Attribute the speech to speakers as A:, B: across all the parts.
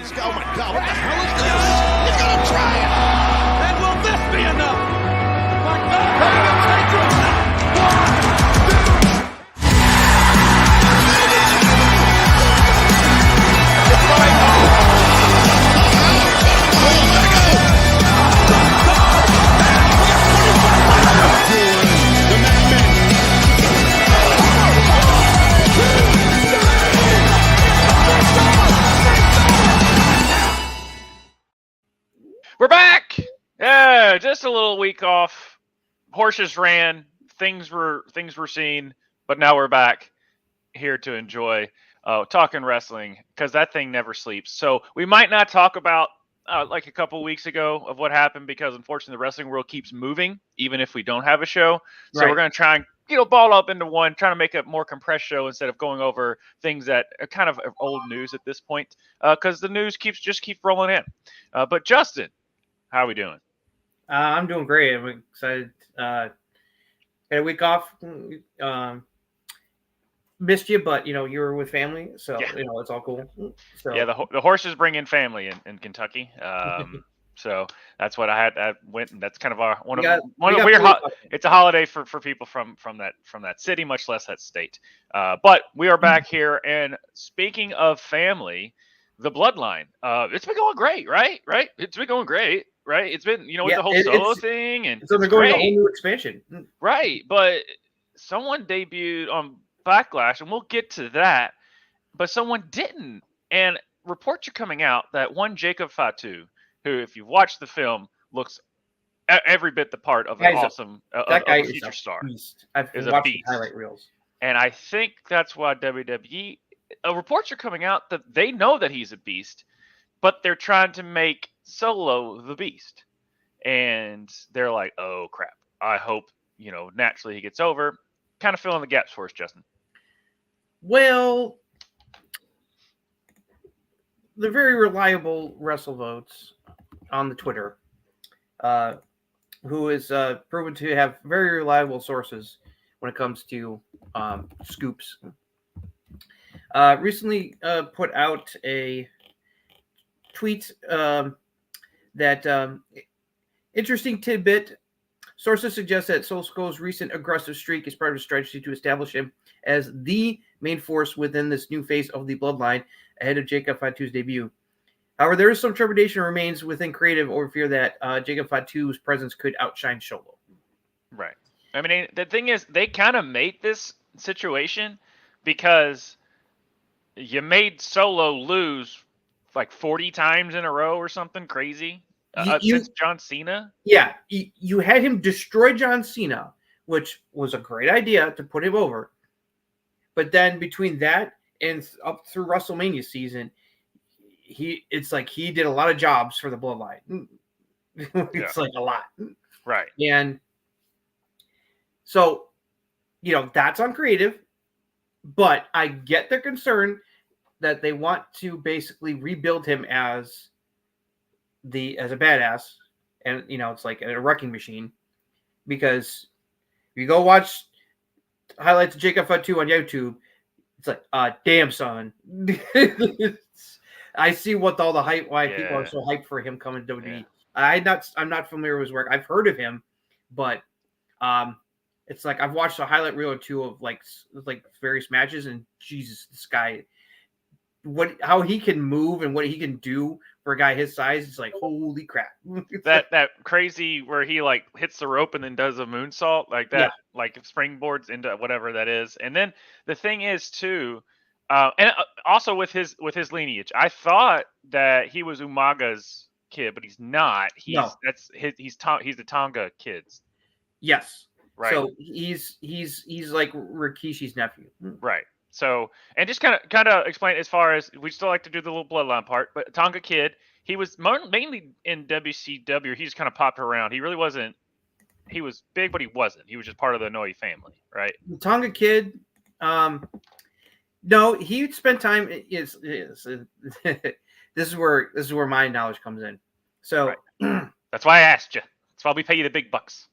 A: Oh my God, what the hell is this? He's gonna try it! And will this be enough? My God!
B: We're back. Yeah, just a little week off. Horses ran. Things were seen, but now we're back here to enjoy talking wrestling because that thing never sleeps. So we might not talk about like a couple weeks ago of what happened because unfortunately the wrestling world keeps moving even if we don't have a show. So we're going to try and ball up into one, trying to make a more compressed show instead of going over things that are kind of old news at this point because the news keeps rolling in. But Justin, how are we doing?
C: I'm doing great. I'm excited. Had a week off. Missed you, but you were with family, so it's all cool. So
B: yeah, the horses bring in family in Kentucky. So that's what I had. I went, and that's kind of our one of the weird. It's a holiday for people from that city, much less that state. But we are back here, and speaking of family, the Bloodline. It's been going great, right? It's been going great, right? It's been with the whole solo thing, and
C: so they're going a whole new expansion,
B: right? But someone debuted on Backlash, and we'll get to that. But someone didn't, and reports are coming out that one Jacob Fatu, who, if you've watched the film, looks every bit the part of an awesome future star.
C: I've watched the highlight reels,
B: and I think that's why WWE reports are coming out that they know that he's a beast, but they're trying to make Solo the beast, and they're like, "Oh crap! I hope naturally he gets over." Kind of fill in the gaps for us, Justin.
C: Well, the very reliable WrestleVotes on the Twitter, who is proven to have very reliable sources when it comes to scoops, recently put out a tweet that interesting tidbit. Sources suggest that Solo's recent aggressive streak is part of a strategy to establish him as the main force within this new phase of the Bloodline ahead of Jacob Fatu's debut. However, there is some trepidation remains within creative over fear that Jacob Fatu's presence could outshine Solo.
B: Right. I mean, the thing is, they kind of made this situation because you made Solo lose like 40 times in a row or something crazy. Since John Cena?
C: Yeah, you had him destroy John Cena, which was a great idea to put him over. But then between that and up through WrestleMania season, it's like he did a lot of jobs for the Bloodline. It's like a lot.
B: Right.
C: And so, that's uncreative, but I get their concern that they want to basically rebuild him as a badass, and it's like a wrecking machine, because if you go watch highlights of Jacob Fatu on YouTube, it's like damn son. I see what all the hype, why people are so hyped for him coming to WWE. I'm not familiar with his work. I've heard of him, but it's like I've watched a highlight reel or two of like various matches, and Jesus, this guy, how he can move and what he can do for a guy his size, it's like holy crap.
B: that crazy where he like hits the rope and then does a moonsault like that, like springboards into whatever that is. And then the thing is too, and also with his lineage, I thought that he was Umaga's kid, but he's not. He's the Tonga kids.
C: Yes.
B: Right.
C: So he's like Rikishi's nephew.
B: Right. So, and just kind of explain as far as we still like to do the little bloodline part, but Tonga Kid, he was mainly in WCW. He just kind of popped around. He really wasn't. He was big, but he wasn't. He was just part of the Inoue family, right?
C: The Tonga Kid, no, he spent time. This is where my knowledge comes in. So
B: that's why I asked you. That's why we pay you the big bucks.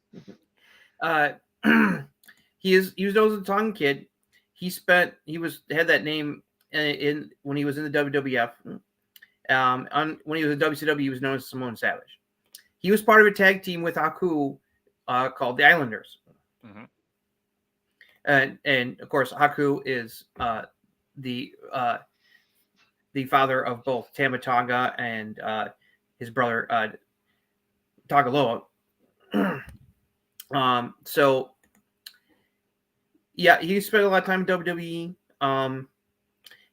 C: He was known as the Tonga Kid. He had that name when he was in the WWF, When he was at WCW, he was known as Samoan Savage. He was part of a tag team with Haku called the Islanders.
B: Mm-hmm.
C: And of course, Haku is the father of both Tama Tonga and his brother Tagaloa. So yeah, he spent a lot of time in WWE.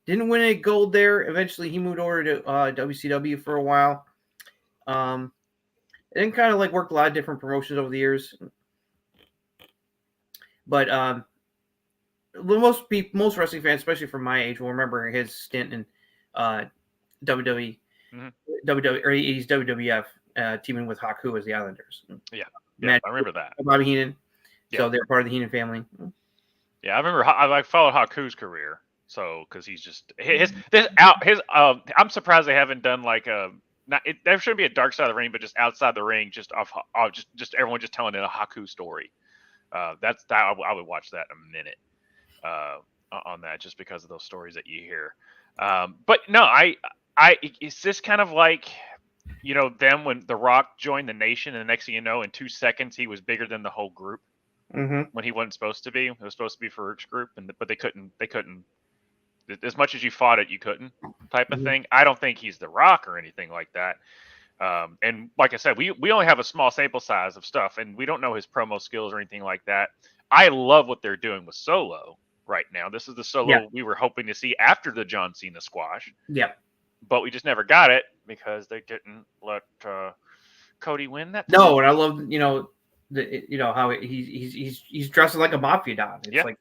C: Didn't win any gold there. Eventually, he moved over to WCW for a while. And then kind of like worked a lot of different promotions over the years. But most wrestling fans, especially from my age, will remember his stint in WWE, WWE or 80s WWF, teaming with Haku as the Islanders.
B: Yeah, I remember that.
C: Bobby Heenan. Yeah. So they're part of the Heenan family.
B: Yeah, I remember. I followed Haku's career, so because he's just I'm surprised they haven't done like a. There shouldn't be a dark side of the ring, but just outside the ring, just everyone just telling a Haku story. I would watch that in a minute on that, just because of those stories that you hear. But no, it's just kind of like, them when The Rock joined the Nation, and the next thing you know, in 2 seconds he was bigger than the whole group.
C: Mm-hmm.
B: When he wasn't supposed to be. It was supposed to be for Rick's group, but they couldn't. As much as you fought it, you couldn't. Type of thing. I don't think he's The Rock or anything like that. And like I said, we only have a small sample size of stuff, and we don't know his promo skills or anything like that. I love what they're doing with Solo right now. This is the Solo we were hoping to see after the John Cena squash.
C: Yeah.
B: But we just never got it because they didn't let Cody win that.
C: No, and I love how he's dressing like a mafia don. It's like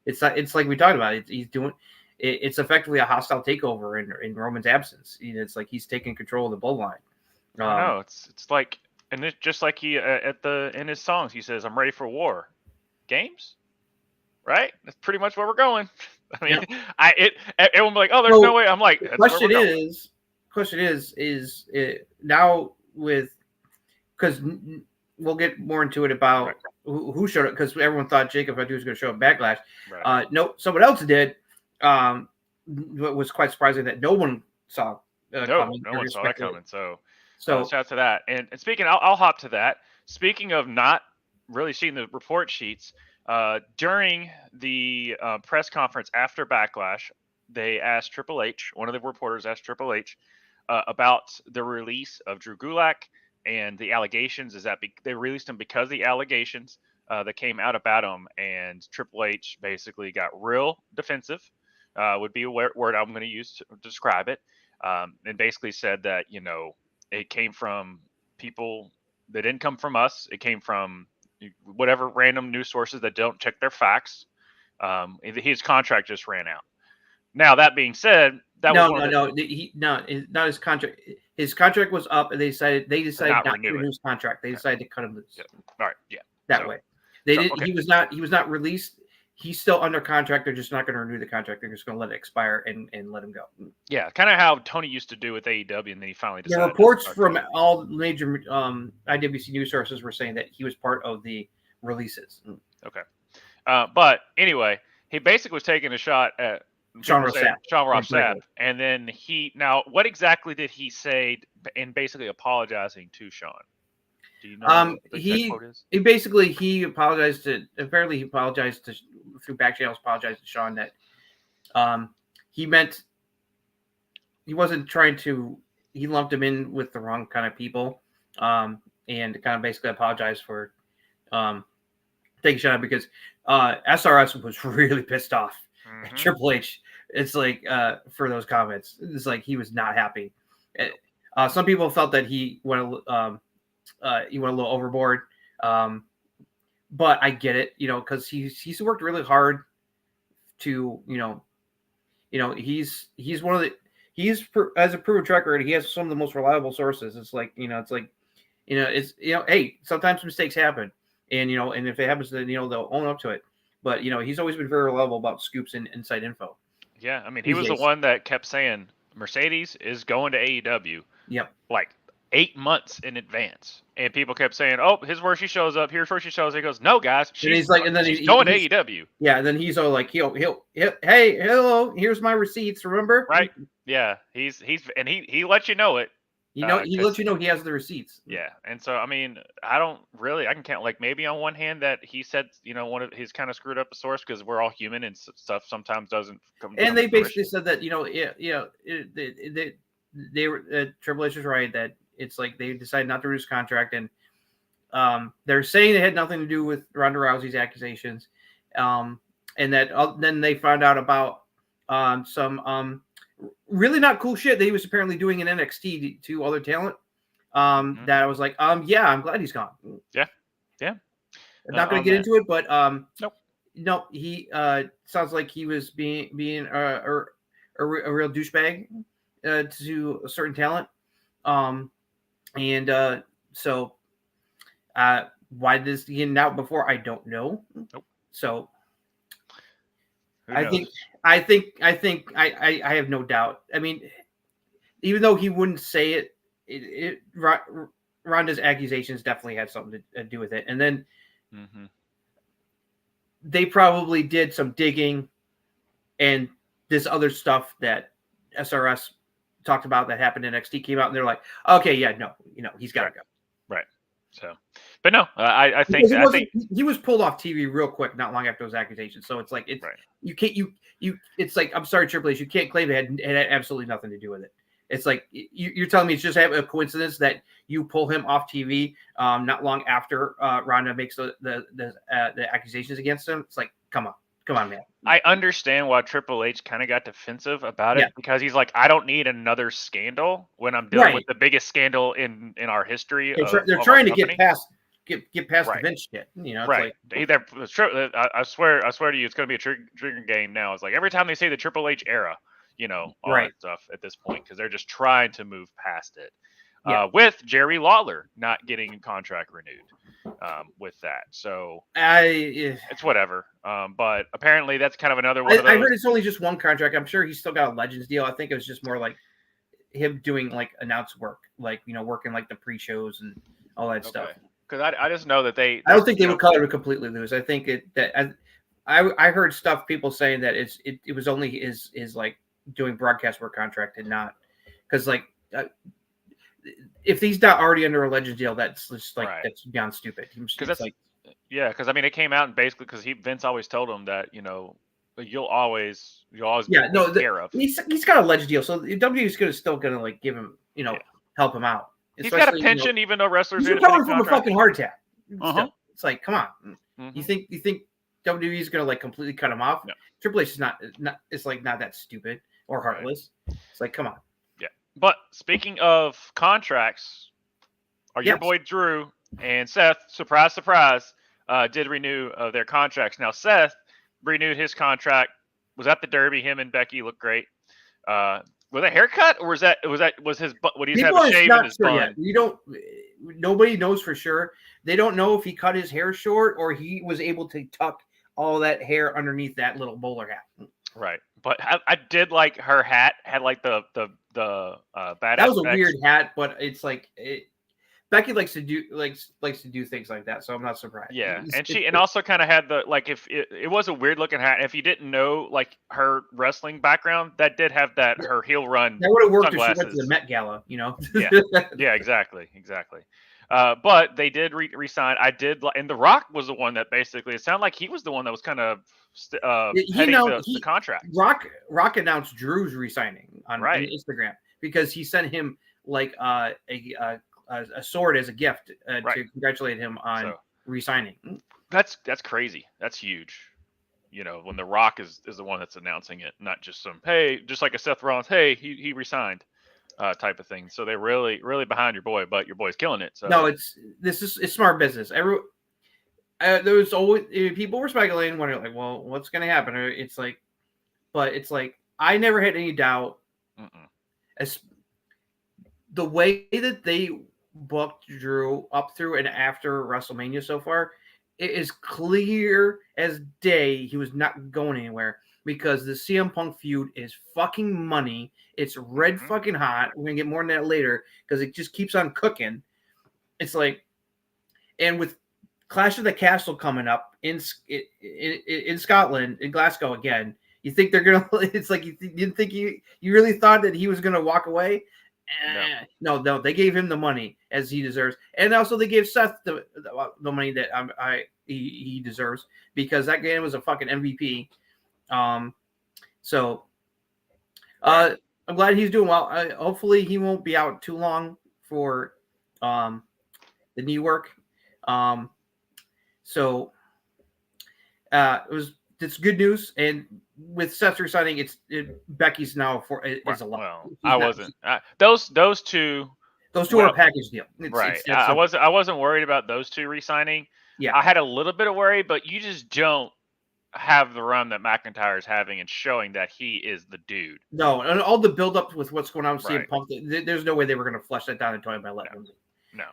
C: it's like we talked about. It's effectively a hostile takeover in Roman's absence. It's like he's taking control of the bloodline.
B: I know, it's like, and it's just like he in his songs he says, "I'm ready for war." Games, right? That's pretty much where we're going. I mean, everyone be like, "Oh, there's no way." I'm like,
C: the question is now with, because we'll get more into it about who showed up, because everyone thought Jacob Fatu was going to show up Backlash. Right. No, someone else did. It was quite surprising that no one saw.
B: No one saw that coming. So shout out to that. And speaking, I'll hop to that. Speaking of not really seeing the report sheets, during the press conference after Backlash, they asked Triple H. One of the reporters asked Triple H about the release of Drew Gulak and the allegations. Is that they released him because of the allegations that came out about him, and Triple H basically got real defensive. Would be a word I'm going to use to describe it, and basically said that it came from people that didn't come from us. It came from whatever random news sources that don't check their facts. His contract just ran out. Now, that being said, not his contract. His contract was up, and they decided not to renew his contract. They decided to cut him loose. Yeah. All right, yeah.
C: That way, they did. Okay. He was not released. He's still under contract. They're just not going to renew the contract. They're just going to let it expire and let him go.
B: Yeah, kind of how Tony used to do with AEW, and then he finally decided.
C: The reports from all major IWC news sources were saying that he was part of the releases.
B: Okay, but anyway, he basically was taking a shot at Sean Ross Sapp, and then what exactly did he say in basically apologizing to Sean? Do you know
C: he basically apologized to, apparently he apologized to, through back channels, apologized to Sean that he meant he wasn't trying to, he lumped him in with the wrong kind of people, and kind of basically apologized for taking Sean, because SRS was really pissed off at Triple H. It's like for those comments, it's like he was not happy. Some people felt that he went a little overboard, but I get it, because he's worked really hard to, he's one of the, as a proven track record, he has some of the most reliable sources. It's like, hey, sometimes mistakes happen, and and if it happens, then they'll own up to it. But he's always been very reliable about scoops and inside info.
B: Yeah, I mean, he was the one that kept saying Mercedes is going to AEW.
C: Yep.
B: Like 8 months in advance, and people kept saying, "Oh, here's where she shows up. Here's where she shows." He goes, "No, guys, she's
C: and then
B: she's going to AEW."
C: Yeah, and then he's all like, he'll hey, hello, here's my receipts. Remember?
B: Right? Yeah, he's and he lets you know it.
C: He lets you know he has the receipts.
B: Yeah, and so I mean, I can count like maybe on one hand that he said one of he's kind of screwed up a source because we're all human and stuff sometimes doesn't come.
C: And they basically said that they were Triple H is right that it's like they decided not to reduce contract, and they're saying it had nothing to do with Ronda Rousey's accusations, and that then they found out about some really not cool shit that he was apparently doing in NXT to other talent. That I was like, yeah, I'm glad he's gone.
B: Yeah.
C: I'm not going to get into it, but
B: nope.
C: No, he sounds like he was being a real douchebag to a certain talent. So why did this get out before? I don't know.
B: Nope.
C: So I think I have no doubt. I mean, even though he wouldn't say it, Ronda's accusations definitely had something to do with it. And then they probably did some digging, and this other stuff that SRS talked about that happened in NXT came out, and they're like, okay, yeah, no, he's got to go.
B: Right. So, but no, I think
C: he was pulled off TV real quick, not long after those accusations. So it's like you can't it's like, I'm sorry, Triple H, you can't claim it had absolutely nothing to do with it. It's like you're telling me it's just a coincidence that you pull him off TV not long after Ronda makes the accusations against him. It's like, come on, man.
B: I understand why Triple H kind of got defensive about it because he's like, I don't need another scandal when I'm dealing with the biggest scandal in our history.
C: They're trying to get past the Vince shit. It's
B: right.
C: like,
B: I swear to you, it's going to be a trigger game now. It's like every time they say the Triple H era, all that stuff at this point, because they're just trying to move past it. With Jerry Lawler not getting a contract renewed with that. So it's whatever. But apparently that's kind of another one of those.
C: I heard it's only just one contract. I'm sure he's still got a Legends deal. I think it was just more like him doing like announce work, like, working like the pre-shows and all that stuff.
B: Because I just know that I
C: don't think they would cut it completely loose. I think I heard stuff, people saying that it was only his like doing broadcast work contract and not because like if he's not already under a Legends deal, that's just like that's beyond stupid.
B: Because that's like because I mean it came out and basically because Vince always told him that you'll always be taken care of.
C: He's got a Legends deal, so WWE is still gonna like give him help him out.
B: He's got a pension, even though wrestlers
C: are recovering from a fucking heart attack. It's like, come on.
B: Mm-hmm.
C: You think WWE is gonna like completely cut him off?
B: No.
C: Triple H is not. It's like not that stupid or heartless. Right. It's like, come on.
B: Yeah. But speaking of contracts, your boy Drew and Seth, surprise, did renew their contracts. Now Seth renewed his contract. Was at the Derby. Him and Becky looked great. Was that haircut, or was his would he have a shave in his bun?
C: Yet. Nobody knows for sure. They don't know if he cut his hair short or he was able to tuck all that hair underneath that little bowler hat.
B: Right, but I did like her hat had like the badass.
C: That was a weird hat, but it's like Becky likes to do things like that, so I'm not surprised.
B: Yeah, and also kind of had the like if it was a weird looking hat. If you didn't know like her wrestling background, that did have her heel run.
C: That would have worked if she went to the Met Gala,
B: Yeah, exactly. But they did resign. And The Rock was the one that basically it sounded like he was the one that was kind of heading the contract.
C: Rock announced Drew's resigning on Instagram because he sent him like a sword as a gift to congratulate him on re-signing.
B: That's crazy. That's huge. When The Rock is the one that's announcing it, not just just like a Seth Rollins, hey, he re-signed type of thing. So they're really, really behind your boy, but your boy's killing it. So
C: no, it's smart business. There was always people were speculating, wondering like, well, what's going to happen? It's like I never had any doubt. As the way that they booked Drew up through and after WrestleMania so far, it is clear as day he was not going anywhere. because the CM Punk feud is fucking money. It's red fucking hot. We're gonna get more on that later because it just keeps on cooking. It's like, and with Clash of the Castle coming up in Scotland, in Glasgow again, you think they're gonna? It's like you didn't think you really thought that he was gonna walk away. No, they gave him the money as he deserves, and also they gave Seth the money that he deserves because that game was a fucking MVP. So I'm glad he's doing well. Hopefully he won't be out too long for the knee work. So it's good news, and with Seth resigning, Becky's now is a lot.
B: Well, I wasn't. Those two
C: are a package deal,
B: right? I wasn't worried about those two resigning.
C: Yeah,
B: I had a little bit of worry, but you just don't have the run that McIntyre is having and showing that he is the dude.
C: No, and all the build up with what's going on with CM Punk, there's no way they were going to flush that down and Tony by letting him.
B: No.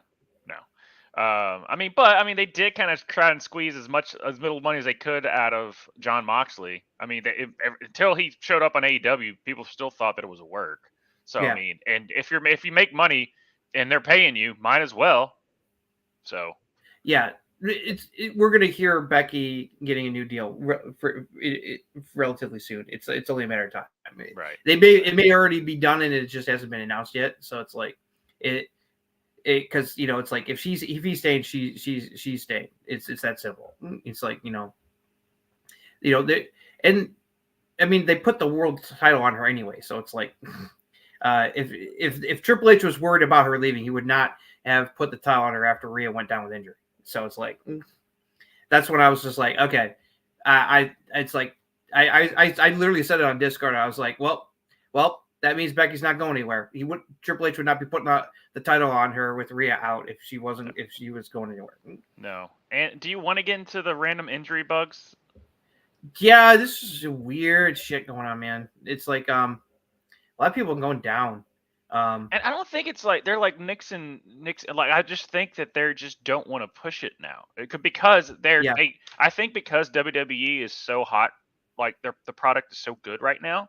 B: I mean, they did kind of try and squeeze as little money as they could out of Jon Moxley. I mean, until he showed up on AEW, people still thought that it was a work. So I mean, and if you make money and they're paying you, might as well. So
C: yeah, we're gonna hear Becky getting a new deal relatively soon. It's only a matter of time.
B: Right.
C: It may already be done and it just hasn't been announced yet. So it's like because it's like if he's staying, she's staying. It's that simple. It's like and I mean they put the world title on her anyway, so it's like if Triple H was worried about her leaving, he would not have put the title on her after Rhea went down with injury. So it's like that's when I was just like, okay, I literally said it on Discord. I was like, well, that means Becky's not going anywhere. Triple H would not be putting the title on her with Rhea out if she was going anywhere.
B: No. And do you want to get into the random injury bugs?
C: Yeah, this is weird shit going on, man. It's like a lot of people going down.
B: And I don't think it's like they're like Nixon. Like I just think that they just don't want to push it now. It could because I think because WWE is so hot, like the product is so good right now,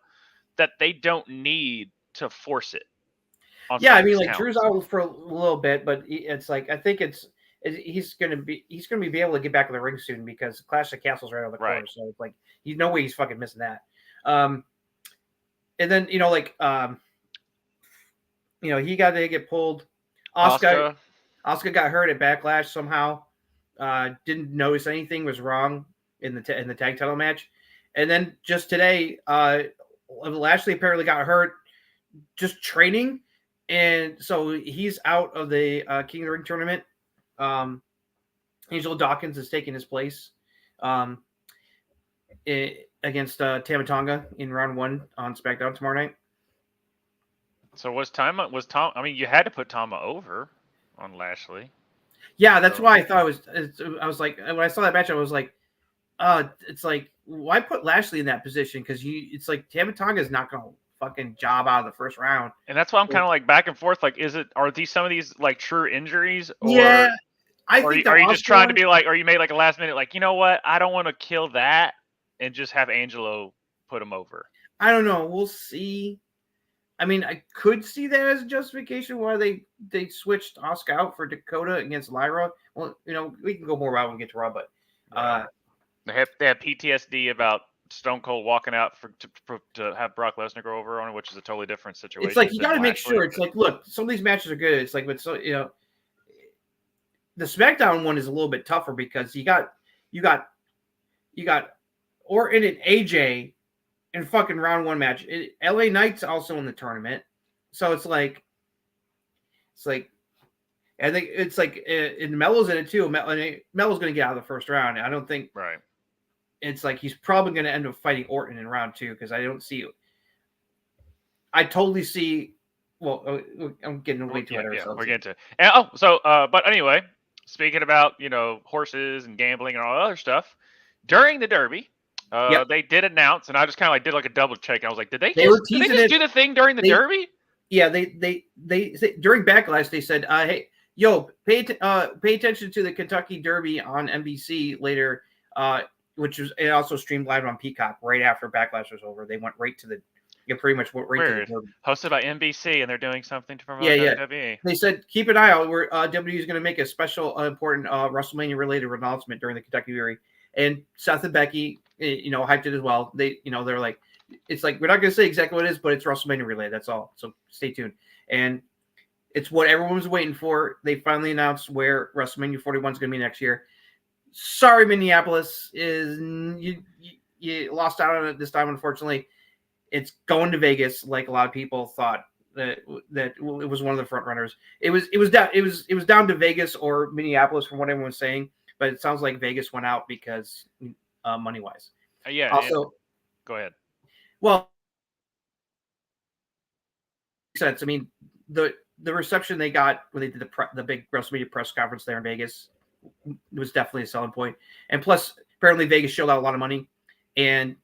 B: that they don't need to force it.
C: I mean, like Drew's out for a little bit, but it's like I think he's gonna be able to get back in the ring soon because Clash of Castle's right on the corner, so it's like no way he's fucking missing that. And then he got to get pulled. Asuka got hurt at Backlash somehow. Didn't notice anything was wrong in the tag title match, and then just today, Lashley apparently got hurt just training, and so he's out of the King of the Ring tournament. Angelo Dawkins is taking his place against Tama Tonga in round 1 on SmackDown tomorrow night.
B: So was Tom? I mean, you had to put Tama over on Lashley.
C: Yeah, that's why I thought I was like, when I saw that match, I was like, it's like, why put Lashley in that position? Because it's like Tama Tonga is not going to fucking job out of the first round.
B: And that's why I'm kind of like back and forth. Like, are some of these like true injuries? Or,
C: yeah, I think.
B: Are you just trying to be like, or you made like a last minute, like, you know what? I don't want to kill that and just have Angelo put him over.
C: I don't know. We'll see. I mean, I could see that as a justification why they switched Asuka out for Dakota against Lyra. Well, we can go more about when we get to Raw, but
B: they have PTSD about Stone Cold walking out to have Brock Lesnar go over on, which is a totally different situation.
C: It's like you got to make sure. It's like, look, some of these matches are good. It's like, but so the SmackDown one is a little bit tougher because you got Orton and AJ in fucking round 1 match. LA Knight's also in the tournament, so it's like I think it's like and Melo's in it too. Melo's going to get out of the first round. I don't think
B: right.
C: It's like he's probably going to end up fighting Orton in round 2 because I don't see. I totally see. Well, I'm getting way too ahead.
B: We're getting to. But anyway, speaking about horses and gambling and all that other stuff, during the Derby, they did announce, and I just kind of like did like a double check. And I was like, did they just do the thing during the Derby?
C: Yeah, they during Backlash they said, hey, pay attention to the Kentucky Derby on NBC later. which was it also streamed live on Peacock right after Backlash was over. They went right to the, it pretty much went right
B: Weird.
C: to the.
B: Hosted by NBC, and they're doing something to promote
C: Yeah.
B: WWE.
C: They said keep an eye out. Where WWE is going to make a special important WrestleMania related announcement during the Kentucky Derby, and Seth and Becky, hyped it as well. They, they're like, it's like we're not going to say exactly what it is, but it's WrestleMania related. That's all. So stay tuned. And it's what everyone was waiting for. They finally announced where WrestleMania 41 is going to be next year. Sorry, Minneapolis, you lost out on it this time, unfortunately. It's going to Vegas, like a lot of people thought that it was one of the front runners. It was down to Vegas or Minneapolis from what everyone was saying, but it sounds like Vegas went out because money wise.
B: Yeah.
C: Also,
B: go ahead.
C: Well, sense. I mean, the reception they got when they did the big WrestleMania press conference there in Vegas was definitely a selling point. And plus, apparently Vegas shelled out a lot of money, and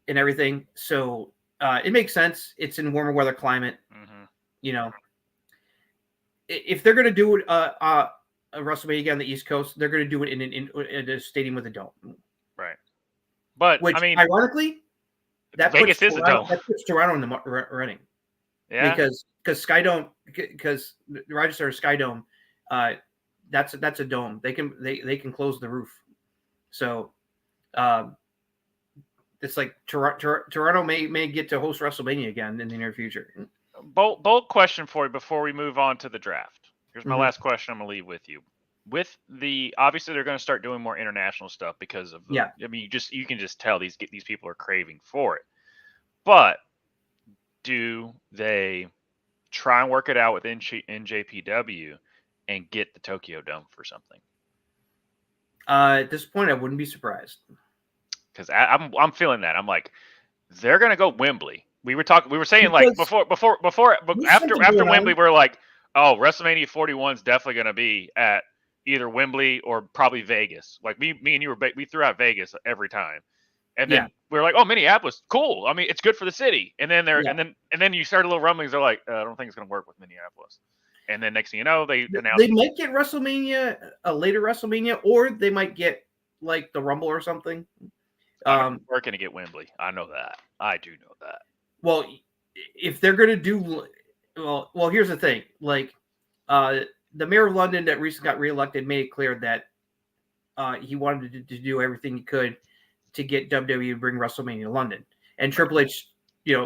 C: and everything. So it makes sense. It's in warmer weather climate.
B: Mm-hmm.
C: If they're going to do a WrestleMania on the East Coast, they're going to do it in a stadium with a dome.
B: Right. But
C: which,
B: I mean,
C: ironically, that
B: Vegas
C: puts
B: is a dome.
C: That puts Toronto in the running.
B: Yeah.
C: Because Skydome, because the Rochester Skydome, that's a dome. They can close the roof. So, it's like Toronto may get to host WrestleMania again in the near future.
B: Bold question for you before we move on to the draft. Here's my last question I'm going to leave with you. With obviously they're going to start doing more international stuff because of I mean, you can just tell these people are craving for it. But do they try and work it out with NJPW and get the Tokyo Dome for something?
C: At this point, I wouldn't be surprised.
B: Because I'm feeling that. I'm like, they're going to go Wembley. We were saying like after Wembley, we're like, oh, WrestleMania 41 is definitely going to be at either Wembley or probably Vegas. Like me and you we threw out Vegas every time, and then we were like, oh, Minneapolis, cool. I mean, it's good for the city. And then and then you start a little rumblings. They're like, I don't think it's going to work with Minneapolis. And then next thing you know, they announced
C: they might get WrestleMania, a later WrestleMania, or they might get like the Rumble or something.
B: We're going to get Wembley. I know that. I do know that.
C: Well, if they're going to do, well, here's the thing. Like, the mayor of London that recently got reelected made it clear that he wanted to do everything he could to get WWE to bring WrestleMania to London. And Triple H,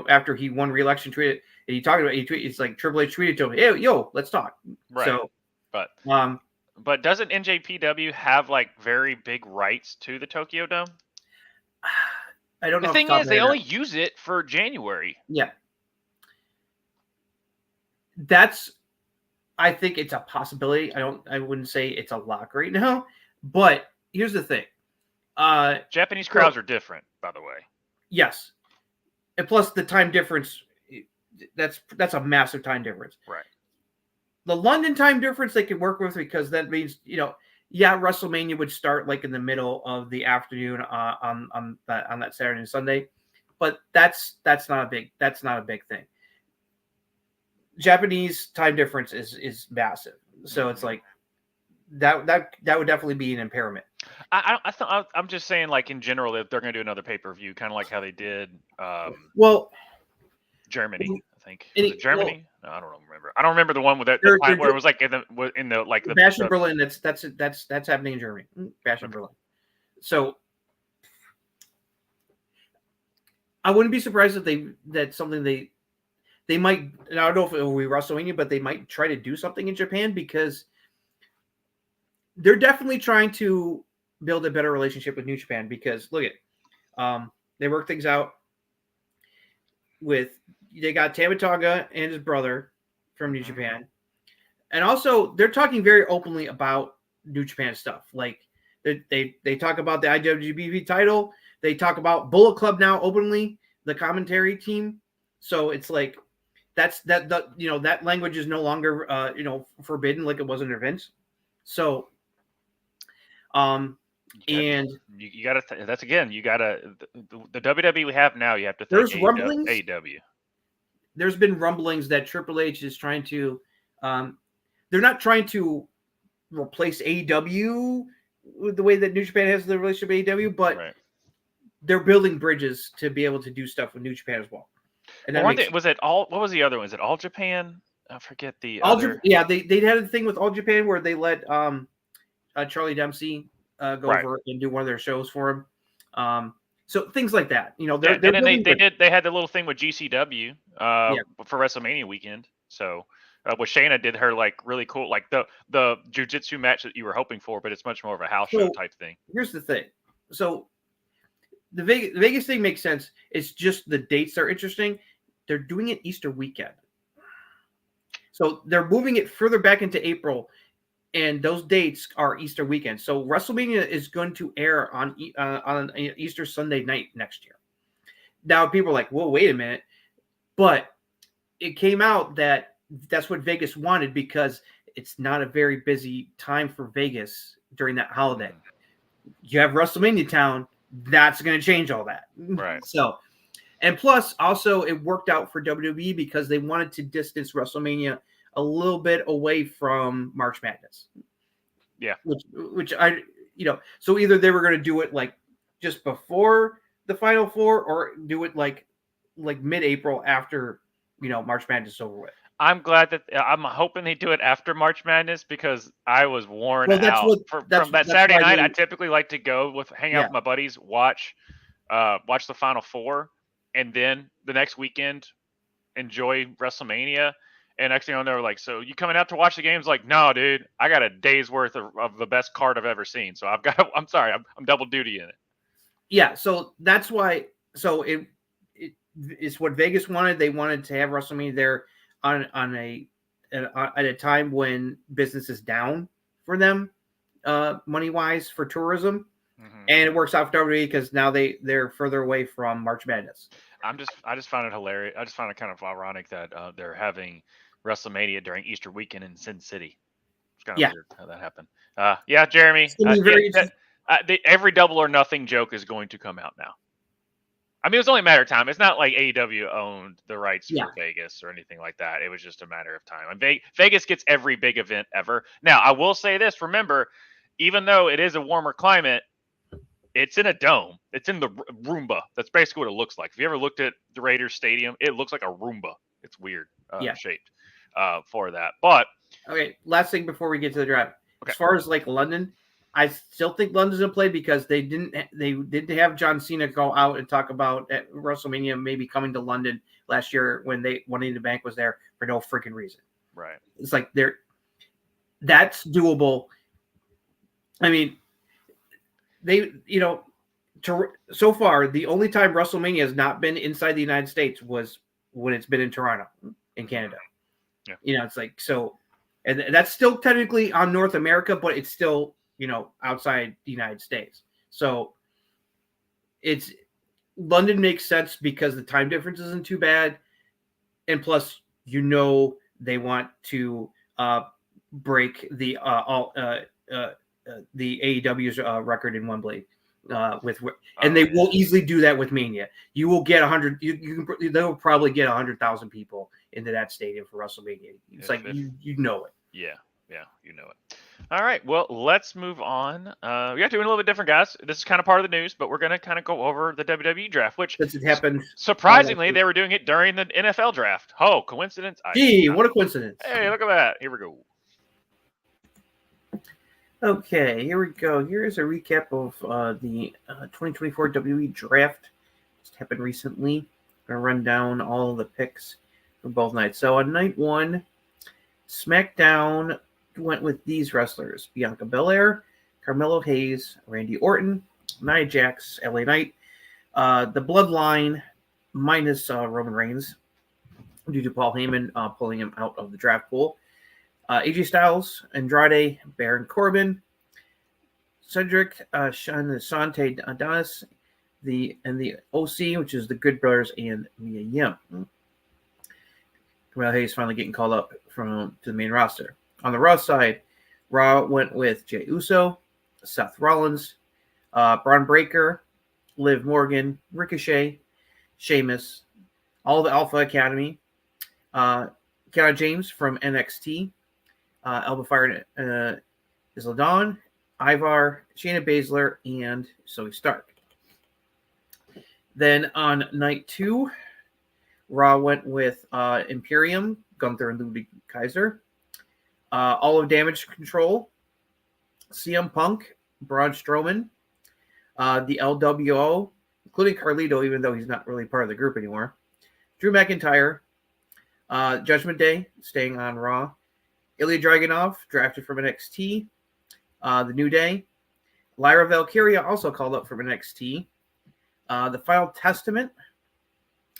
C: after he won re-election, tweeted, and he talked about it's like Triple H tweeted to him, "Hey, yo, let's talk."
B: Right.
C: So,
B: but doesn't NJPW have like very big rights to the Tokyo Dome?
C: I don't know.
B: The thing is, they only use it for January.
C: Yeah. I think it's a possibility. I wouldn't say it's a lock right now, but here's the thing.
B: Japanese crowds are different, by the way.
C: Yes. And plus the time difference, that's a massive time difference.
B: Right.
C: The London time difference they could work with because that means, WrestleMania would start like in the middle of the afternoon on that Saturday and Sunday, but that's not a big thing. Japanese time difference is massive, so it's like that would definitely be an impairment.
B: I'm just saying, like in general, if they're going to do another pay-per-view, kind of like how they did. Germany, I think. Was it Germany? No, I don't remember. I don't remember the one with that where it was like in the
C: Bash in Berlin. That's happening in Germany. Bash in Berlin. So I wouldn't be surprised if that's something they might. I don't know if it will be WrestleMania, but they might try to do something in Japan because they're definitely trying to build a better relationship with New Japan. Because look at, they work things out with. They got Tama Tonga and his brother from New Japan. And also they're talking very openly about New Japan stuff. Like they talk about the IWGP title. They talk about Bullet Club now openly, the commentary team. So it's like, that language is no longer, forbidden like it was under Vince. So, and
B: you gotta, that's again, you gotta, the WWE we have now, you have to
C: think
B: there's
C: rumblings.
B: AEW.
C: There's been rumblings that Triple H is trying to, they're not trying to replace AEW with the way that New Japan has the relationship with AEW, but
B: Right.
C: they're building bridges to be able to do stuff with New Japan as well. And that makes
B: Was it all? What was the other one? Is it All Japan? I forget the
C: All
B: other.
C: yeah, they had a thing with All Japan where they let Charlie Dempsey go
B: Right.
C: over and do one of their shows for him. So things like that, you know,
B: Yeah,
C: they're
B: and then
C: building bridges.
B: they had the little thing with GCW for WrestleMania weekend. So with Shayna did her like really cool like the jiu-jitsu match that you were hoping for, but it's much more of a house show type thing.
C: Here's the thing. So the Vegas thing makes sense. It's just the dates are interesting. They're doing it Easter weekend. So they're moving it further back into April, and those dates are Easter weekend. So WrestleMania is going to air on Easter Sunday night next year. Now people are like, "Well, wait a minute," but it came out that that's what Vegas wanted because it's not a very busy time for Vegas during that holiday. You have WrestleMania town, that's going to change all that.
B: Right.
C: So, and plus, also, it worked out for WWE because they wanted to distance WrestleMania a little bit away from March Madness.
B: Yeah.
C: Which I, you know, so either they were going to do it like just before the Final Four or do it like mid-April after, you know, March Madness is over with.
B: I'm glad that I'm hoping they do it after March Madness because I was worn out from that Saturday night. I typically like to go hang out with my buddies, watch the Final Four, and then the next weekend enjoy WrestleMania. And next thing I know, they're like, "So you coming out to watch the games?" Like, no, dude, I got a day's worth of the best card I've ever seen. So I'm sorry, I'm double duty in it.
C: Yeah, so that's why. So it's what Vegas wanted. They wanted to have WrestleMania there at a time when business is down for them, money wise for tourism, and it works out for WWE because now they're further away from March Madness.
B: I just found it hilarious. I just found it kind of ironic that they're having WrestleMania during Easter weekend in Sin City. It's kind of weird how that happened. Yeah, Jeremy. Every Double or Nothing joke is going to come out now. I mean, it was only a matter of time. It's not like AEW owned the rights for Vegas or anything like that. It was just a matter of time. And Vegas gets every big event ever. Now, I will say this. Remember, even though it is a warmer climate, it's in a dome. It's in the Roomba. That's basically what it looks like. If you ever looked at the Raiders Stadium, it looks like a Roomba. It's weird shaped for that. But
C: okay, last thing before we get to the draft. Okay. As far as like London, I still think London's in play because they didn't have John Cena go out and talk about at WrestleMania maybe coming to London last year when Money in the Bank was there for no freaking reason.
B: Right.
C: It's like that's doable. I mean, so far the only time WrestleMania has not been inside the United States was when it's been in Toronto in Canada. Yeah. You know, it's like so, and that's still technically on North America, but it's still, you know, outside the United States. So it's London makes sense because the time difference isn't too bad. And plus, you know, they want to break the AEW's record in Wembley and they will easily do that with Mania. You will get 100. They will probably get 100,000 people into that stadium for WrestleMania. It's you know it.
B: Yeah, you know it. All right, well, let's move on. We got doing a little bit different, guys. This is kind of part of the news, but we're going to kind of go over the WWE draft, which
C: it happened.
B: Surprisingly, they were doing it during the NFL draft. Oh, coincidence?
C: Gee, what a coincidence.
B: Hey, look at that. Here we go.
C: Okay, here we go. Here's a recap of the 2024 WWE draft. Just happened recently. I'm going to run down all of the picks for both nights. So on night one, SmackDown went with these wrestlers: Bianca Belair, Carmelo Hayes, Randy Orton, Nia Jax, LA Knight, the Bloodline minus Roman Reigns due to Paul Heyman pulling him out of the draft pool. AJ Styles, Andrade, Baron Corbin, Cedric, Shante Adonis, the OC, which is the Good Brothers, and Mia Yim. Carmelo Hayes finally getting called up to the main roster. On the Raw side, Raw went with Jey Uso, Seth Rollins, Braun Breaker, Liv Morgan, Ricochet, Sheamus, all the Alpha Academy, Kiana James from NXT, Alba Fire Isladon, Ivar, Shayna Baszler, and Zoe Stark. Then on night 2, Raw went with Imperium, Gunther and Ludwig Kaiser. All of Damage Control, CM Punk, Braun Strowman, the LWO, including Carlito, even though he's not really part of the group anymore. Drew McIntyre, Judgment Day, staying on Raw. Ilya Dragunov, drafted from NXT. The New Day. Lyra Valkyria, also called up from NXT. The Final Testament.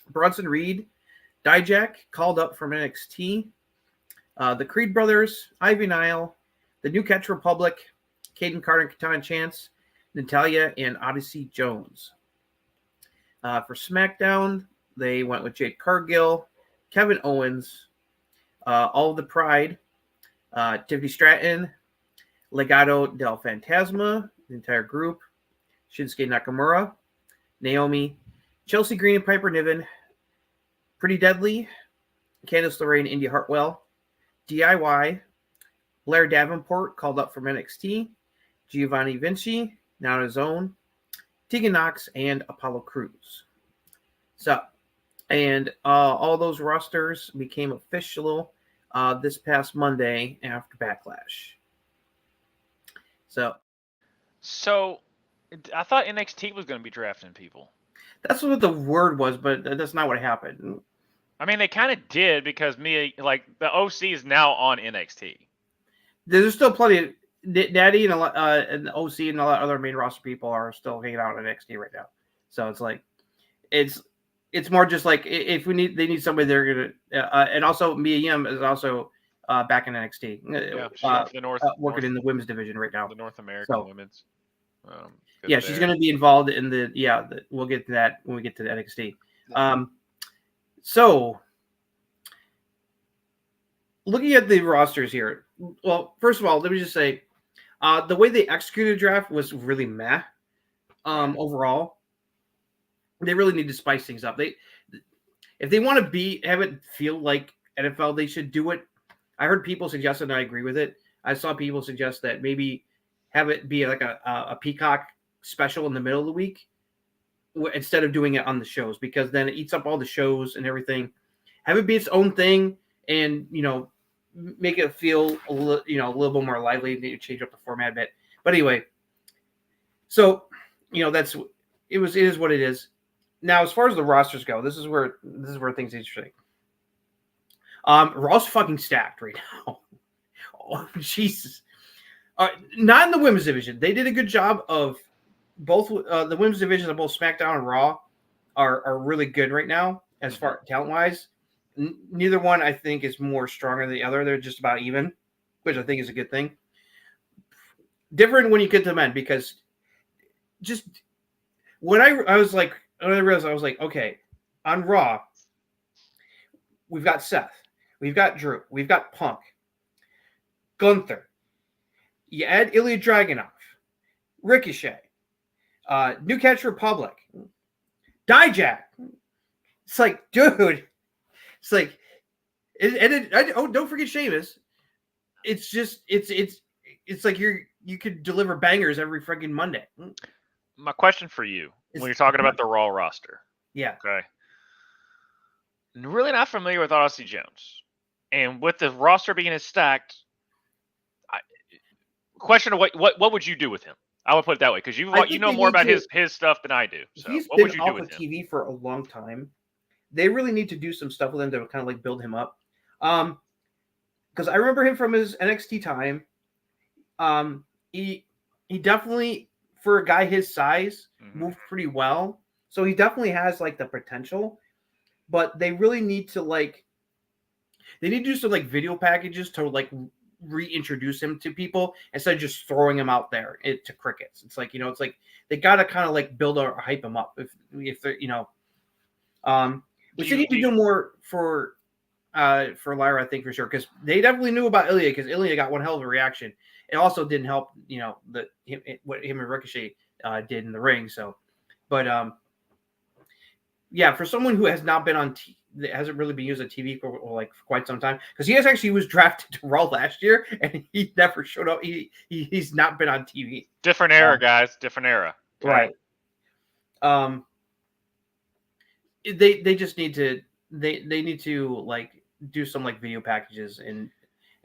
C: Bronson Reed, Dijak, called up from NXT. The Creed Brothers, Ivy Nile, the New Catch Republic, Caden Carter, Katana Chance, Natalia, and Odyssey Jones. For SmackDown, they went with Jade Cargill, Kevin Owens, All of the Pride, Tiffany Stratton, Legado del Fantasma, the entire group, Shinsuke Nakamura, Naomi, Chelsea Green and Piper Niven, Pretty Deadly, Candice LeRae and Indy Hartwell, DIY, Blair Davenport, called up from NXT, Giovanni Vinci, now on his own, Tegan Knox, and Apollo Crews. So, and all those rosters became official this past Monday after Backlash. So
B: I thought NXT was going to be drafting people.
C: That's what the word was, but that's not what happened.
B: I mean, they kind of did because the OC is now on NXT.
C: There's still plenty of Natty and and OC and a lot of other main roster people are still hanging out on NXT right now. So it's like it's more just like if they need somebody, they're gonna and also Mia Yim is also back in NXT.
B: Yeah,
C: working in the women's division right now.
B: The North American women's.
C: She's going to be involved in we'll get to that when we get to the NXT. So, looking at the rosters here, well, first of all, let me just say, the way they executed the draft was really meh. Overall, they really need to spice things up. If they want to have it feel like NFL, they should do it. I heard people suggest it, and I agree with it. I saw people suggest that maybe have it be like a Peacock special in the middle of the week instead of doing it on the shows, because then it eats up all the shows and everything. Have it be its own thing, and make it feel a little bit more lively. Maybe change up the format a bit. But anyway, so it is what it is. Now, as far as the rosters go, this is where things are interesting. Raw's fucking stacked right now. Oh, Jesus. Not in the women's division. They did a good job of both. The women's divisions of both SmackDown and Raw are really good right now as far talent wise. Neither one, I think, is more stronger than the other. They're just about even, which I think is a good thing. Different when you get to men, because just when I realized, I was like, okay, on Raw, we've got Seth, we've got Drew, we've got Punk, Gunther. You add Ilya Dragunov, Ricochet, New Catch Republic, Dijak. It's like, dude. It's like, don't forget Sheamus. It's just, it's like you could deliver bangers every freaking Monday.
B: My question for you, when you're talking about the Raw roster.
C: Yeah.
B: Okay. Really not familiar with Odyssey Jones. And with the roster being as stacked, question of what would you do with him? I would put it that way, because you know more about his stuff than I do. So
C: he's
B: what
C: been
B: would you do
C: off
B: with
C: of
B: him?
C: TV for a long time. They really need to do some stuff with him to kind of like build him up. Because I remember him from his NXT time. He definitely, for a guy his size, moved pretty well. So he definitely has like the potential. But they really need to do some like video packages to like reintroduce him to people instead of just throwing him out there to crickets. It's like, it's like they got to kind of like build or hype him up if they're, which they need to do more for Lyra, I think, for sure, because they definitely knew about Ilya, because Ilya got one hell of a reaction. It also didn't help, what him and Ricochet did in the ring. So, but yeah, for someone who has not been on that hasn't really been used on TV for like for quite some time, because he was drafted to Raw last year and he never showed up. He's not been on TV.
B: Different era, guys. Different era.
C: Okay? Right. They just need to they need to like do some like video packages and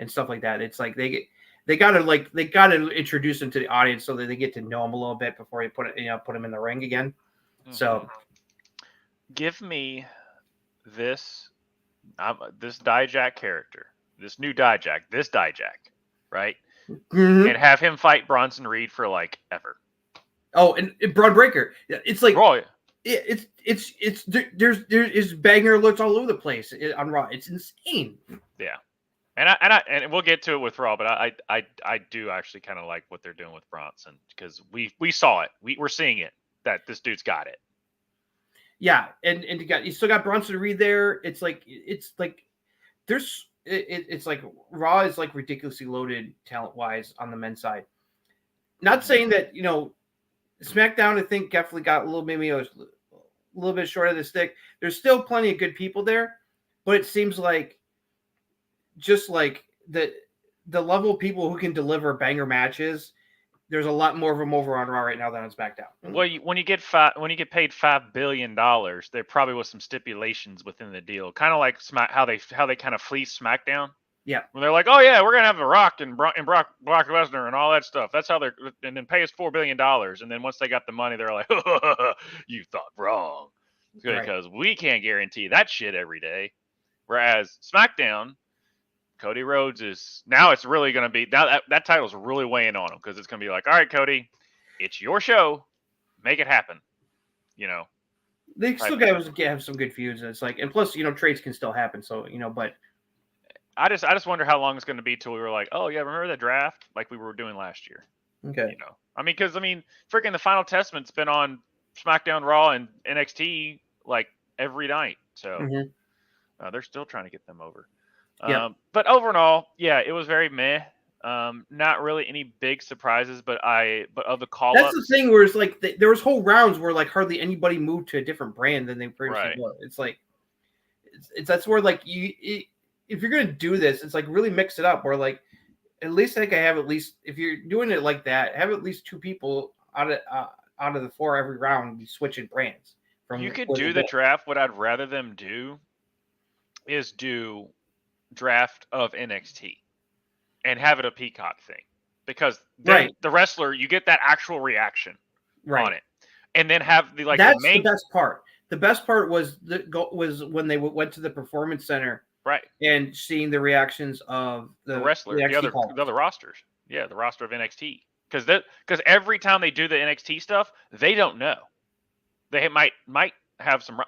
C: stuff like that. It's like they gotta introduce them to the audience so that they get to know them a little bit before you put them in the ring again. Mm-hmm. So
B: give me this Dijak character, this new Dijak, right?
C: Mm-hmm.
B: And have him fight Bronson Reed for like ever.
C: Oh, and Braun Breaker. It's like
B: Raw.
C: There's banger alerts all over the place on Raw. It's insane.
B: Yeah. And we'll get to it with Raw, but I do actually kind of like what they're doing with Bronson, because we saw it. We're seeing it, that this dude's got it.
C: Yeah, and you still got Bronson Reed there. It's like Raw is like ridiculously loaded talent wise on the men's side. Not saying that SmackDown, I think, definitely got a little bit short of the stick. There's still plenty of good people there, but it seems like just like the level of people who can deliver banger matches, there's a lot more of them over on Raw right now than on SmackDown.
B: Well, when you get paid $5 billion, there probably was some stipulations within the deal, kind of like how they kind of fleeced SmackDown.
C: Yeah,
B: when they're like, oh yeah, we're gonna have The Rock and Brock Lesnar and all that stuff. That's how and then pay us $4 billion. And then once they got the money, they're like, you thought wrong, because we can't guarantee that shit every day. Whereas SmackDown, Cody Rhodes it's really going to be, now that title's really weighing on him, because it's going to be like, all right, Cody, it's your show, make it happen.
C: They still got to have some good feuds. It's like, and plus, trades can still happen. So, but
B: I just wonder how long it's going to be till we were like, oh yeah, remember the draft like we were doing last year.
C: Okay.
B: Because freaking the Final Testament's been on SmackDown, Raw, and NXT like every night. So they're still trying to get them over.
C: Yeah.
B: But overall, yeah, it was very meh. Not really any big surprises, but of the call-ups.
C: That's the thing where it's like there was whole rounds where like hardly anybody moved to a different brand than they previously were. It's like that's where like if you're gonna do this, it's like really mix it up. Where like at least I have if you're doing it like that, have at least two people out of the four every round be switching brands.
B: You could do the draft. What I'd rather them do is do draft of NXT and have it a Peacock thing, because then the wrestler, you get that actual reaction on it, and then have the
C: that's the best part. The best part was when they went to the Performance Center, and seeing the reactions of the
B: wrestler, the other rosters, the roster of NXT, because every time they do the NXT stuff, they don't know, they might have some.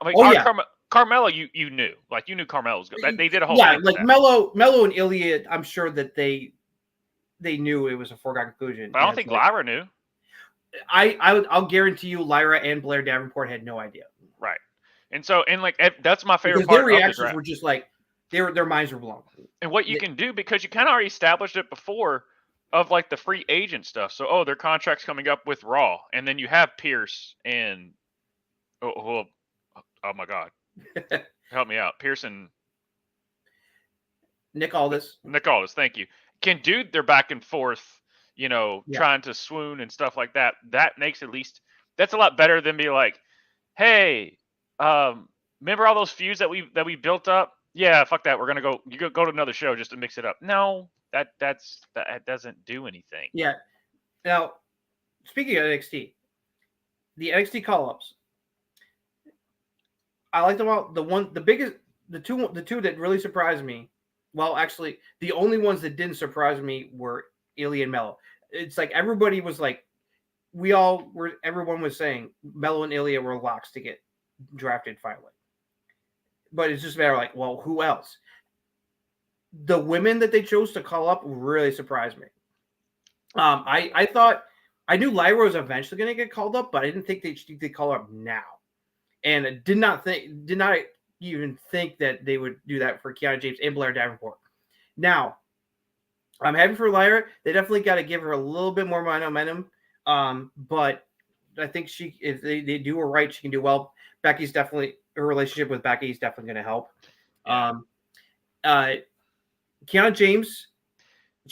B: Carmella, you knew. Like, you knew Carmella was good. They did a whole thing.
C: Like Mello and Ilya, I'm sure that they knew it was a foregone conclusion.
B: But I don't think Lyra knew.
C: I'll guarantee you Lyra and Blair Davenport had no idea.
B: Right. And so, that's my favorite
C: part.
B: Their
C: reactions were just like, their minds were blown.
B: And what you can do, because you kind of already established it before, of like the free agent stuff. So, their contract's coming up with Raw. And then you have Pierce and, oh my God. Help me out. Pearson.
C: Nick Aldis,
B: thank you. Can do their back and forth, trying to swoon and stuff like that. That makes that's a lot better than be like, hey, remember all those feuds that we built up? Yeah, fuck that. We're gonna go to another show just to mix it up. No, that doesn't do anything.
C: Yeah. Now, speaking of NXT, the NXT call-ups, I like them all. The two that really surprised me. Well, actually, the only ones that didn't surprise me were Ilya and Mello. It's like everybody was like, everyone was saying Mello and Ilya were locks to get drafted finally. But it's just a matter of like, well, who else? The women that they chose to call up really surprised me. I thought, I knew Lyra was eventually going to get called up, but I didn't think they'd call her up now. And I did not even think that they would do that for Kiana James and Blair Davenport. Now, I'm happy for Lyra. They definitely got to give her a little bit more momentum. But I think if they do her right, she can do well. Becky's definitely her relationship with Becky is definitely going to help.
B: Yeah.
C: Kiana James.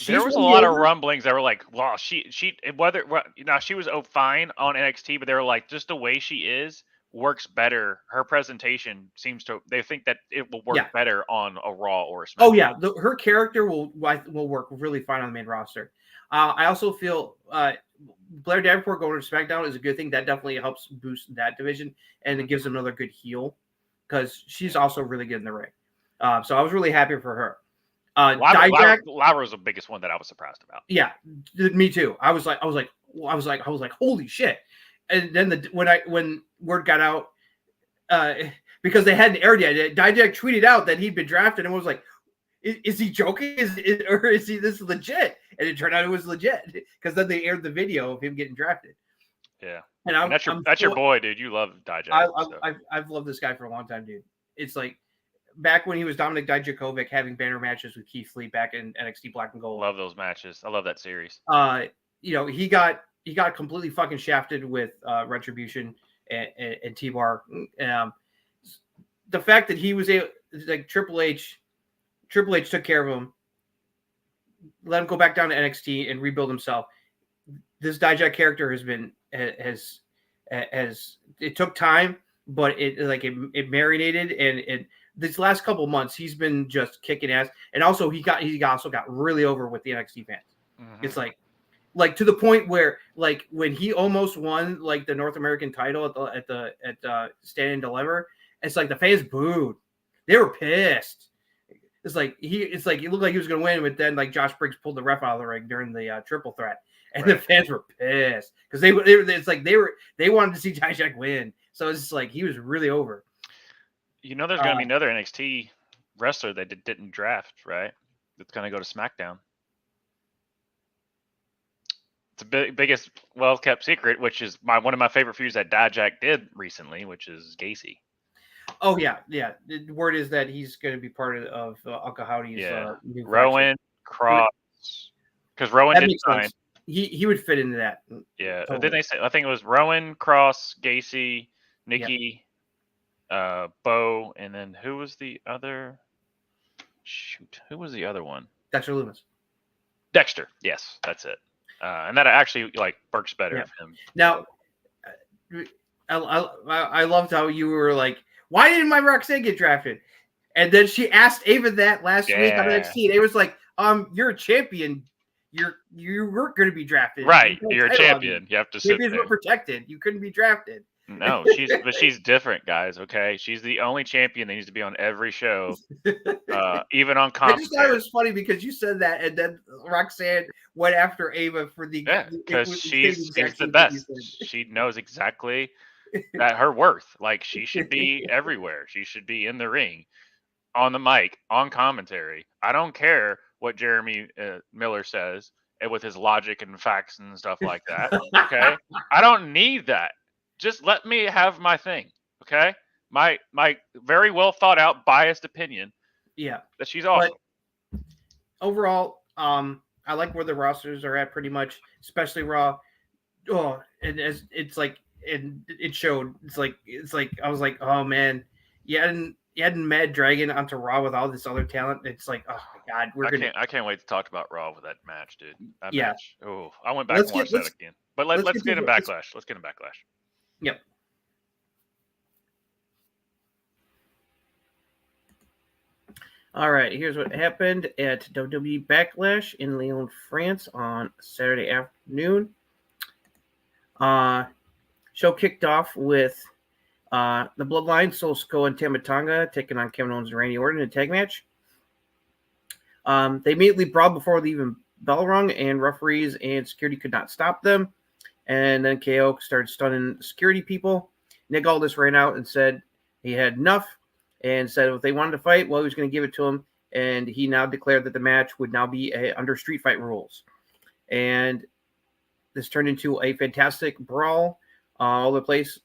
B: There was a lot of rumblings that were like, well, she she was fine on NXT, but they were like, just the way she is works better. Her presentation they think that it will work better on a Raw or a SmackDown.
C: Oh yeah, her character will work really fine on the main roster. I also feel Blair Davenport going to SmackDown is a good thing. That definitely helps boost that division, and it gives them another good heel because she's also really good in the ring. So I was really happy for her.
B: Lara was the biggest one that I was surprised about.
C: Yeah, me too. I was like, holy shit! And then when word got out, because they hadn't aired yet, Dijak tweeted out that he'd been drafted, and was like, "Is he joking? Or is he this legit?" And it turned out it was legit because then they aired the video of him getting drafted.
B: Yeah, and that's your boy, dude. You love Dijak.
C: I've loved this guy for a long time, dude. It's like back when he was Dominik Dijakovic having banner matches with Keith Lee back in NXT Black and Gold.
B: Love those matches. I love that series.
C: He got completely fucking shafted with Retribution and T-Bar. The fact that he was like Triple H took care of him, let him go back down to NXT and rebuild himself. This Dijak character has it took time, but it marinated, and these last couple months he's been just kicking ass, and also he also got really over with the NXT fans. Mm-hmm. It's like to the point where like when he almost won like the North American title at Stand and Deliver, it's like the fans booed. They were pissed. It's like it looked like he was going to win, but then like Josh Briggs pulled the ref out of the ring during the triple threat, and the fans were pissed because they wanted to see Dijak win. So it's just like he was really over.
B: There's going to be another NXT wrestler that didn't draft, right? That's going to go to SmackDown. It's the biggest well-kept secret, which is one of my favorite feuds that Dijak did recently, which is Gacy.
C: Oh yeah. The word is that he's going to be part of Uncle Howdy's new
B: Rowan Cross, because Rowan didn't sign.
C: He would fit into that.
B: Yeah. Totally. Then they say I think it was Rowan Cross, Gacy, Nikki. Bo, and then who was the other? Who was the other one?
C: Dexter Lumis.
B: Dexter, yes, that's it. And that actually works better for him.
C: Now, I loved how you were like, "Why didn't my Roxanne get drafted?" And then she asked Ava that last week on NXT. And it was like, you're a champion. You weren't going to be drafted.
B: Right, you're a champion. You have to sit there.
C: Champions were protected. You couldn't be drafted.
B: No, she's different, guys. Okay, she's the only champion that needs to be on every show, even on commentary.
C: I just thought it was funny because you said that, and then Roxanne went after Ava for the
B: because she's the best. She knows exactly that her worth. Like she should be everywhere. She should be in the ring, on the mic, on commentary. I don't care what Jeremy Miller says with his logic and facts and stuff like that. Okay, I don't need that. Just let me have my thing, okay? My very well thought out, biased opinion.
C: Yeah,
B: that she's awesome.
C: But overall, I like where the rosters are at pretty much, especially Raw. Oh, and it showed. It's like I was like, oh man, you hadn't Mad Dragon onto Raw with all this other talent. It's like, oh my god, I
B: can't wait to talk about Raw with that match, dude. That match. Oh, I went back and watched that again. But let's get in Backlash. Let's get in Backlash.
C: Yep. All right, here's what happened at WWE Backlash in Lyon, France on Saturday afternoon. Show kicked off with the Bloodline, Solo Sikoa and Tama Tonga taking on Kevin Owens and Randy Orton in a tag match. They immediately brawled before the even bell rung, and referees and security could not stop them. And then KO started stunning security people. Nick Aldis ran out and said he had enough and said if they wanted to fight, well, he was going to give it to them. And he now declared that the match would now be under street fight rules. And this turned into a fantastic brawl all over the place.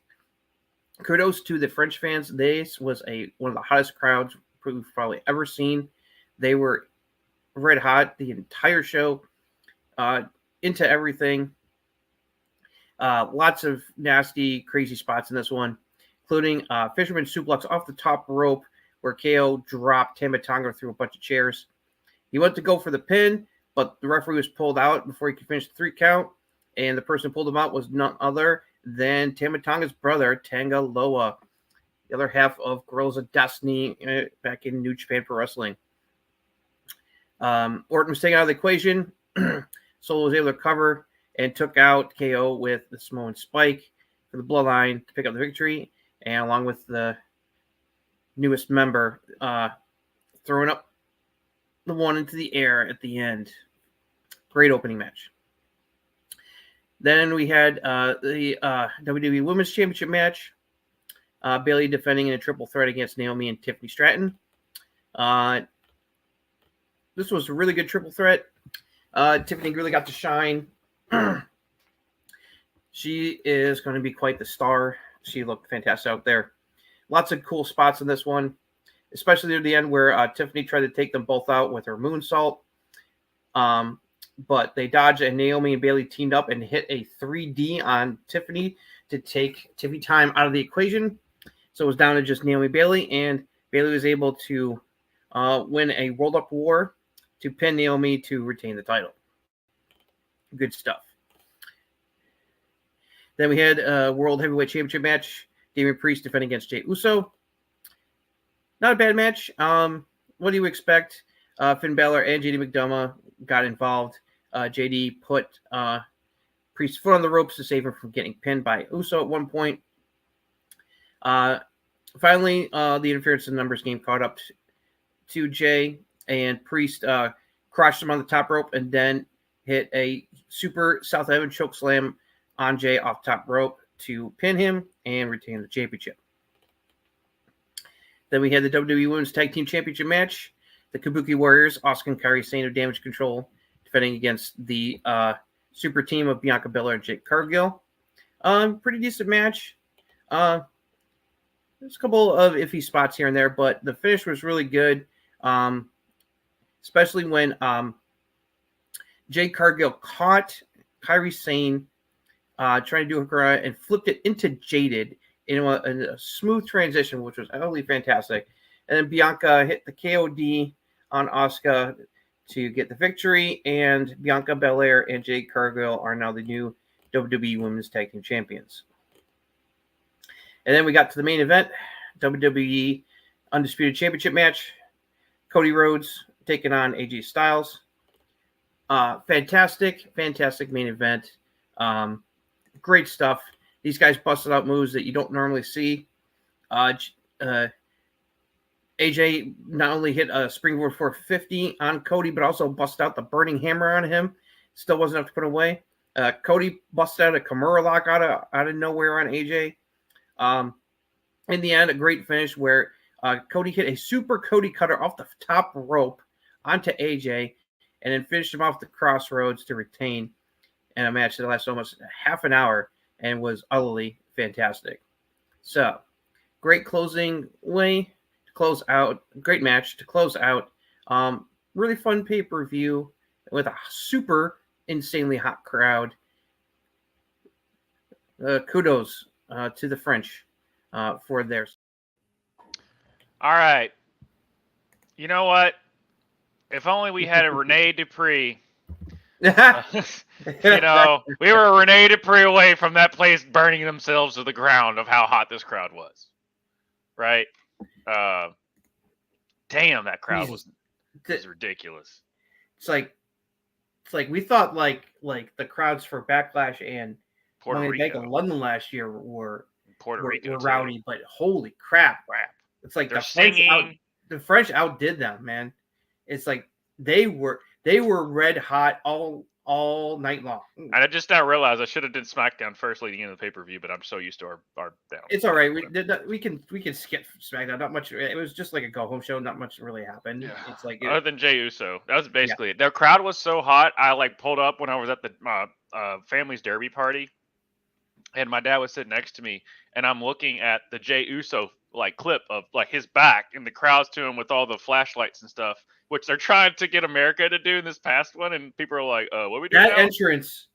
C: Kudos to the French fans. This was one of the hottest crowds we've probably ever seen. They were red hot the entire show, into everything. Lots of nasty, crazy spots in this one. including Fisherman suplex off the top rope where KO dropped Tama Tonga through a bunch of chairs. He went to go for the pin, but the referee was pulled out before he could finish the 3 count, and the person who pulled him out was none other than Tama Tonga's brother, Tanga Loa, the other half of Guerrillas of Destiny back in New Japan Pro Wrestling. Orton was taken out of the equation. Solo was able to cover and took out KO with the Samoan Spike for the Bloodline to pick up the victory, and along with the newest member throwing up the one into the air at the end. Great opening match. Then we had the WWE Women's Championship match. Bayley defending in a triple threat against Naomi and Tiffany Stratton. This was a really good triple threat. Tiffany really got to shine. She is going to be quite the star. She looked fantastic out there. Lots of cool spots in this one, especially near the end where Tiffany tried to take them both out with her moonsault. But they dodged, and Naomi and Bayley teamed up and hit a 3D on Tiffany to take Tiffany time out of the equation. So it was down to just Naomi Bayley, and Bayley was able to win a roll-up war to pin Naomi to retain the title. Good stuff. Then we had a World Heavyweight Championship match. Damian Priest defending against Jey Uso. Not a bad match. What do you expect? Finn Balor and JD McDonough got involved. JD put Priest's foot on the ropes to save him from getting pinned by Uso at one point. Finally, the interference in numbers game caught up to Jay, and Priest crushed him on the top rope and then hit a super South Heaven choke slam on Jay off top rope to pin him and retain the championship. Then we had the WWE Women's Tag Team Championship match. The Kabuki Warriors, Asuka and Kairi Sane of Damage Control, defending against the super team of Bianca Belair and Jade Cargill. Pretty decent match. There's a couple of iffy spots here and there, but the finish was really good. Especially when Jade Cargill caught Kairi Sane trying to do her karate and flipped it into Jaded in a smooth transition, which was utterly fantastic. And then Bianca hit the KOD on Asuka to get the victory, and Bianca Belair and Jade Cargill are now the new WWE Women's Tag Team Champions. And then we got to the main event, WWE Undisputed Championship match. Cody Rhodes taking on AJ Styles. Fantastic main event. Great stuff. These guys busted out moves that you don't normally see. AJ not only hit a springboard 450 on Cody, but also busted out the burning hammer on him. Still wasn't enough to put away. Cody busted out a Kimura lock out of nowhere on AJ. In the end, a great finish where Cody hit a super Cody cutter off the top rope onto AJ and then finished him off the crossroads to retain in a match that lasted almost half an hour and was utterly fantastic. So, great closing way to close out. Great match to close out. Really fun pay-per-view with a super insanely hot crowd. Kudos to the French for theirs.
B: All right. You know what? If only we had a Rene Dupree. We were a Rene Dupree away from that place burning themselves to the ground of how hot this crowd was. Right? Damn, that crowd was ridiculous.
C: It's like we thought like the crowds for Backlash and
B: Puerto Rico
C: in London last year were rowdy, but holy crap. It's like the French outdid them, man. It's like they were red hot all night long.
B: And I just now realized I should have did SmackDown first leading into the pay-per-view, but I'm so used to our down.
C: It's all right. We can skip SmackDown. Not much. It was just like a go-home show. Not much really happened.
B: Yeah.
C: It's like
B: other than Jey Uso, that was basically it. Their crowd was so hot. I pulled up when I was at the family's derby party, and my dad was sitting next to me, and I'm looking at the Jey Uso clip of his back and the crowds to him with all the flashlights and stuff, which they're trying to get America to do in this past one, and people are like, "What are we doing?"
C: That entrance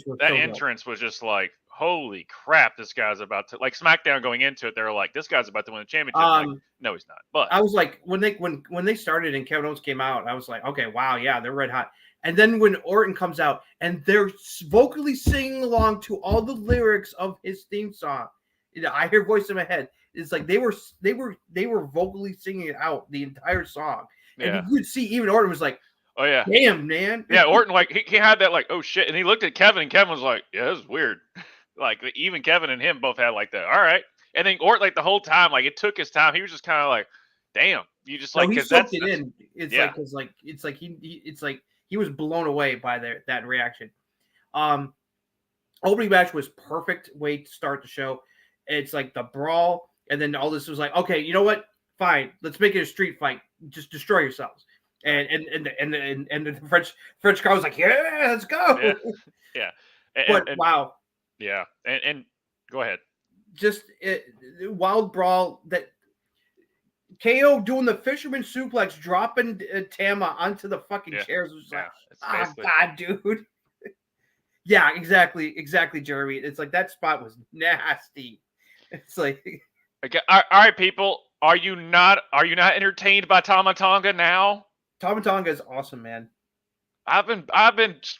C: was
B: was just like, holy crap, this guy's about to, like, SmackDown going into it, they were like, this guy's about to win the championship. Like, no, he's not. But
C: I was like, when they started and Kevin Owens came out, I was like, okay, wow, yeah, they're red hot. And then when Orton comes out and they're vocally singing along to all the lyrics of his theme song, I hear voice in my head. It's like they were vocally singing it out the entire song, and you could see even Orton was like,
B: oh yeah,
C: damn man,
B: yeah. Orton, like, he had that, like, oh shit, and he looked at Kevin, and Kevin was like, yeah, this is weird. Like, even Kevin and him both had like that. All right, and then Orton, like, the whole time, like, it took his time. He was just kind of like, damn, you just like,
C: he soaked it in. It's like he was blown away by that reaction. Opening match was perfect way to start the show. It's like the brawl, and then all this was like, okay, you know what? Fine, let's make it a street fight. Just destroy yourselves. And the French crowd was like, yeah, let's go.
B: Yeah.
C: Wow.
B: Yeah, and go ahead.
C: Just wild brawl that KO doing the fisherman suplex, dropping Tama onto the fucking chairs. Was like, oh god, dude. Yeah, exactly, Jeremy. It's like that spot was nasty. It's like,
B: okay, all right, people, are you not entertained by Tama Tonga now?
C: Tama Tonga is awesome, man.
B: I've been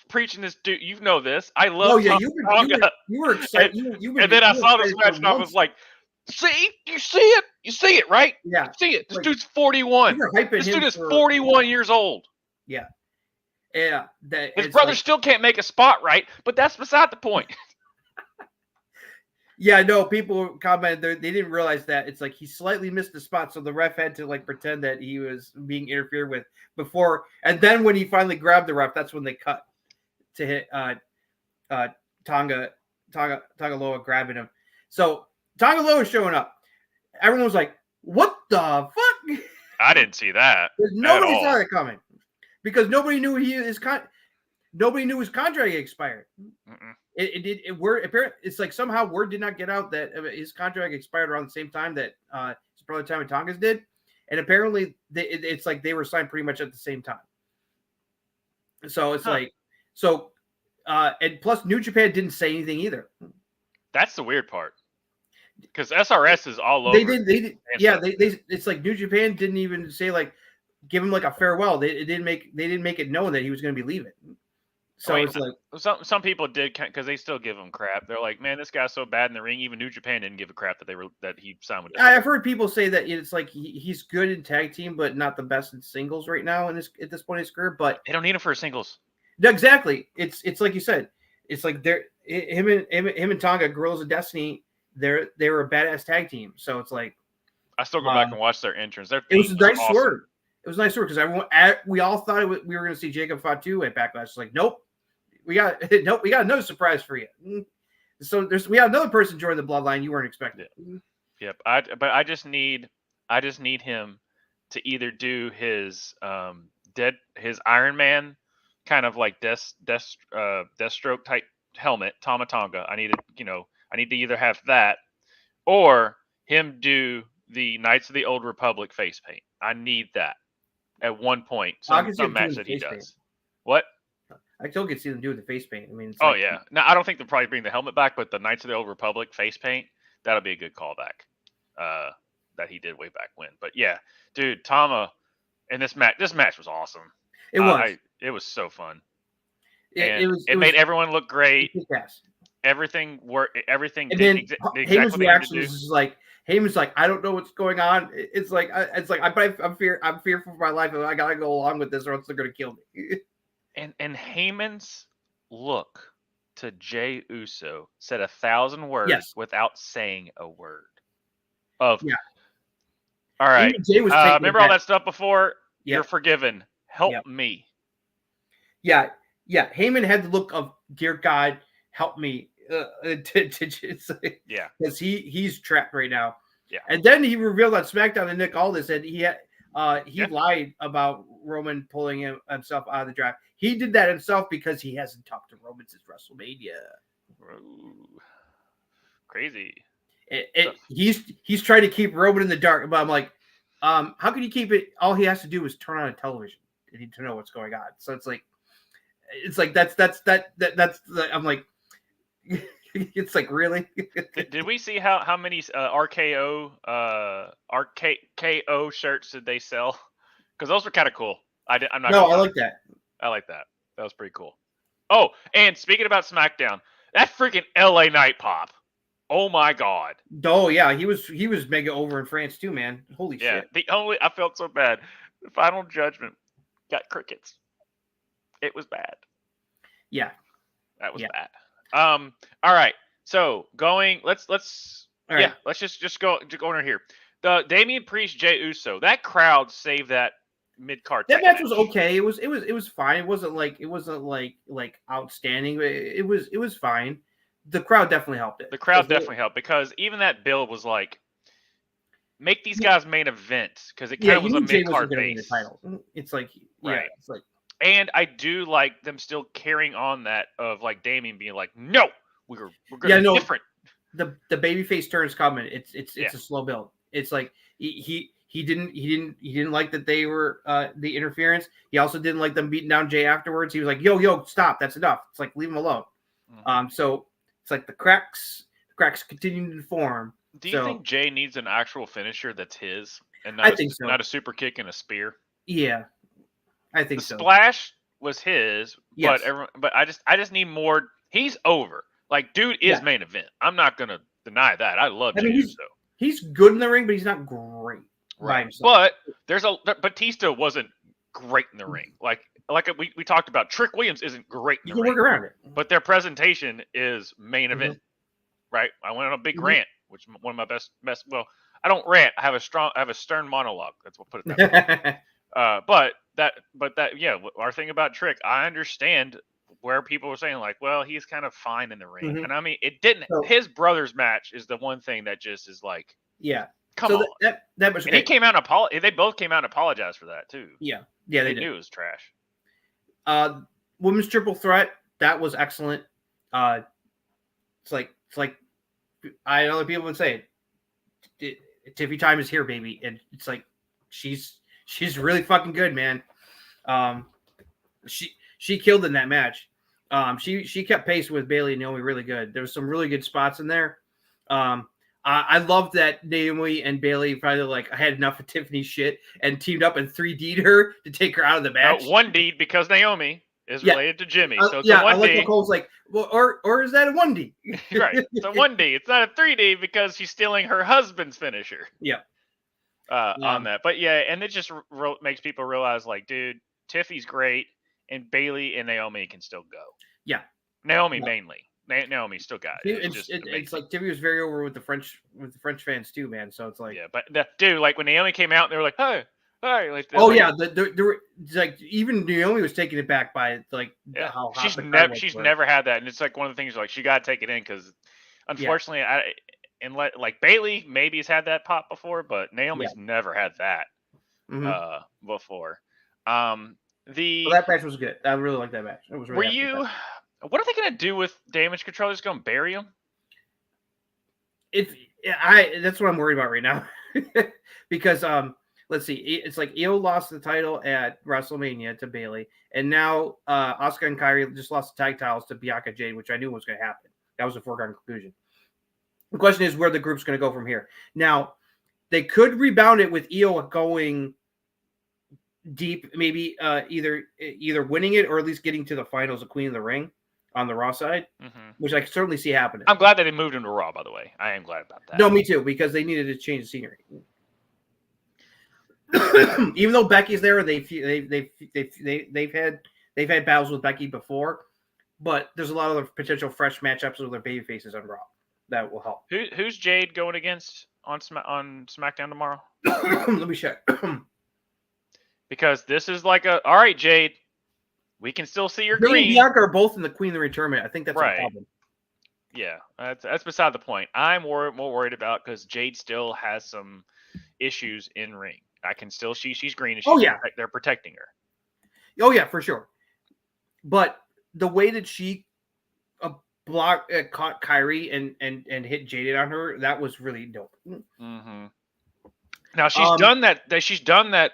B: preaching this, dude. You know this. I love.
C: Tama Tonga. You were excited.
B: And then I saw this match, and I was like, "See, you see it, right?
C: Yeah,
B: you see it. This dude's 41. This dude is 41 years old.
C: Yeah, yeah.
B: His brother still can't make a spot right, but that's beside the point."
C: Yeah, no, people commented they didn't realize that. It's like he slightly missed the spot, so the ref had to like pretend that he was being interfered with before. And then when he finally grabbed the ref, that's when they cut to hit Tonga Loa grabbing him. So Tonga Loa is showing up. Everyone was like, "What the fuck?"
B: I didn't see that.
C: Nobody saw that coming because nobody knew nobody knew his contract expired. Mm-mm. It's like somehow word did not get out that his contract expired around the same time that his brother Tama Tonga's did, and apparently it's like they were signed pretty much at the same time. So it's and plus New Japan didn't say anything either.
B: That's the weird part because SRS is all over.
C: They did. Yeah, it's like New Japan didn't even say like give him like a farewell. They didn't make it known that he was going to be leaving. So it's like
B: some people did because they still give him crap. They're like, man, this guy's so bad in the ring. Even New Japan didn't give a crap that he signed with.
C: I've heard people say that it's like he's good in tag team, but not the best in singles right now at this point in his career. But
B: they don't need him for singles.
C: Exactly. It's like you said. It's like him and Tonga, Gorillas of Destiny. They were a badass tag team. So it's like
B: I still go back and watch their entrance.
C: It was a nice word. It was a nice word because we all thought we were going to see Jacob Fatu at Backlash. It's like nope. We got another surprise for you. So we have another person join the bloodline you weren't expecting.
B: Yep. I just need him to either do his his Iron Man kind of like Deathstroke type helmet, Tama Tonga. I need to either have that or him do the Knights of the Old Republic face paint. I need that at one point. Some match that he does. Paint. What?
C: I still could see them do the face paint. I mean,
B: yeah. No, I don't think they'll probably bring the helmet back, but the Knights of the Old Republic face paint, that'll be a good callback. That he did way back when. But yeah, dude, Tama and this match was awesome.
C: It was.
B: It was so fun.
C: It
B: made everyone look great.
C: Yes.
B: Everything worked. Everything.
C: And then Heyman's reaction was like, Heyman's like, I don't know what's going on. It's like I'm fearful for my life. I gotta go along with this, or else they're gonna kill me.
B: And Heyman's look to Jey Uso said 1,000 words without saying a word. All right. Remember all that stuff before? Yeah. You're forgiven. Help me.
C: Yeah. Heyman had the look of, dear God, help me. Because he's trapped right now.
B: Yeah.
C: And then he revealed on SmackDown and Nick Aldis that he lied about Roman pulling himself out of the draft. He did that himself because he hasn't talked to Roman since WrestleMania.
B: Ooh, crazy.
C: He's trying to keep Roman in the dark, but I'm like, how can you keep it? All he has to do is turn on a television to know what's going on. So it's like that's I'm like, It's like, really?
B: Did we see how many RKO RKO shirts did they sell? Because those were kind of cool. I'm not.
C: No,
B: gonna
C: I
B: lie.
C: like that.
B: I like that. That was pretty cool. Oh, and speaking about SmackDown, that freaking LA Knight pop. Oh my God.
C: Oh yeah, he was mega over in France too, man. Holy
B: Yeah.
C: shit.
B: I felt so bad. The Final Judgment got crickets. It was bad.
C: Yeah.
B: That was
C: Yeah.
B: bad. All right. So let's
C: All right.
B: let's just go over here. The Damian Priest Jey Uso, that crowd saved that mid card.
C: That match was okay. It was fine. It wasn't like outstanding. But it was fine. The crowd definitely helped it.
B: The crowd definitely helped because even that build was like, make these guys main event because it kind of was a mid card base.
C: It's like
B: Right.
C: It's like,
B: and I do like them still carrying on that of like Damian being like, no, we're going to be different.
C: The babyface turn is coming. It's a slow build. It's like he didn't like that they were the interference. He also didn't like them beating down Jay afterwards. He was like, yo, stop. That's enough. It's like, leave him alone.
B: Mm-hmm.
C: So it's like the cracks continue to form.
B: Do you think Jay needs an actual finisher that's his and
C: I think so.
B: Not a super kick and a spear?
C: Yeah, I think so.
B: The splash was his,
C: yes.
B: but I just need more. He's over. Like, dude is main event. I'm not gonna deny that. I love Jey Uso.
C: He's good in the ring, but he's not great by himself.
B: But Batista wasn't great in the ring. Like we talked about, Trick Williams isn't great in the ring.
C: You can work around it.
B: But their presentation is main event, right? I went on a big rant, which is one of my best. Well, I don't rant. I have a stern monologue. That's what put it that way. But our thing about Trick, I understand where people were saying like, well, he's kind of fine in the ring, and I mean, it didn't. So, his brother's match is the one thing that just is like, come on.
C: That was.
B: And he came out and They both came out and apologized for that too.
C: Yeah, they
B: knew it was trash.
C: Women's triple threat, that was excellent. It's like I know people would say Tiffy time is here, baby, and it's like she's really fucking good, man. She killed in that match. She kept pace with Bayley and Naomi really good. There was some really good spots in there. I love that Naomi and Bayley probably like had enough of Tiffany's shit and teamed up and 3D'd her to take her out of the match.
B: 1D because Naomi is related to Jimmy. So it's a 1D.
C: I like Nicole's like, well, or is that a 1D?
B: Right. It's a 1D. It's not a 3D because she's stealing her husband's finisher.
C: Yeah.
B: On that. But yeah, and it just makes people realize like, dude, Tiffy's great and Bayley and Naomi can still go.
C: Yeah.
B: Naomi mainly. Naomi still got it.
C: It's like Tiffy was very over with the French fans too, man. So it's like,
B: yeah, but dude, like when Naomi came out, they were like, hey, like,
C: like even Naomi was taking it back by like how
B: she's never had that, and it's like one of the things like she got to take it in because unfortunately, like Bayley maybe has had that pop before, but Naomi's never had that before.
C: That match was good. I really liked that match. It was really.
B: What are they going to do with Damage Control? Just going to bury him?
C: That's what I'm worried about right now. Because let's see, it's like Io lost the title at WrestleMania to Bayley, and now Asuka and Kairi just lost the tag titles to Bianca Jade, which I knew was going to happen. That was a foregone conclusion. The question is where the group's going to go from here. Now, they could rebound it with Io going deep, maybe either winning it or at least getting to the finals of Queen of the Ring on the Raw side, which I can certainly see happening.
B: I'm glad that they moved him to Raw, by the way. I am glad about that.
C: No, me too, because they needed to change the scenery. Even though Becky's there, they've had battles with Becky before, but there's a lot of other potential fresh matchups with their baby faces on Raw that will help.
B: Who's Jade going against on SmackDown tomorrow?
C: Let me check.
B: Because this is like all right, Jade, we can still see your green.
C: and Bianca are both in the Queen of the Ring tournament. I think that's a problem.
B: Yeah, that's beside the point. I'm more worried about because Jade still has some issues in ring. I can still she's green. And they're protecting her.
C: Oh yeah, for sure. But the way that she caught Kairi and hit Jade on her, that was really dope.
B: Mm-hmm. Now she's done that. She's done that.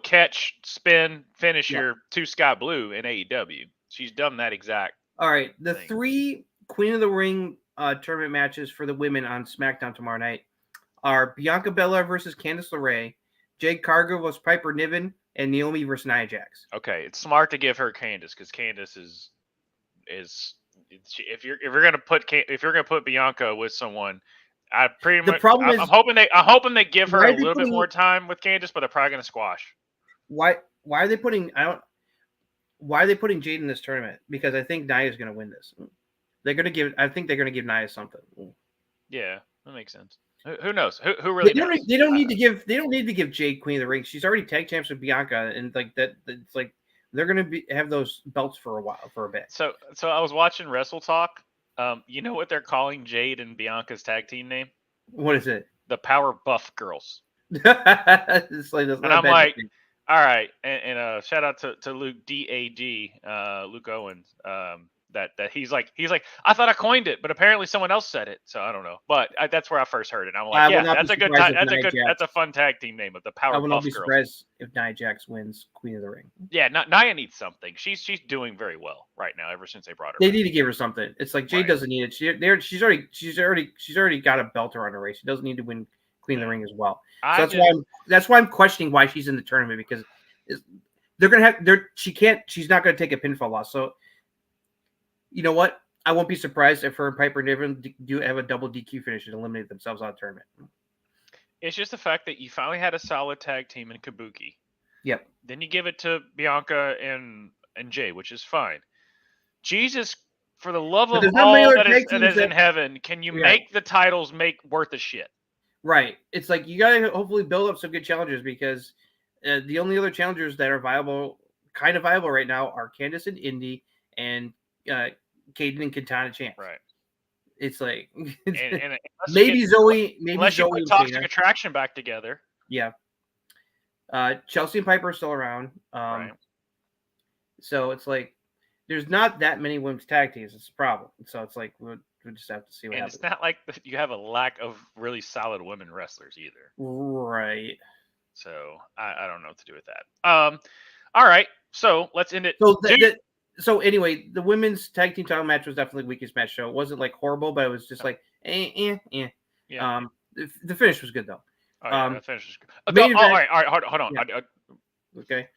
B: Catch, spin, finisher to Sky Blue in AEW. She's done that exact.
C: All right, the 3 Queen of the Ring tournament matches for the women on SmackDown tomorrow night are Bianca Belair versus Candice LeRae, Jade Cargill versus Piper Niven, and Naomi versus Nia Jax.
B: Okay, it's smart to give her Candice because Candice is if you're gonna put Bianca with someone, I pretty
C: The
B: much
C: problem
B: I'm
C: is-
B: hoping they give her
C: Why
B: a
C: are they
B: little bit
C: putting-
B: more time with Candice, but they're probably gonna squash.
C: Why are they putting why are they putting Jade in this tournament? Because I think Nia is going to win this. I think they're going to give Nia something.
B: Yeah, that makes sense. Who knows? Who really knows?
C: They don't need to give Jade Queen of the Ring. She's already tag champs with Bianca, and like that. It's like they're going to have those belts for a bit.
B: So I was watching Wrestle Talk. You know what they're calling Jade and Bianca's tag team name?
C: What is it?
B: The Power Buff Girls.
C: It's like,
B: And I'm like, all right, and shout out to Luke DAG, Luke Owens. That he's like, I thought I coined it, but apparently someone else said it, so I don't know. But that's where I first heard it. I'm
C: I
B: like,
C: will
B: yeah,
C: not
B: that's
C: be
B: a good,
C: surprised if Nia Jax-
B: that's a fun tag team name of the Power
C: I will
B: Buff
C: not be
B: Girls.
C: surprised if Nia Jax wins Queen of the Ring.
B: Yeah, Nia needs something. She's doing very well right now. Ever since they brought her,
C: They
B: back.
C: need to give her something. It's like Jade
B: Right.
C: doesn't need it. She's already got a belt around her race. She doesn't need to win Queen of the Ring as well. So that's why I'm questioning why she's in the tournament, because they're gonna have she's not gonna take a pinfall loss. So you know what? I won't be surprised if her and Piper Niven do have a double DQ finish and eliminate themselves out of the tournament.
B: It's just the fact that you finally had a solid tag team in Kabuki.
C: Yep.
B: Then you give it to Bianca and Jay, which is fine. Jesus, for the love
C: But
B: of
C: there's not
B: all
C: many other
B: that is,
C: tag
B: that is
C: teams
B: in heaven, can you
C: Yeah.
B: make the titles make worth a shit?
C: Right. It's like you gotta hopefully build up some good challengers, because the only other challengers that are kind of viable right now are Candice and Indy and Kaden and Katana Chance.
B: Right.
C: It's like
B: And unless
C: maybe
B: you get,
C: Zoe,
B: unless you
C: Zoe
B: put
C: and
B: Toxic
C: Shayna.
B: Attraction back together.
C: Yeah. Chelsea and Piper are still around.
B: Right.
C: So it's like there's not that many women's tag teams. It's a problem. So it's like we'll just have to see what
B: And
C: happens.
B: it's not like you have a lack of really solid women wrestlers either.
C: Right.
B: So I don't know what to do with that. All right. So let's end it.
C: So anyway, the women's tag team title match was definitely the weakest match. So it wasn't like horrible, but it was just like
B: Yeah.
C: The finish was good though.
B: All right, that finishes.
C: main
B: All
C: event-
B: right, hold on.
C: Yeah. Okay.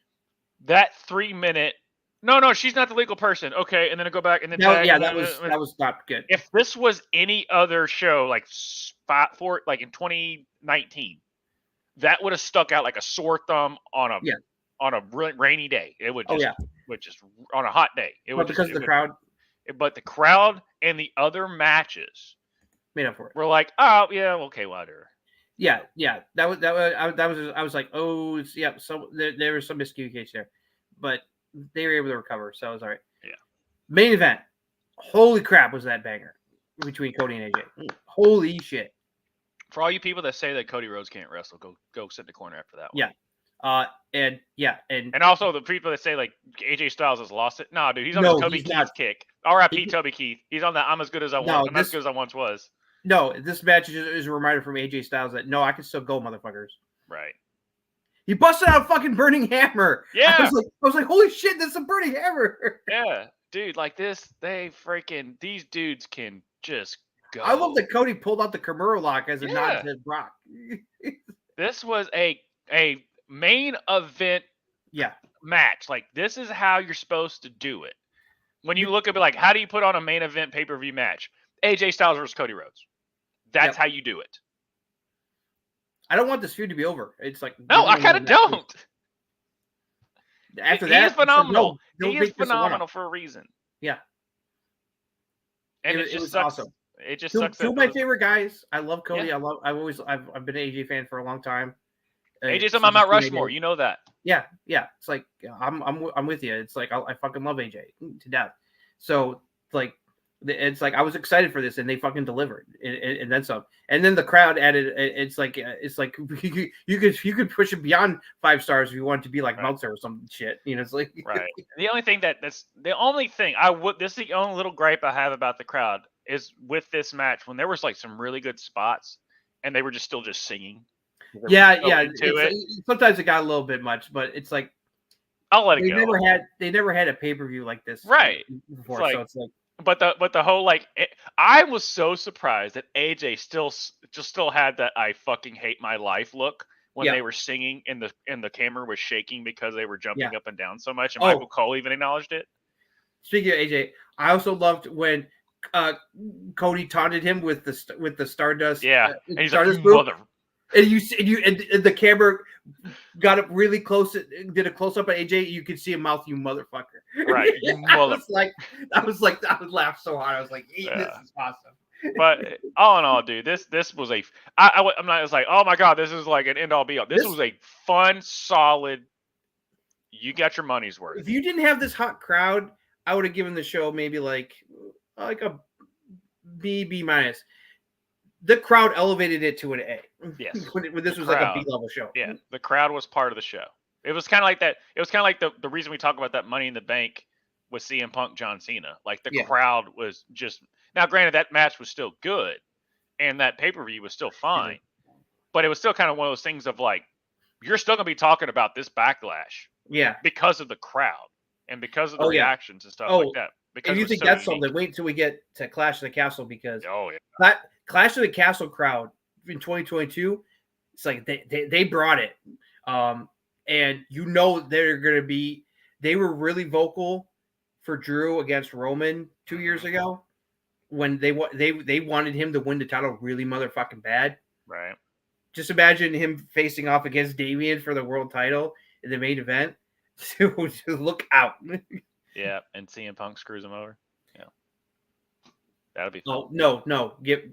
B: That 3 minute. No, she's not the legal person. Okay, and then I go back and then tag, and
C: that
B: then-
C: was not good.
B: If this was any other show, like like in 2019, that would have stuck out like a sore thumb on a really rainy day. It would just, on a hot day. It would
C: Because of the crowd
B: But the crowd and the other matches
C: made up for it.
B: were like, oh yeah, okay, whatever.
C: Yeah. I was like, oh, So there was some miscommunication there, but they were able to recover, so it was all right.
B: Yeah.
C: Main event. Holy crap, was that banger between Cody and AJ? Holy shit.
B: For all you people that say that Cody Rhodes can't wrestle, go sit in the corner after that one.
C: Yeah.
B: And also the people that say like AJ Styles has lost it. No, dude, he's on
C: No,
B: the Toby
C: he's
B: Keith
C: not.
B: kick. R.I.P. Toby Keith. He's on the I'm as good as I once was.
C: No, this match is a reminder from AJ Styles that no, I can still go, motherfuckers.
B: Right.
C: He busted out a fucking burning hammer.
B: Yeah.
C: I was like, holy shit, that's a burning hammer.
B: Yeah, dude, like this, these dudes can just go.
C: I love that Cody pulled out the Kimura lock as a nod
B: Yeah.
C: to Brock.
B: This was a main event
C: Yeah.
B: match. Like this is how you're supposed to do it. When you look at it, like, how do you put on a main event pay-per-view match? AJ Styles versus Cody Rhodes. That's how you do it.
C: I don't want this feud to be over. It's like
B: No, I kind of don't.
C: After
B: He
C: that,
B: is phenomenal.
C: don't
B: He is
C: make this a one-off.
B: phenomenal for a reason.
C: Yeah.
B: And
C: It
B: it just
C: was
B: sucks.
C: awesome.
B: It just
C: Two
B: sucks.
C: of
B: that
C: my
B: those-
C: favorite guys. I love Cody.
B: Yeah.
C: I've been an AJ fan for a long time.
B: AJ's on
C: Since
B: my Mount
C: he's been
B: Rushmore.
C: AJ.
B: You know that.
C: Yeah. It's like I'm with you. It's like I fucking love AJ to death. So like it's like I was excited for this, and they fucking delivered, and then some. And then the crowd added. It's like you could push it beyond 5 stars if you wanted to be like
B: Right.
C: Meltzer or some shit. You know, it's like
B: Right. The only thing this is the only little gripe I have about the crowd is with this match when there was like some really good spots and they were just still singing.
C: Yeah.
B: into it.
C: Sometimes it got a little bit much, but it's like
B: I'll let it
C: they
B: go.
C: never had a pay-per-view like this
B: Right.
C: before.
B: It's like-
C: So it's like
B: But the whole I was so surprised that AJ still had that I fucking hate my life look when
C: Yeah.
B: they were singing and the camera was shaking because they were jumping
C: Yeah.
B: up and down so much, and
C: Oh.
B: Michael Cole even acknowledged it.
C: Speaking of AJ, I also loved when Cody taunted him with the Stardust.
B: Yeah, and he's
C: Stardust
B: like,
C: move.
B: mother.
C: And and the camera got up really close. Did a close up at AJ. You could see him mouth, "You motherfucker!"
B: Right, you mother.
C: I would laugh so hard. I was like, "This is awesome."
B: But all in all, dude, this was I'm not. It's like, oh my god, this is like an end all be all. This was a fun, solid. You got your money's worth.
C: If you didn't have this hot crowd, I would have given the show maybe like a B minus. The crowd elevated it to an A.
B: Yes.
C: when this was like a B level show.
B: Yeah, the crowd was part of the show. It was kind of like that. It was kind of like the reason we talk about that Money in the Bank with CM Punk, John Cena. Like the crowd was just. Now, granted, that match was still good, and that pay-per-view was still fine, but it was still kind of one of those things of like, you're still gonna be talking about this backlash, because of the crowd and because of the reactions and stuff like that. Because
C: if you think that's something, wait until we get to Clash of the Castle, because Clash of the Castle crowd in 2022, it's like they brought it, and they're gonna be. They were really vocal for Drew against Roman 2 years ago, when they wanted him to win the title really motherfucking bad.
B: Right.
C: Just imagine him facing off against Damian for the world title in the main event. To look out.
B: Yeah, and CM Punk screws him over. Yeah, that'll be fun.
C: Oh no! Give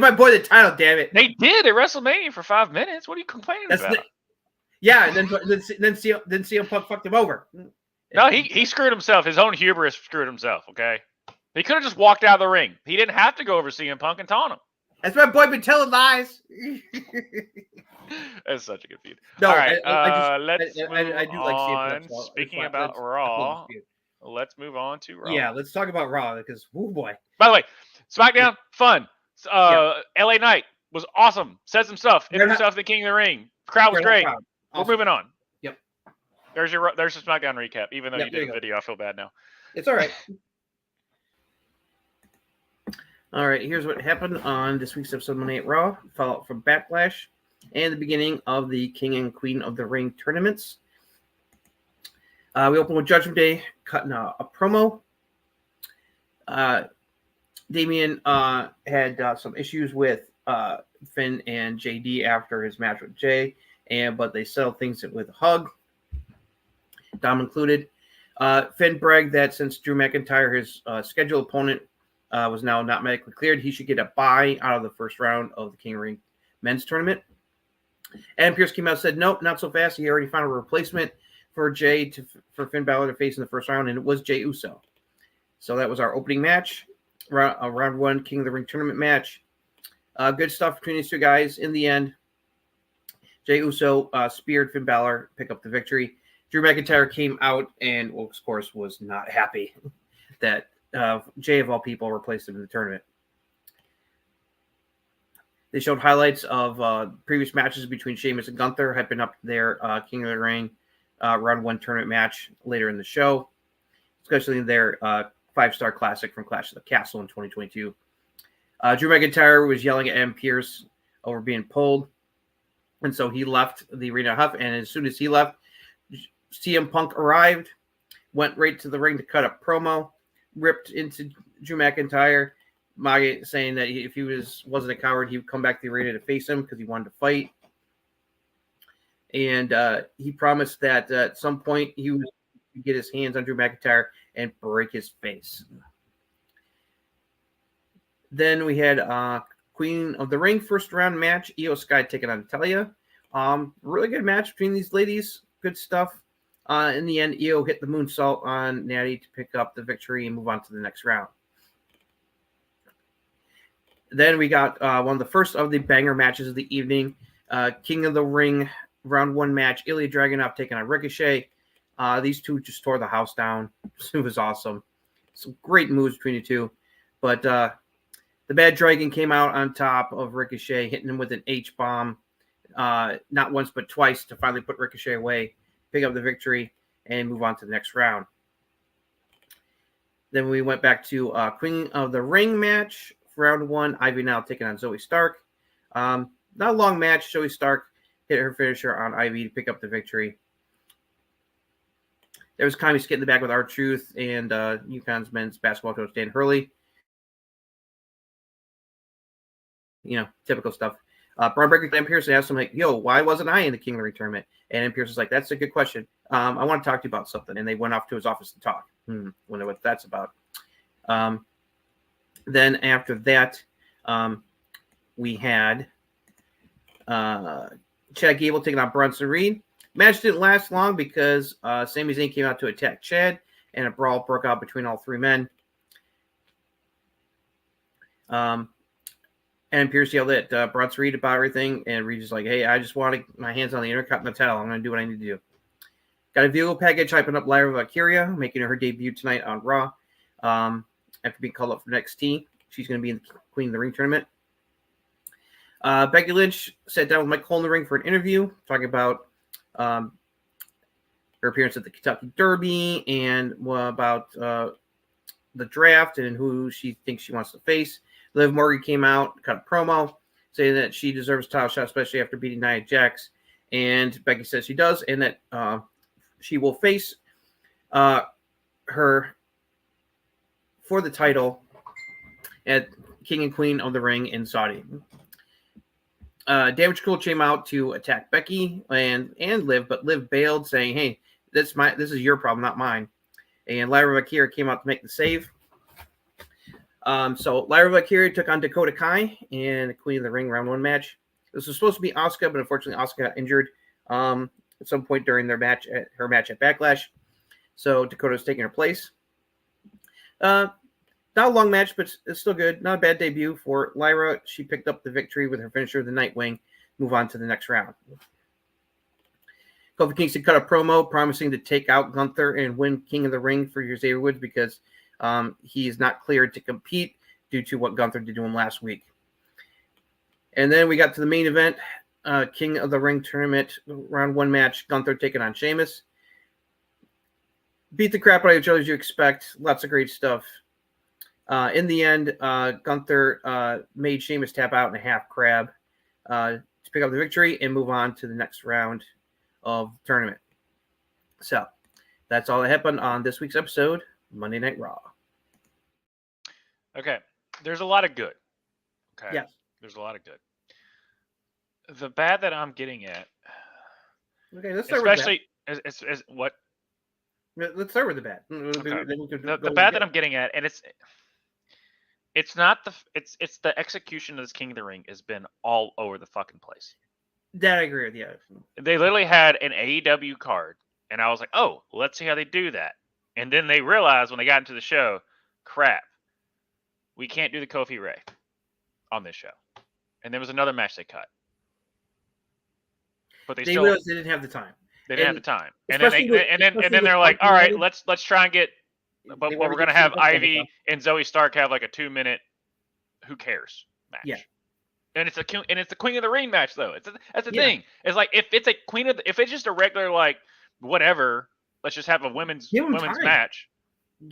C: my boy the title, damn it!
B: They did at WrestleMania for 5 minutes. What are you complaining about?
C: And then CM Punk fucked him over.
B: No, he screwed himself. His own hubris screwed himself. Okay, he could have just walked out of the ring. He didn't have to go over CM Punk and taunt him.
C: That's my boy been telling lies.
B: That's such a good feud.
C: No,
B: all right,
C: let's move
B: on. Speaking about Raw, let's move on to Raw.
C: Yeah, let's talk about Raw because, oh boy.
B: By the way, SmackDown, fun. LA Knight was awesome. Said some stuff. Himself the King of the Ring. Crowd was great. Awesome. We're moving on.
C: Yep.
B: There's a SmackDown recap. Even though you did a video, I feel bad now.
C: It's all right. All right, here's what happened on this week's episode of Monday Night Raw. Follow-up from Backlash and the beginning of the King and Queen of the Ring tournaments. We open with Judgment Day cutting a promo. Damian had some issues with Finn and JD after his match with Jay, but they settled things with a hug, Dom included. Finn bragged that since Drew McIntyre, his scheduled opponent, was now not medically cleared, he should get a bye out of the first round of the King of the Ring men's tournament. Adam Pearce came out and said, nope, not so fast. He already found a replacement for for Finn Balor to face in the first round, and it was Jey Uso. So that was our opening match, round one King of the Ring tournament match. Good stuff between these two guys. In the end, Jey Uso speared Finn Balor, pick up the victory. Drew McIntyre came out and, of course, was not happy that Jay, of all people, replaced him in the tournament. They showed highlights of previous matches between Sheamus and Gunther, hyping up their King of the Ring round one tournament match later in the show, especially their 5-star classic from Clash of the Castle in 2022. Drew McIntyre was yelling at Adam Pearce over being pulled, and so he left the arena huff, and as soon as he left, CM Punk arrived, went right to the ring to cut a promo, ripped into Drew McIntyre, saying that if he wasn't a coward, he would come back to the arena to face him because he wanted to fight. And he promised that at some point he would get his hands on Drew McIntyre and break his face. Then we had Queen of the Ring first round match, Io Sky taking on Natalya. Really good match between these ladies. Good stuff. In the end, Io hit the moonsault on Natty to pick up the victory and move on to the next round. Then we got one of the first of the banger matches of the evening. King of the Ring round one match. Ilya Dragunov taking on Ricochet. These two just tore the house down. It was awesome. Some great moves between the two. But the Bad Dragon came out on top of Ricochet, hitting him with an H-bomb. Not once, but twice to finally put Ricochet away, pick up the victory, and move on to the next round. Then we went back to Queen of the Ring match for round 1. Ivy now taking on Zoe Stark. Not a long match. Zoe Stark hit her finisher on Ivy to pick up the victory. There was Kami getting the back with R-Truth and UConn's men's basketball coach Dan Hurley. Typical stuff. Braun Breaker Dan Pearson asked him, like, yo, why wasn't I in the King of the Ring tournament? And then Pearson's like, that's a good question. I want to talk to you about something. And they went off to his office to talk. Wonder what that's about. Then after that, we had Chad Gable taking on Bronson Reed. Match didn't last long because Sami Zayn came out to attack Chad, and a brawl broke out between all three men. And Pierce yelled at Bronson Reed about everything, and Reed is like, hey, I just want my hands on the Intercontinental. I'm going to do what I need to do. Got a vehicle package hyping up Lyra Valkyria, making her debut tonight on Raw. After being called up for NXT, she's going to be in the Queen of the Ring tournament. Becky Lynch sat down with Mike Cole in the ring for an interview, talking about her appearance at the Kentucky Derby and about the draft and who she thinks she wants to face. Liv Morgan came out, cut a promo, saying that she deserves a title shot, especially after beating Nia Jax. And Becky says she does, and that she will face her for the title at King and Queen of the Ring in Saudi. Damage Control came out to attack Becky and Liv, but Liv bailed, saying, hey, this is your problem, not mine. And Lyra Valkyria came out to make the save. So Lyra Valkyria took on Dakota Kai in the Queen of the Ring round 1 match. This was supposed to be Asuka, but unfortunately Asuka got injured at some point during her match at Backlash. So Dakota's taking her place. Not a long match, but it's still good. Not a bad debut for Lyra. She picked up the victory with her finisher, the Nightwing. Move on to the next round. Kofi Kingston cut a promo promising to take out Gunther and win King of the Ring for Xavier Woods because he is not cleared to compete due to what Gunther did to him last week. And then we got to the main event, King of the Ring tournament, round 1 match, Gunther taking on Sheamus. Beat the crap out of each other as you expect. Lots of great stuff. In the end, Gunther made Sheamus tap out in a half crab to pick up the victory and move on to the next round of the tournament. So that's all that happened on this week's episode, Monday Night Raw.
B: Okay. There's a lot of good. Okay.
C: Yes.
B: There's a lot of good. The bad that I'm getting at,
C: Okay, let's start with
B: especially as what?
C: Let's start with the bad.
B: Okay. The bad that I'm getting at, and it's not it's the execution of this King of the Ring has been all over the fucking place.
C: That I agree with you.
B: They literally had an AEW card, and I was like, oh, let's see how they do that. And then they realized when they got into the show, crap, we can't do the Kofi Ray on this show. And there was another match they cut. But they still
C: realized they didn't have the time.
B: They didn't have the time. And then they're like, all right, let's try and get but we're gonna have Ivy and Zoe Stark have like a 2-minute who cares match.
C: Yeah.
B: And it's the Queen of the Ring match though. That's the thing. It's like if it's a if it's just a regular like whatever, let's just have a women's match.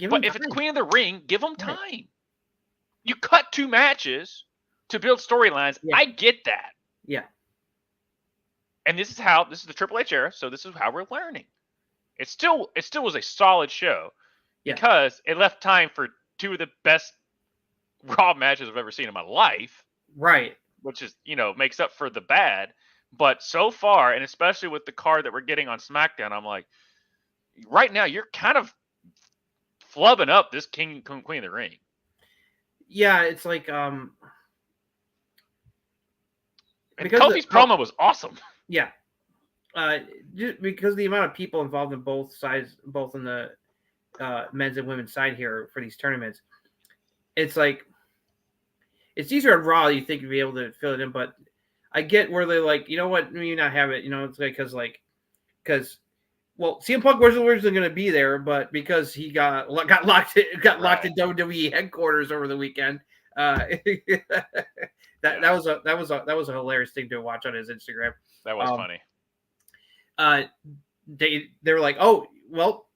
B: But if it's Queen of the Ring, give them time. Right. You cut 2 matches to build storylines. Yeah. I get that.
C: Yeah.
B: And this is the Triple H era, so this is how we're learning. It still was a solid show because it left time for 2 of the best Raw matches I've ever seen in my life.
C: Right.
B: Which is, makes up for the bad. But so far, and especially with the card that we're getting on SmackDown, I'm like, right now you're kind of flubbing up this Queen of the Ring. Yeah,
C: it's like
B: and Kofi's promo was awesome.
C: Yeah. Just because the amount of people involved in both sides, both in the men's and women's side here for these tournaments, it's like it's easier on Raw. You think you'd be able to fill it in, but I get where they're like, you know what, maybe not have it. It's like because CM Punk wasn't originally going to be there, but because he got locked in WWE headquarters over the weekend, that was a hilarious thing to watch on his Instagram.
B: That was funny.
C: They were like, oh well,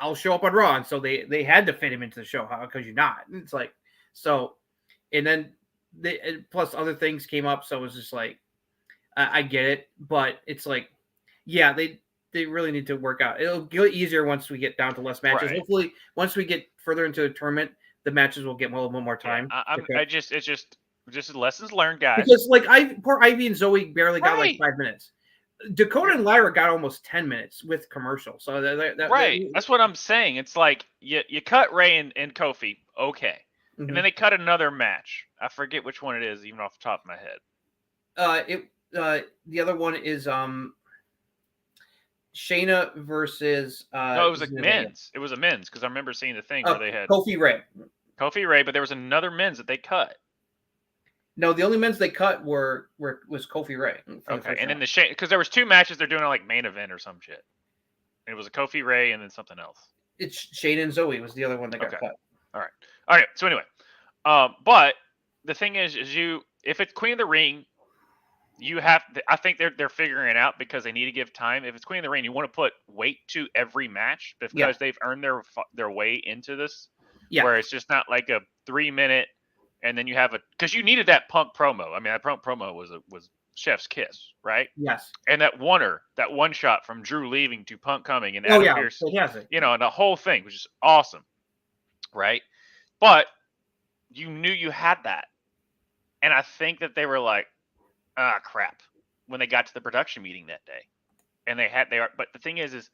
C: I'll show up on Raw. And so they had to fit him into the show. How? Because you're not. And it's like, so, and then plus other things came up. So it was just like, I get it, but it's like, yeah, they really need to work out. It'll get easier once we get down to less matches.
B: Right.
C: Hopefully, once we get further into the tournament, the matches will get a little more time.
B: Yeah, it's just lessons learned, guys.
C: Because like poor Ivy and Zoe barely got like
B: Right.
C: 5 minutes. Dakota and Lyra got almost 10 minutes with commercial. So
B: That's what I'm saying. It's like you cut Ray and Kofi, okay,
C: Mhm.
B: and then they cut another match. I forget which one it is, even off the top of my head.
C: The other one is Shayna versus
B: No, it was men's. It was a men's because I remember seeing the thing where they had
C: Kofi Ray.
B: Kofi Ray, but there was another men's that they cut.
C: No, the only men's they cut was Kofi Ray.
B: Okay, and then the Shane, because there was 2 matches they're doing like main event or some shit. And it was a Kofi Ray and then something else.
C: It's Shayna and Zoe was the other one that got cut.
B: All right. So anyway, but the thing is if it's Queen of the Ring, you have to, I think they're figuring it out because they need to give time. If it's Queen of the Ring, you want to put weight to every match because they've earned their way into this. Yeah. Where it's just not like a 3-minute. And then you have because you needed that Punk promo. I mean, that Punk promo was chef's kiss, right?
C: Yes.
B: And that one shot from Drew leaving to Punk coming, and Adam Pearce, and the whole thing was just awesome, right? But you knew you had that, and I think that they were like, crap, when they got to the production meeting that day, and But the thing is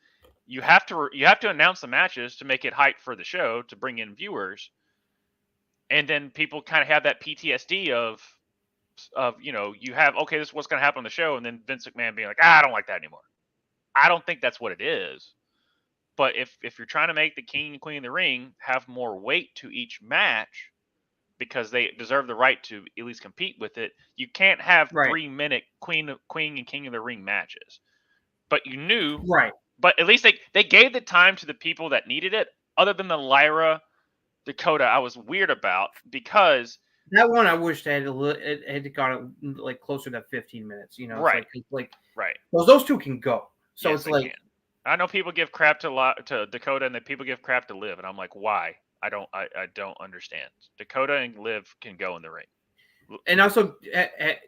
B: you have to announce the matches to make it hype for the show to bring in viewers. And then people kind of have that PTSD of you have, okay, this is what's going to happen on the show. And then Vince McMahon being like, I don't like that anymore. I don't think that's what it is. But if you're trying to make the King and Queen of the Ring have more weight to each match because they deserve the right to at least compete with it, you can't have 3-minute Queen and King of the Ring matches. But you knew.
C: Right.
B: But at least they gave the time to the people that needed it, other than the Lyra Dakota, I was weird about because
C: that one I wished it had gone like closer to 15 minutes.
B: Right?
C: Like
B: right.
C: Well, those two can go. So
B: yes,
C: it's like
B: I know people give crap to Dakota, and then people give crap to Liv, and I'm like, why? I don't understand. Dakota and Liv can go in the ring.
C: And also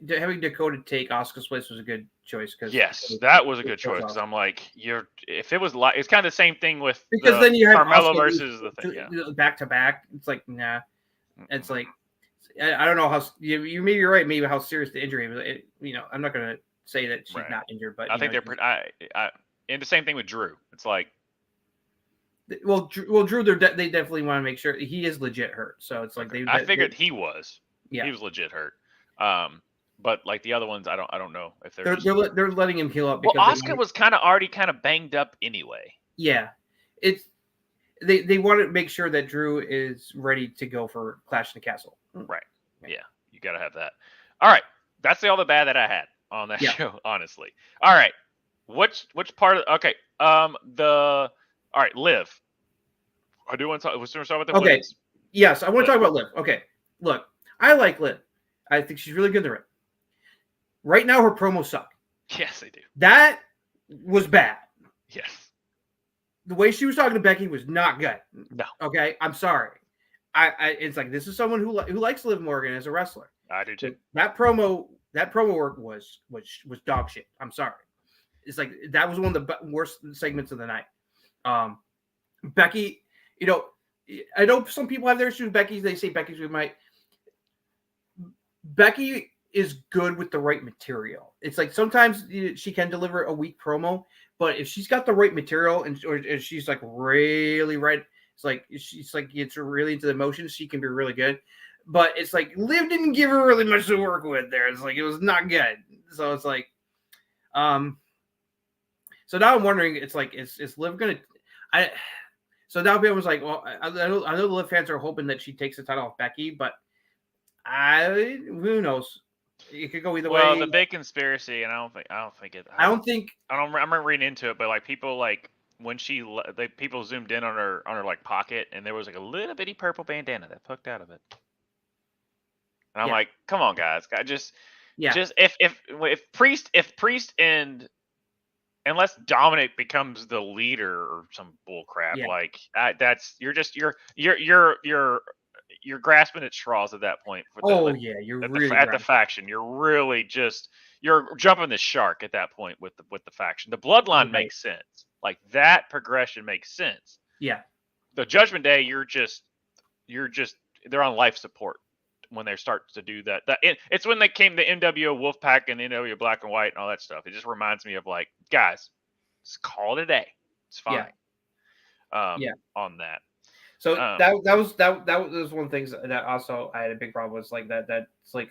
C: having Dakota take Asuka's place was a good choice
B: because that was a good choice because I'm like, if it was like, it's kind of the same thing with
C: because then you have
B: Carmelo versus the thing
C: back to back. It's like nah, it's like I don't know how you maybe you're right, maybe how serious the injury was. I'm not gonna say that she's not injured, but
B: I think and the same thing with Drew. It's like,
C: well, Drew, they definitely want to make sure he is legit hurt. So it's like
B: I figured he was.
C: Yeah,
B: he was legit hurt. But like the other ones, I don't know if
C: they're letting him heal up.
B: Well, Asuka was already banged up anyway.
C: Yeah, it's they want to make sure that Drew is ready to go for Clash in the Castle.
B: Right. Yeah, you got to have that. All right, that's all the bad that I had on that show. Honestly. All right, which part of all right, Liv. I do want to start with the women's.
C: Yes, I want to talk about Liv. Okay, look. I like Liv. I think she's really good in the ring. Right now, her promos suck.
B: Yes, they do.
C: That was bad.
B: Yes.
C: The way she was talking to Becky was not good.
B: No.
C: Okay, I'm sorry. It's like this is someone who likes Liv Morgan as a wrestler.
B: I do too.
C: That promo work was dog shit. I'm sorry. It's like that was one of the worst segments of the night. Becky, I know some people have their issues with Becky. They say Becky's with Becky is good with the right material. It's like sometimes she can deliver a weak promo, but if she's got the right material or she's like really right, she's really into the emotions, she can be really good. But it's like Liv didn't give her really much to work with there. It's like it was not good. So it's like, so now I'm wondering, it's like is Liv gonna? So now people was like, well, I know the Liv fans are hoping that she takes the title off Becky, but who knows? It could go either way.
B: Well, the big conspiracy, and I don't think I'm not reading into it, but like people when people zoomed in on her like pocket, and there was like a little bitty purple bandana that poked out of it, and I'm like, come on, guys, just if Priest and unless Dominic becomes the leader or some bull crap,
C: Yeah.
B: like that's you're grasping at straws at that point. For
C: Oh
B: the,
C: yeah, you're
B: at
C: really
B: the faction, you're really you're jumping the shark at that point with the faction. The bloodline
C: Right.
B: makes sense. Like that progression makes sense.
C: Yeah.
B: The Judgment Day, you're just they're on life support when they start to do that. It's when they came to NWO Wolfpack and NWO Black and White and all that stuff. It just reminds me of like, guys, just call it a day. It's fine.
C: Yeah.
B: On that.
C: So that was one of the things that also I had a big problem with, like that it's like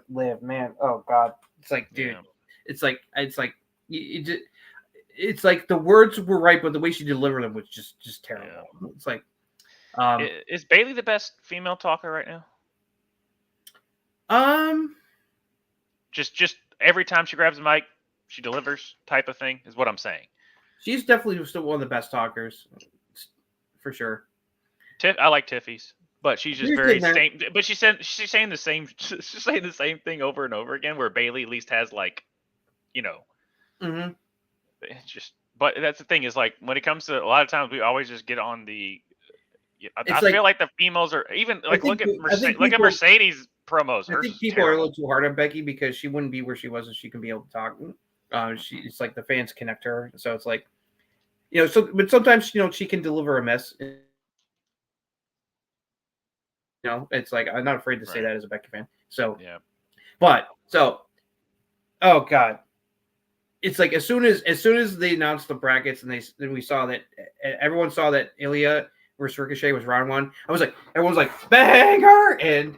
C: Liv, man. Oh God, it's like, dude,
B: Yeah.
C: it's like it's like the words were right, but the way she delivered them was just terrible.
B: Yeah.
C: It's like,
B: Is Bailey the best female talker right now? Just every time she grabs a mic, she delivers type of thing is what I'm saying.
C: She's definitely still one of the best talkers, for sure.
B: I like Tiffy's, but she's just
C: You're
B: very
C: getting
B: same. But she's saying the same. She's saying the same thing over and over again. Where Bailey at least has like, you know,
C: Mm-hmm.
B: it's just. But that's the thing is like when it comes to a lot of times we always just get on the. I feel like the females are even like look at Mercedes promos.
C: I think people are a little too hard on Becky because she wouldn't be where she was if she can be able to talk. It's like the fans connect her, so it's like, you know. So, but sometimes she can deliver a mess. You know, it's like I'm not afraid to say that as a Becky fan. So
B: yeah,
C: but so, oh God, it's like as soon as they announced the brackets and then we saw that everyone saw that Ilya versus Ricochet was round one. Everyone's like banger, and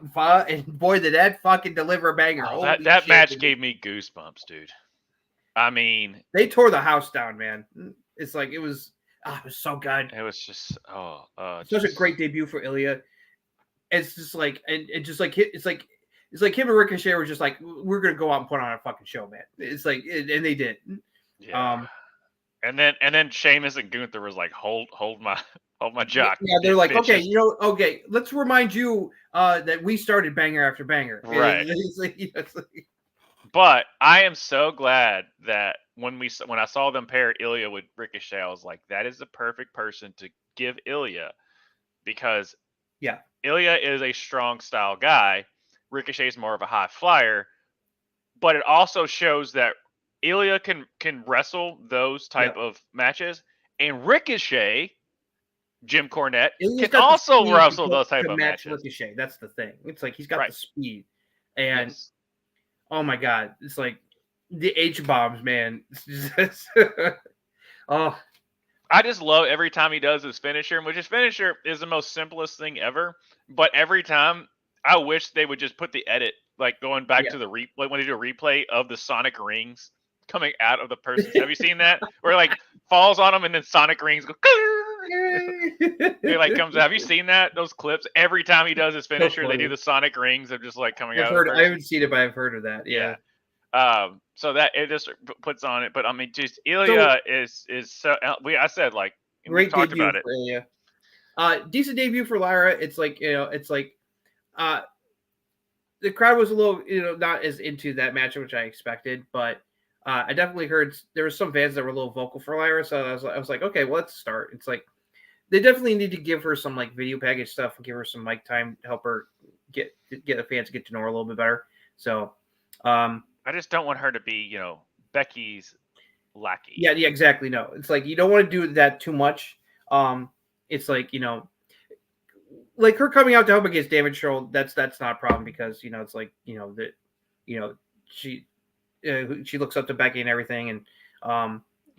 C: boy did that fucking deliver a banger.
B: Oh, that match gave me goosebumps, dude. I mean,
C: they tore the house down, man. It's like it was so good.
B: It was just
C: such a great debut for Ilya. It's just like it's like him and Ricochet were just like, we're gonna go out and put on a fucking show, man. It's like, and they did.
B: Yeah. And then Sheamus and Gunther was like, hold my jock.
C: Yeah, they're like, bitches. Okay, let's remind you that we started banger after banger.
B: Right.
C: It's like,
B: but I am so glad that when I saw them pair Ilya with Ricochet, I was like, that is the perfect person to give Ilya, because Ilya is a strong style guy. Ricochet is more of a high flyer, but it also shows that Ilya can wrestle those type of matches, and Ricochet, Jim Cornette, can also wrestle those type of matches.
C: Ricochet, that's the thing. It's like he's got the speed, and oh my God, it's like the H bombs, man. Oh,
B: I just love every time he does his finisher, which his finisher is the most simplest thing ever. But every time, I wish they would just put the edit, like going back to the replay when they do a replay of the Sonic rings coming out of the person. Have you seen that? Where like falls on him and then Sonic rings go. It like comes out. Have you seen that? Those clips. Every time he does his finisher, they do the Sonic rings of just like coming out.
C: I haven't seen it, but I've heard of that. Yeah.
B: So that it just puts on it, but I mean, just Ilya is so. I said like
C: great
B: talked
C: debut
B: about it.
C: For Ilya. Decent debut for Lyra. It's like it's like the crowd was a little not as into that match, which I expected, but I definitely heard there were some fans that were a little vocal for Lyra, so I was like, okay, well, let's start. It's like they definitely need to give her some like video package stuff and give her some mic time to help her get the fans to get to know her a little bit better. So
B: I just don't want her to be, Becky's lackey.
C: Yeah, exactly. No, it's like you don't want to do that too much. It's like like her coming out to help against Damage Control. That's not a problem because it's like she looks up to Becky and everything, and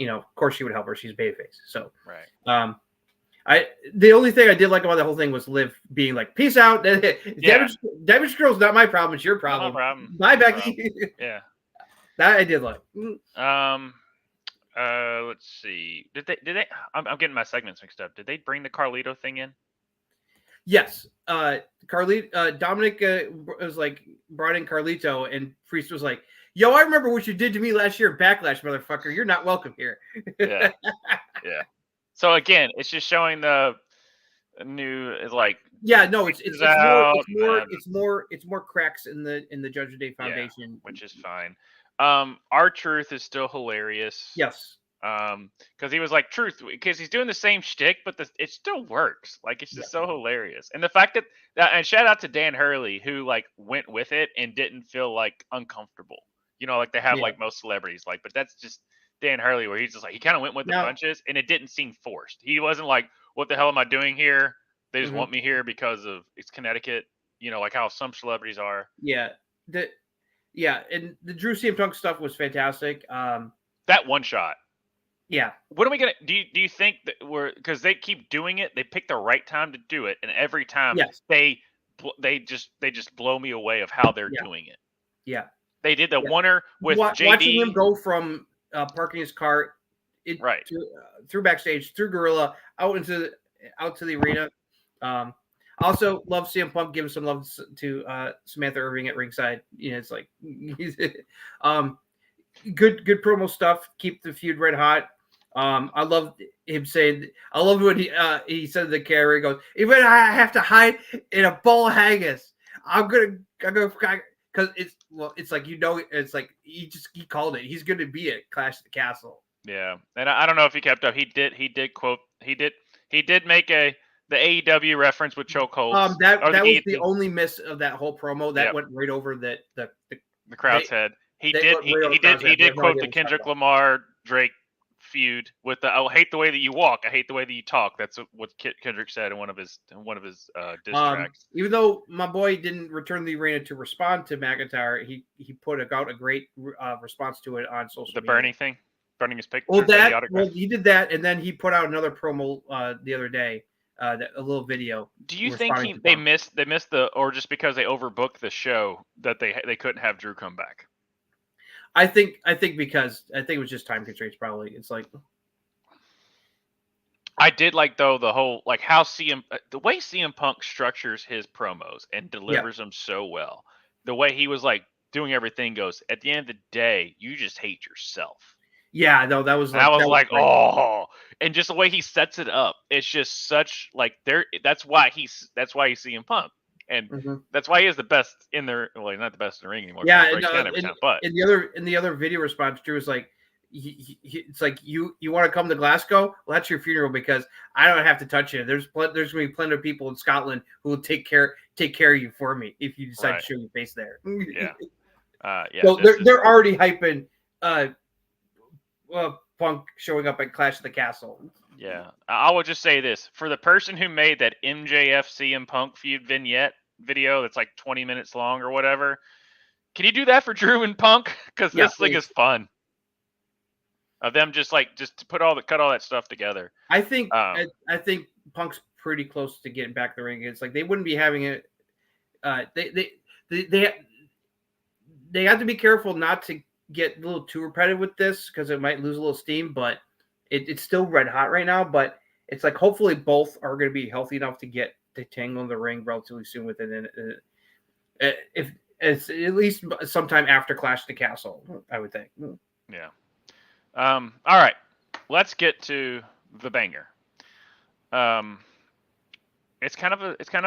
C: of course she would help her. She's babyface, so
B: right.
C: The only thing I did like about the whole thing was Liv being like, "Peace out." Damage Control's not my problem; it's your problem.
B: No problem.
C: Bye, Becky.
B: Yeah,
C: that I did like.
B: Let's see. Did they? I'm getting my segments mixed up. Did they bring the Carlito thing in?
C: Yes. Dominic was like brought in Carlito, and Priest was like, "Yo, I remember what you did to me last year at Backlash, motherfucker. You're not welcome here."
B: Yeah. Yeah. So again, it's just showing the new like.
C: Yeah, no, it's more cracks in the Judgment Day Foundation,
B: which is fine. R-Truth is still hilarious.
C: Yes.
B: Because he was like truth, because he's doing the same shtick, but it still works. Like it's just so hilarious, and the fact that and shout out to Dan Hurley who like went with it and didn't feel like uncomfortable. You know, like they have
C: Yeah.
B: like most celebrities, like, but that's just Dan Hurley where he's just like he kind of went with the
C: Now-
B: punches, and it didn't seem forced. He wasn't like, "What the hell am I doing here? They just
C: Mhm.
B: want me here because of it's Connecticut." You know, like how some celebrities are.
C: Yeah. And the Drew CM Punk stuff was fantastic.
B: That one shot.
C: Yeah.
B: What are we gonna do? You think that we're because they keep doing it? They pick the right time to do it, and every time
C: Yes.
B: they just blow me away of how they're
C: Yeah.
B: doing it.
C: Yeah.
B: They did the
C: Yeah.
B: oneer with
C: Watching him
B: JD.
C: go from parking his car
B: Right.
C: through backstage, through Gorilla, out to the arena. Also, love CM Punk giving some love to Samantha Irving at ringside. You know, it's like good promo stuff. Keep the feud red hot. I love him saying. I love when he said to the camera, he goes, "Even I have to hide in a bowl of haggis, I'm gonna because it's like it's like he called it. He's gonna be at Clash of the Castle."
B: Yeah, and I don't know if he kept up. He did make the AEW reference with chokeholds.
C: That
B: or
C: was the only miss of that whole promo. That
B: Yep.
C: went right over the
B: crowd's head. He
C: they
B: did
C: went right over the crowd's head. They
B: did
C: have no
B: quote
C: idea
B: the
C: what he's
B: Kendrick
C: talking
B: Lamar Drake feud with the I hate the way that you walk, I hate the way that you talk. That's what Kendrick said in one of his diss tracks.
C: Even though my boy didn't return the arena to respond to McIntyre, he put out a great response to it on social
B: The
C: media.
B: Bernie thing, burning his picture.
C: He did that, and then he put out another promo the other day, a little video.
B: Do you think they missed or just because they overbooked the show that they couldn't have Drew come back?
C: I think because it was just time constraints. Probably it's like
B: I did like though the whole like how the way CM Punk structures his promos and delivers them so well. The way he was like doing everything goes at the end of the day, you just hate yourself.
C: Yeah, no, that was.
B: Like, I was like, oh, and just the way he sets it up, it's just such like there. That's why he's CM Punk. And that's why he is the best in the well, he's not the best in the ring anymore.
C: Yeah,
B: but
C: in the other video response, Drew was like, "It's like you want to come to Glasgow? Well, that's your funeral because I don't have to touch you. There's going to be plenty of people in Scotland who will take care of you for me if you decide to show your face there."
B: Yeah, yeah.
C: So they're already hyping Punk showing up at Clash of the Castle.
B: Yeah, I will just say this for the person who made that MJF CM Punk feud vignette video that's like 20 minutes long or whatever. Can you do that for Drew and Punk? Because this thing is fun. Of them just to cut all that stuff together.
C: I think I think Punk's pretty close to getting back the ring. It's like they wouldn't be having it. They have to be careful not to get a little too repetitive with this because it might lose a little steam. But it's still red hot right now. But it's like hopefully both are going to be healthy enough to get to tangle in the ring relatively soon within if it's at least sometime after Clash of the Castle, I would think.
B: Yeah. All right. Let's get to the banger. It's kind of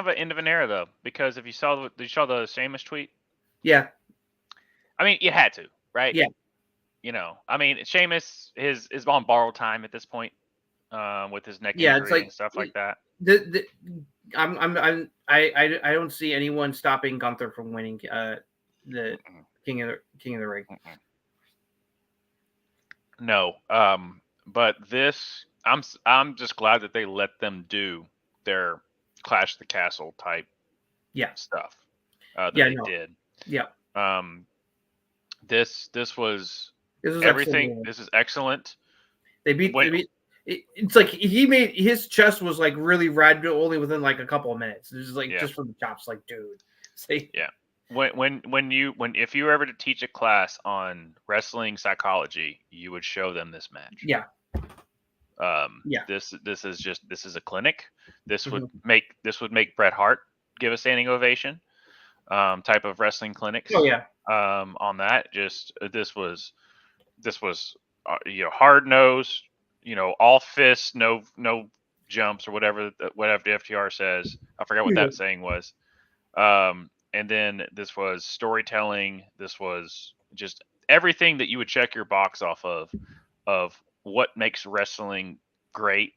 B: an end of an era though, because if you saw the Sheamus tweet.
C: Yeah.
B: I mean, you had to, right?
C: Yeah.
B: You know, I mean, Sheamus is on borrowed time at this point, with his neck injury
C: it's like,
B: and stuff like that.
C: I don't see anyone stopping Gunther from winning the King of the Ring.
B: No, but this I'm just glad that they let them do their Clash of the Castle type stuff they did.
C: Yeah.
B: This was everything.
C: Excellent.
B: This is excellent.
C: They beat. It's like he made his chest was like really red only within like a couple of minutes. It was like just from the chops, like dude.
B: Yeah. If you were ever to teach a class on wrestling psychology, you would show them this match.
C: Yeah.
B: This is a clinic. This would make Bret Hart give a standing ovation. Type of wrestling clinics.
C: Oh yeah.
B: On that, this was hard nosed, all fists, no jumps or whatever the FTR says. I forgot what that saying was. And then this was storytelling. This was just everything that you would check your box off of what makes wrestling great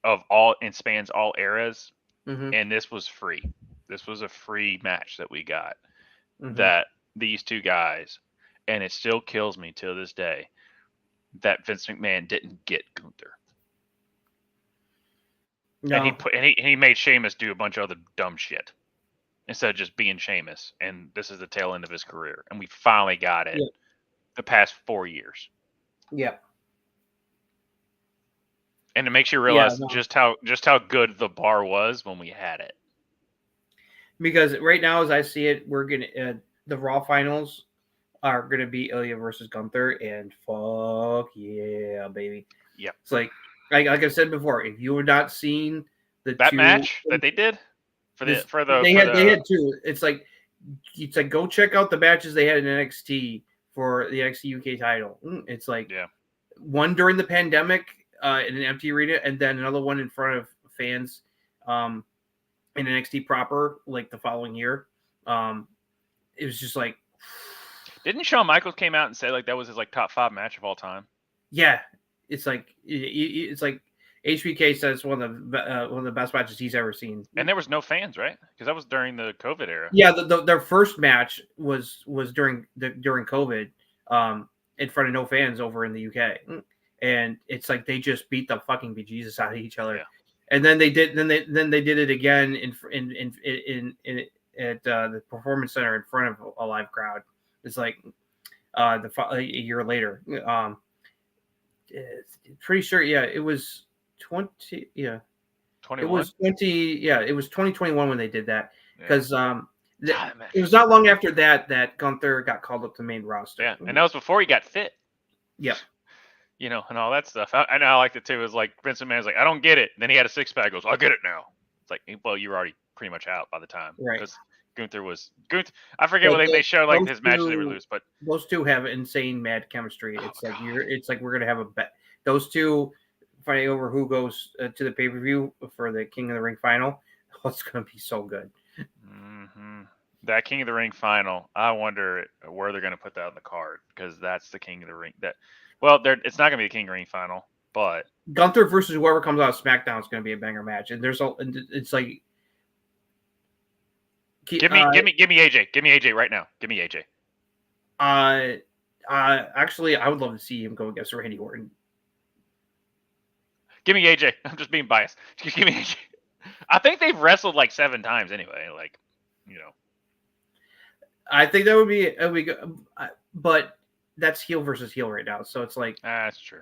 B: of all and spans all eras.
C: Mm-hmm.
B: And this was free. This was a free match that we got.
C: Mm-hmm.
B: That these two guys, and it still kills me till this day that Vince McMahon didn't get Gunther.
C: No.
B: And he made Sheamus do a bunch of other dumb shit instead of just being Sheamus. And this is the tail end of his career, and we finally got it.
C: Yeah.
B: The past 4 years.
C: Yeah.
B: And it makes you realize
C: no.
B: just how good the bar was when we had it.
C: Because right now, as I see it, we're gonna the Raw finals are gonna be Ilya versus Gunther, and fuck yeah, baby.
B: Yep.
C: It's like I said before, if you have not seen
B: that match that they did they had
C: two. It's like go check out the matches they had in NXT for the NXT UK title. It's like one during the pandemic in an empty arena, and then another one in front of fans in NXT proper, like the following year. It was just like,
B: didn't Shawn Michaels came out and say like that was his like top 5 match of all time?
C: Yeah, it's like HBK says one of the best matches he's ever seen.
B: And there was no fans, right? Because that was during the COVID era.
C: Yeah, their first match was during COVID, in front of no fans over in the UK, and it's like they just beat the fucking bejesus out of each other.
B: Yeah.
C: And then they did it again at the Performance Center in front of a live crowd. It's like a year later. Pretty sure, it was 20. Yeah,
B: 21.
C: It was 20. Yeah, it was 2021 when they did that, because it was
B: not
C: not long after that Gunther got called up to the main roster.
B: Yeah, and that was before he got fit.
C: Yeah.
B: You know, and all that stuff. I know I liked it too. It was like Vince McMahon's like, I don't get it. And then he had a 6-pack. Goes, I get it now. It's like, well, you were already pretty much out by the time,
C: right?
B: Because Gunther. I forget what they showed like his matches they would lose, but
C: those two have insane mad chemistry. It's like we're gonna have a bet. Those two fighting over who goes to the pay-per-view for the King of the Ring final. Oh, it's gonna be so good.
B: Mm-hmm. That King of the Ring final. I wonder where they're gonna put that on the card, because that's the King of the Ring. It's not gonna be a King of the Ring final, but
C: Gunther versus whoever comes out of SmackDown is gonna be a banger match. And it's like,
B: give me AJ. Give me AJ right now. Give me AJ.
C: Actually, I would love to see him go against Randy Orton.
B: Give me AJ. I'm just being biased. Just give me AJ. I think they've wrestled like 7 times anyway. Like, you know.
C: I think that would be good, but that's heel versus heel right now. So it's like
B: that's true.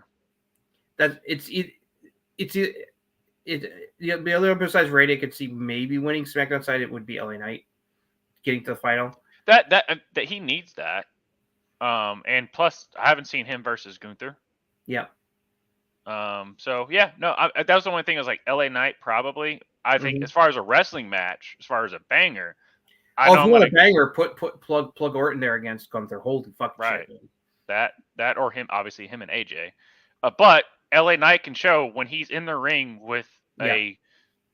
C: That the other besides Randy, I could see maybe winning SmackDown side. It would be LA Knight getting to the final.
B: That he needs that. And plus, I haven't seen him versus Gunther.
C: Yeah.
B: So yeah, no, that was the only thing. I was like LA Knight probably. I think as far as a wrestling match, as far as a banger.
C: If you want a banger, put plug Orton there against Gunther. Holy fucking shit.
B: Right. That or him, obviously him and AJ. But LA Knight can show when he's in the ring with a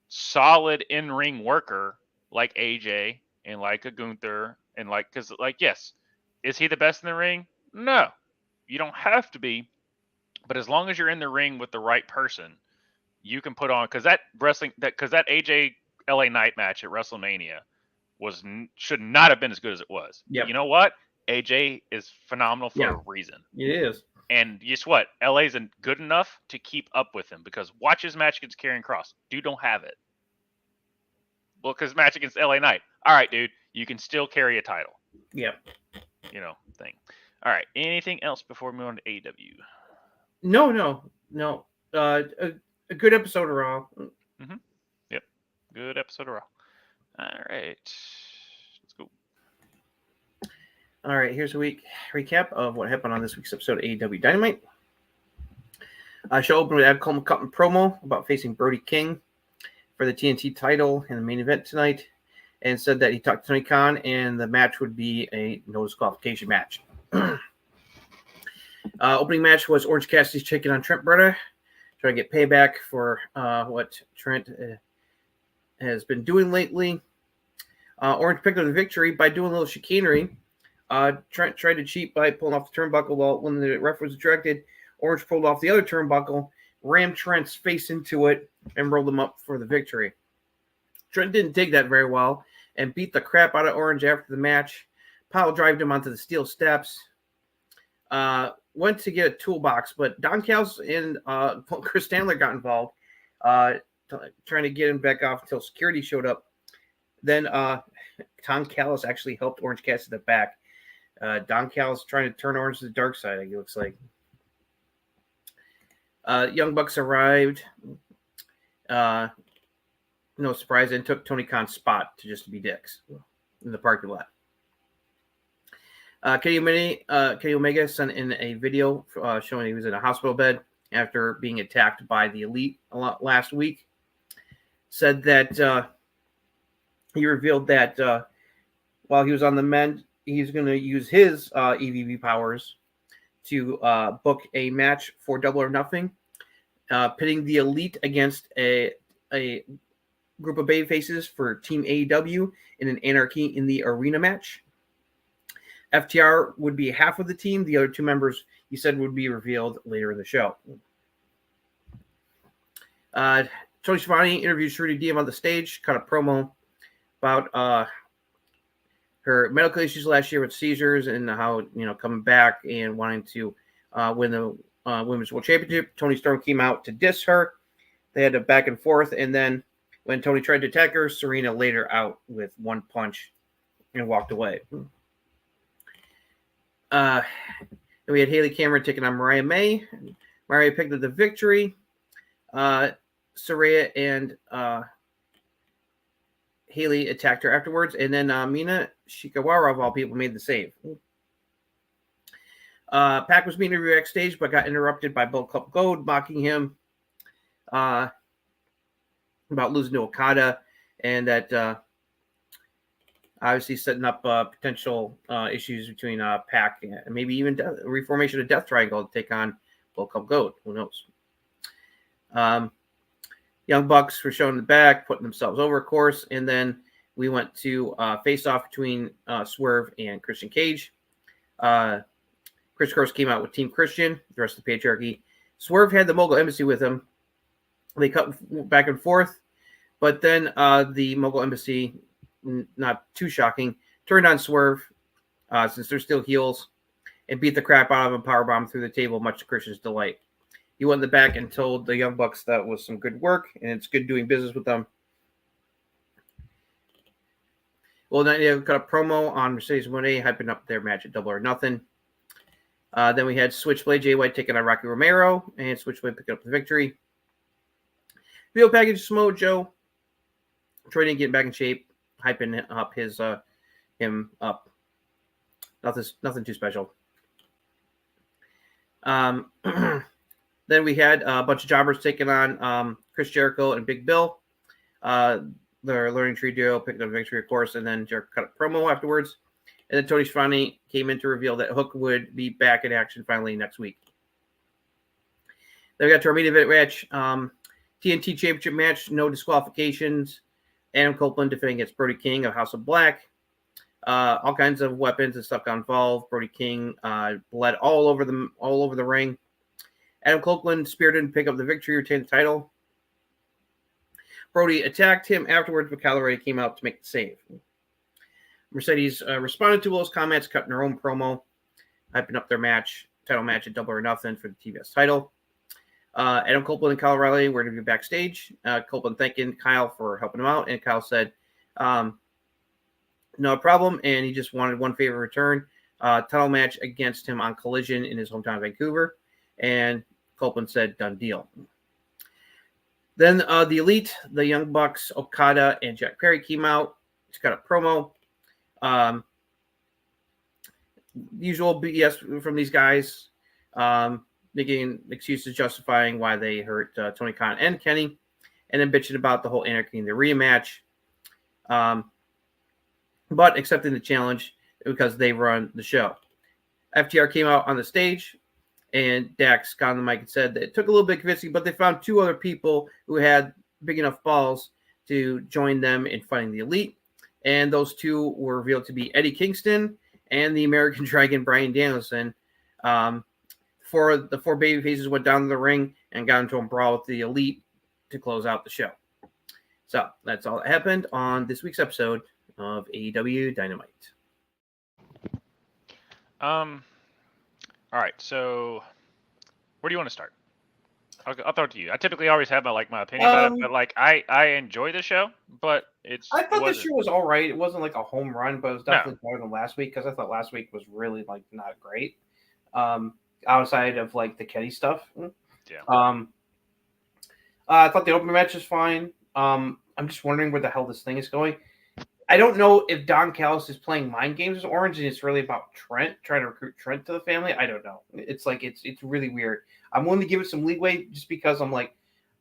B: solid in-ring worker like AJ and like a Gunther and because yes, is he the best in the ring? No, you don't have to be. But as long as you're in the ring with the right person, you can put on, because that AJ LA Knight match at WrestleMania should not have been as good as it was.
C: Yep.
B: You know what? AJ is phenomenal for a reason.
C: It is.
B: And guess what? LA isn't good enough to keep up with him, because watch his match against Karrion Kross. Dude don't have it. Well, because match against LA Knight. All right, dude, you can still carry a title.
C: Yep.
B: Thing. All right. Anything else before we move on to AEW?
C: No. A good episode of Raw.
B: Mm-hmm. Yep. Good episode of Raw. All right. Let's go.
C: All right. Here's a week recap of what happened on this week's episode of AEW Dynamite. Show opened with Adam Cole cutting promo about facing Brody King for the TNT title in the main event tonight, and said that he talked to Tony Khan and the match would be a no disqualification match. Opening match was Orange Cassidy taking on Trent Beretta, trying to get payback for what Trent has been doing lately. Orange picked up the victory by doing a little chicanery Trent tried to cheat by pulling off the turnbuckle. Well, when the ref was directed, Orange pulled off the other turnbuckle, rammed Trent's face into it, and rolled him up for the victory. Trent didn't take that very well and beat the crap out of Orange after the match. Pile drived him onto the steel steps. Went to get a toolbox, but Don Callis and Chris Stanley got involved, trying to get him back off until security showed up. Then Don Callis actually helped Orange Cassidy at the back. Don Callis trying to turn Orange to the dark side, it looks like. Young Bucks arrived. No surprise, and took Tony Khan's spot to be dicks in the parking lot. Kenny Omega sent in a video showing he was in a hospital bed after being attacked by the Elite last week. Said that he revealed that while he was on the mend, he's going to use his EVP powers to book a match for Double or Nothing, pitting the Elite against a group of babyfaces for Team AEW in an Anarchy in the Arena match. FTR would be half of the team. The other two members, he said, would be revealed later in the show. Tony Schiavone interviewed Shruti Diem on the stage, cut a promo about her medical issues last year with seizures and how, coming back and wanting to win the Women's World Championship. Tony Storm came out to diss her. They had a back and forth, and then when Tony tried to attack her, Serena laid her out with one punch and walked away. And we had Haley Cameron taking on Mariah May. Mariah picked up the victory. Saraya and Haley attacked her afterwards, and then Mina Shikawara, of all people, made the save. Pac was being interviewed backstage, but got interrupted by Bullet Club Gold, mocking him about losing to Okada, and that obviously setting up potential issues between Pac and maybe even reformation of Death Triangle to take on Bullet Club Gold. Who knows? Young Bucks were shown in the back, putting themselves over, of course, and then we went to face-off between Swerve and Christian Cage. Chris Cross came out with Team Christian, the rest of the patriarchy. Swerve had the Mogul Embassy with him. They cut back and forth, but then the Mogul Embassy, not too shocking, turned on Swerve since they're still heels and beat the crap out of him, powerbomb through the table, much to Christian's delight. He went in the back and told the Young Bucks that was some good work and it's good doing business with them. Well, then they cut a promo on Mercedes Moné, hyping up their match at Double or Nothing. Then we had Switchblade Jay White taking on Rocky Romero, and Switchblade picking up the victory. Video package Samoa Joe training, getting back in shape, hyping up him up. Nothing too special. Then we had a bunch of jobbers taking on Chris Jericho and Big Bill. Their Learning Tree duo picked up victory, of course, and then Jericho cut a promo afterwards. And then Tony Schiavone came in to reveal that Hook would be back in action finally next week. Then we got to our main event match. TNT Championship match, no disqualifications. Adam Copeland defending against Brody King of House of Black. All kinds of weapons and stuff got involved. Brody King bled all over the ring. Adam Copeland speared in to pick up the victory, retain the title. Brody attacked him afterwards, but Kyle O'Reilly came out to make the save. Mercedes responded to Will's comments, cutting her own promo, hyping up their title match at Double or Nothing for the TBS title. Adam Copeland and Kyle O'Reilly were interviewed backstage. Copeland thanking Kyle for helping him out, and Kyle said, no problem, and he just wanted one favor in return, title match against him on Collision in his hometown of Vancouver, and Copeland said, done deal. Then the Elite, the Young Bucks, Okada, and Jack Perry came out. He's got a promo. Usual BS from these guys, making excuses justifying why they hurt Tony Khan and Kenny, and then bitching about the whole Anarchy in the rematch, but accepting the challenge because they run the show. FTR came out on the stage, and Dax got on the mic and said that it took a little bit convincing, but they found two other people who had big enough balls to join them in fighting the Elite. And those two were revealed to be Eddie Kingston and the American Dragon Bryan Danielson. The four baby faces went down to the ring and got into a brawl with the Elite to close out the show. So that's all that happened on this week's episode of AEW Dynamite.
B: All right, so where do you want to start? I'll throw it to you. I typically always have my opinion about it, but I enjoy the show, but
C: I thought the show was all right. It wasn't like a home run, but it was definitely better than last week because I thought last week was really not great. Outside of the Kenny stuff.
B: Yeah.
C: I thought the open match was fine. I'm just wondering where the hell this thing is going. I don't know if Don Callis is playing mind games with Orange and it's really about Trent, trying to recruit Trent to the family. I don't know. It's it's really weird. I'm willing to give it some leeway just because I'm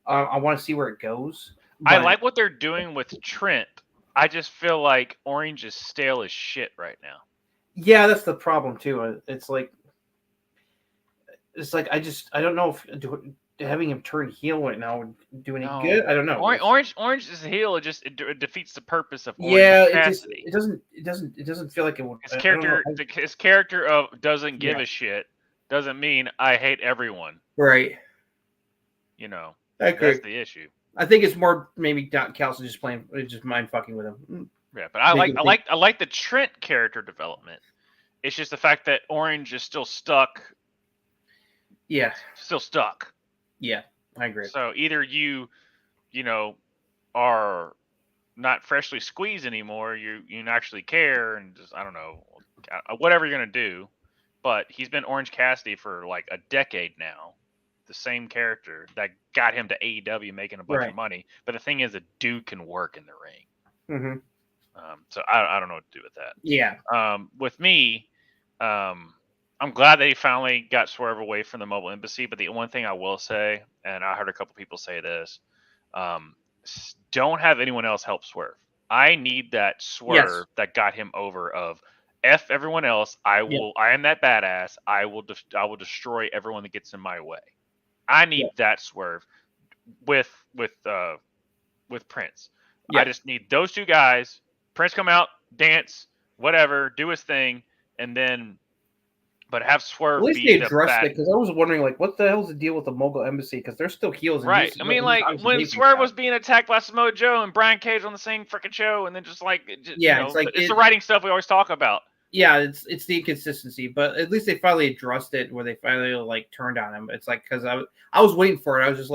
C: I want to see where it goes.
B: But I like what they're doing with Trent. I just feel like Orange is stale as shit right now.
C: Yeah, that's the problem too. It's I don't know if having him turn heel right now would do any good. I don't know.
B: Orange is a heel. It defeats the purpose of Orange.
C: Yeah, it doesn't feel like it would.
B: His character of doesn't give a shit doesn't mean I hate everyone.
C: Right.
B: I agree. That's the issue.
C: I think it's more maybe Don Callis just mind fucking with him.
B: Yeah, but I like the Trent character development. It's just the fact that Orange is still stuck.
C: Yeah.
B: Still stuck.
C: Yeah, I agree.
B: So either you are not freshly squeezed anymore, you actually care, and just I don't know, whatever you're gonna do. But he's been Orange Cassidy for a decade now, the same character that got him to AEW making a bunch of money. But the thing is, a dude can work in the ring.
C: Mm-hmm.
B: So I don't know what to do with that.
C: Yeah.
B: With me, I'm glad they finally got Swerve away from the Mobile Embassy, but the one thing I will say, and I heard a couple people say this, don't have anyone else help Swerve. I need that Swerve that got him over of F everyone else. I am that badass. I will destroy everyone that gets in my way. I need that Swerve with Prince. I just need those two guys. Prince come out, dance, whatever, do his thing, and then. But have Swerve.
C: At least they addressed it because I was wondering, what the hell's the deal with the Mogul Embassy? Because they're still heels.
B: Right. I mean, when Swerve was being attacked by Samoa Joe and Brian Cage on the same freaking show, and then it's the writing stuff we always talk about.
C: Yeah, it's the inconsistency, but at least they finally addressed it where they finally turned on him. It's because I was waiting for it. I was just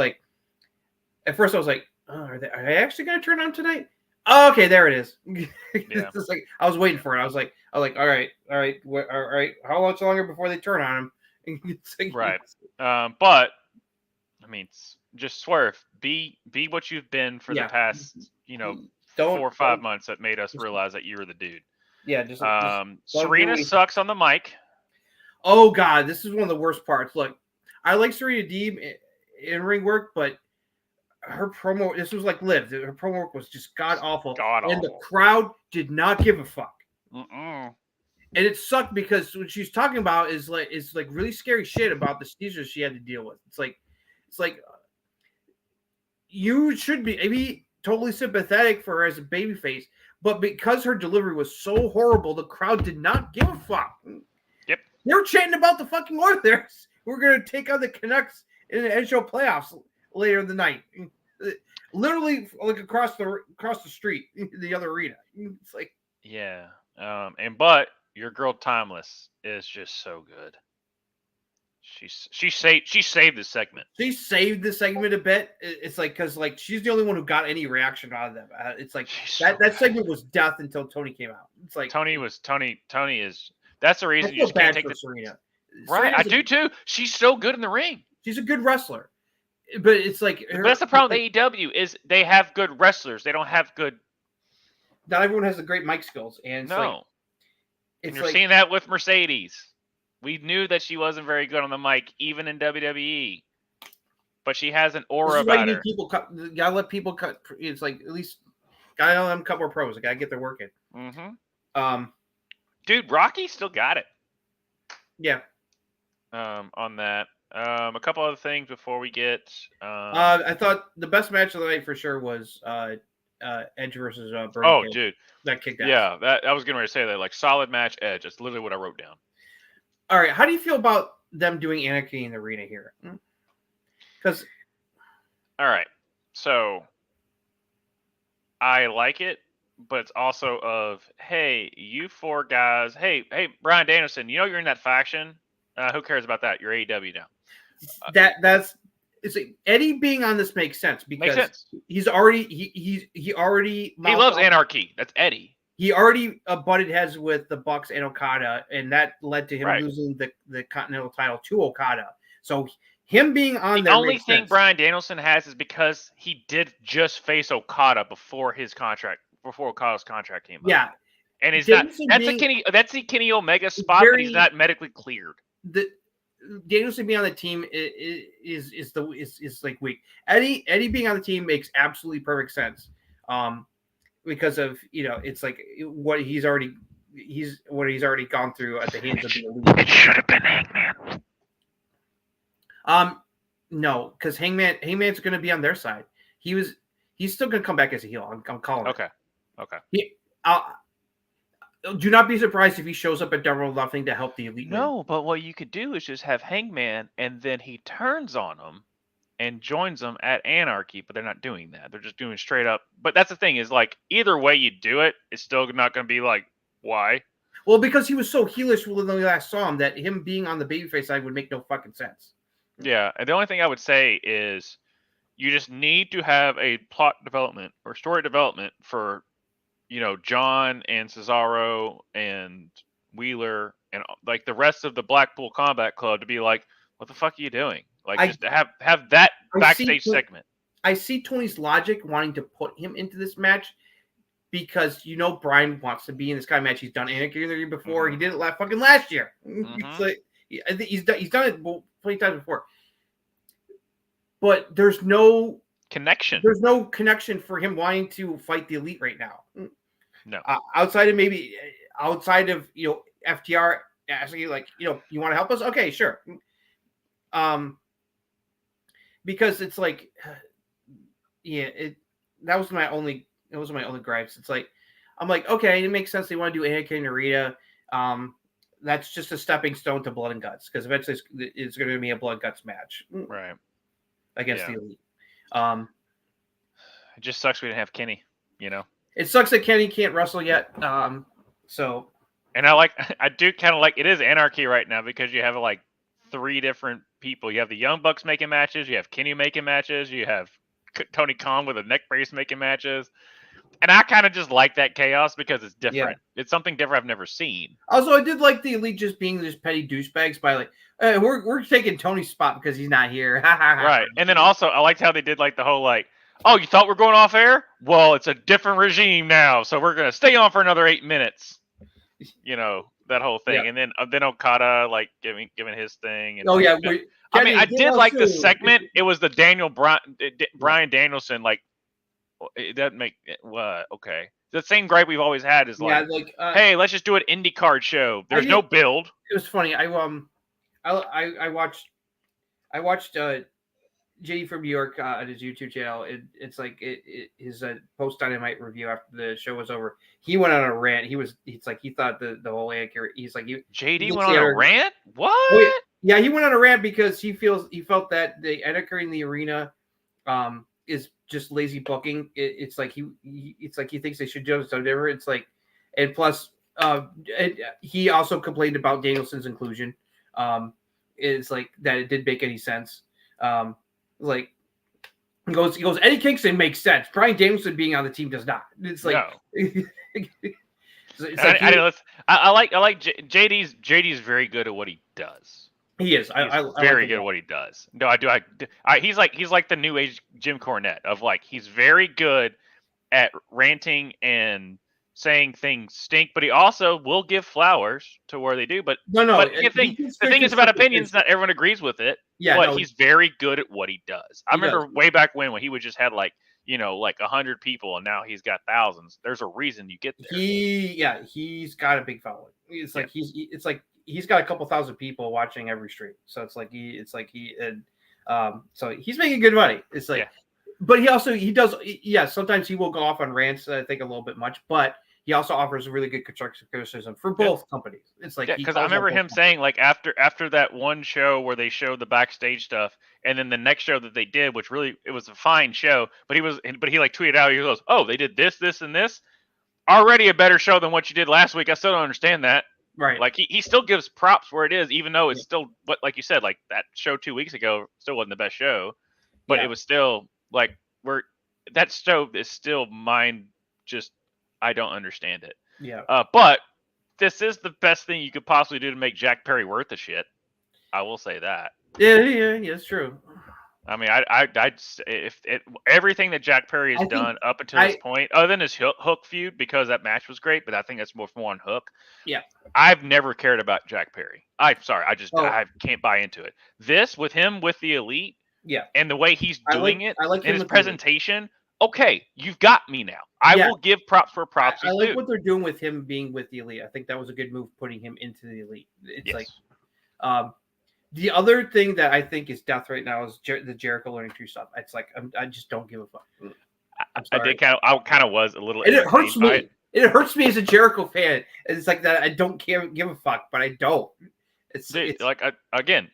C: at first I was are they actually going to turn on tonight? Oh, okay, there it is.
B: Yeah.
C: It's I was waiting for it. I was like, all right. How much longer before they turn on him?
B: Right. But I mean, just Swerve. Be what you've been for the past, 4 or 5 months that made us realize that you were the dude.
C: Yeah. Just
B: Serena sucks on the mic.
C: Oh God, this is one of the worst parts. Look, I like Serena Deeb in ring work, but her promo, this was Liv. Her promo work was just god awful, and the crowd did not give a fuck. And it sucked because what she's talking about is really scary shit about the seizures she had to deal with. It's like you should be totally sympathetic for her as a babyface, but because her delivery was so horrible, the crowd did not give a fuck.
B: Yep,
C: they were chanting about the fucking Oilers. We're gonna take on the Canucks in the NHL playoffs later in the night, literally across the street, the other arena. It's
B: but your girl Timeless is just so good. She saved this segment.
C: She saved the segment a bit. It's because she's the only one who got any reaction out of them. It's that segment was death until Tony came out. It's
B: Tony is. That's the reason you just can't take
C: Serena.
B: Right, I do too. She's so good in the ring.
C: She's a good wrestler. But it's
B: but that's the problem with AEW is they have good wrestlers. They don't have good.
C: Not everyone has the great mic skills, and
B: you're seeing that with Mercedes. We knew that she wasn't very good on the mic, even in WWE. But she has an aura about her.
C: Gotta let people cut. It's at least gotta let them cut more pros. They gotta get their work in.
B: Mm-hmm. Dude, Rocky still got it.
C: Yeah.
B: On that. A couple other things before we get.
C: I thought the best match of the night for sure was Edge versus Burger
B: Oh,
C: King.
B: dude.
C: That kicked ass.
B: Yeah, that I was getting ready to say that. Like, solid match, Edge. That's literally what I wrote down.
C: All right, how do you feel about them doing Anarchy in the Arena here? Because
B: All right. So, I like it, but it's also of, hey, you 4 guys. Hey, Bryan Danielson, you know you're in that faction. Who cares about that? You're AEW now.
C: that's it's like, Eddie being on this makes sense because
B: Makes sense.
C: he's already he already
B: He loves anarchy. That's Eddie.
C: He already butted heads with the Bucks and Okada, and that led to him
B: Right.
C: losing the Continental title to Okada. So him being on
B: The
C: there
B: only
C: makes
B: thing
C: sense.
B: Bryan Danielson has is because he did just face Okada before Okada's contract came up.
C: Yeah,
B: And he's
C: Danielson
B: not.
C: being-
B: That's the Kenny Omega spot, but he's not medically cleared.
C: the Danielson being on the team is like weak. Eddie being on the team makes absolutely perfect sense. Because of it's like what he's already gone through at the hands of the Elite.
B: It should have been Hangman.
C: No, because Hangman's going to be on their side. He's still going to come back as a heel. I'm calling it.
B: Okay.
C: Do not be surprised if he shows up at Double or Nothing to help the Elite.
B: No, but what you could do is just have Hangman, and then he turns on him and joins them at Anarchy, but they're not doing that. They're just doing straight up. But that's the thing is, like, either way you do it, it's still not going to be like, why?
C: Well, because he was so heelish when we last saw him that him being on the babyface side would make no fucking sense.
B: Yeah, and the only thing I would say is you just need to have a plot development or story development for, John and Cesaro and Wheeler and like the rest of the Blackpool Combat Club to be like, what the fuck are you doing? Like, just to have that backstage segment.
C: I see Tony's logic wanting to put him into this match because Brian wants to be in this kind of match. He's done Anarchy in the Ring before. He did it last year. It's like, I think he's done it plenty times before. But there's no
B: connection.
C: There's no connection for him wanting to fight the Elite right now.
B: No.
C: Outside of FTR asking you you want to help us? Okay, sure. Because it's like, that was my only gripes. It's like, I'm like, okay, it makes sense. They want to do Anarchy and Narita. That's just a stepping stone to Blood and Guts because eventually it's going to be a Blood and Guts match,
B: right,
C: against the Elite.
B: It just sucks we didn't have Kenny.
C: It sucks that Kenny can't wrestle yet. So.
B: And I do kind of like it is Anarchy right now because you have like 3 different people. You have the Young Bucks making matches. You have Kenny making matches. You have Tony Khan with a neck brace making matches. And I kind of just like that chaos because it's different. Yeah. It's something different I've never seen.
C: Also, I did like the Elite just being just petty douchebags by like, hey, we're taking Tony's spot because he's not here.
B: Right. And then also, I liked how they did like the whole like, oh, you thought we're going off air? Well, it's a different regime now, so we're going to stay on for another 8 minutes. That whole thing. Yeah. And then Okada like giving his thing. And I did like the segment. It was the Bryan Danielson like. It doesn't make okay. The same gripe we've always had is hey, let's just do an indie card show. There's no build.
C: It was funny. I watched JD from New York on his YouTube channel. It's like his post Dynamite review after the show was over. He went on a rant. He thought the whole accurate. He's like
B: JD went on a rant. What?
C: Oh, yeah, he went on a rant because he felt that the Anarchy in the Arena is just lazy booking. It's like he thinks they should do something different. It's like, and plus, he also complained about Danielson's inclusion. It's like that it didn't make any sense. Like he goes, Eddie Kingston makes sense. Bryan Danielson being on the team does not. It's like,
B: I like JD's very good at what he does.
C: He is.
B: I very good at what he does. No, I do. He's like the new age Jim Cornette of like he's very good at ranting and saying things stink, but he also will give flowers to where they do. But
C: no.
B: But the thing is about opinions. Not everyone agrees with it.
C: Yeah,
B: but he's very good at what he does. I remember way back when he would just had like 100 people, and now he's got thousands. There's a reason you get there.
C: He's got a big following. It's like he's got a couple thousand people watching every stream. So so he's making good money. It's like But he does. Yeah, sometimes he will go off on rants. I think a little bit much, but he also offers a really good constructive criticism for both companies. It's like
B: because I remember him saying like after that one show where they showed the backstage stuff, and then the next show that they did, which really it was a fine show, but he like tweeted out, he goes, "Oh, they did this, this, and this. Already a better show than what you did last week. I still don't understand that."
C: right.
B: Like he still gives props where it is, even though it's still what like you said, like that show 2 weeks ago still wasn't the best show, but it was still like that show is still mine. Just I don't understand it.
C: Yeah.
B: But this is the best thing you could possibly do to make Jack Perry worth the shit. I will say that.
C: Yeah, it's true.
B: I mean, everything that Jack Perry has done up until this point, other than his Hook feud, because that match was great, but I think that's more on Hook.
C: Yeah.
B: I've never cared about Jack Perry. I can't buy into it. This with him with the Elite, and the way he's doing it, and his presentation. Okay, you've got me now. I will give props for props.
C: I like what they're doing with him being with the Elite. I think that was a good move, putting him into the Elite. It's like, the other thing that I think is death right now is the Jericho learning true stuff. It's like I just don't give a fuck.
B: I kind of was a little.
C: And it hurts me. It hurts me as a Jericho fan. It's like that. I don't give a fuck, but I don't. It's
B: like again.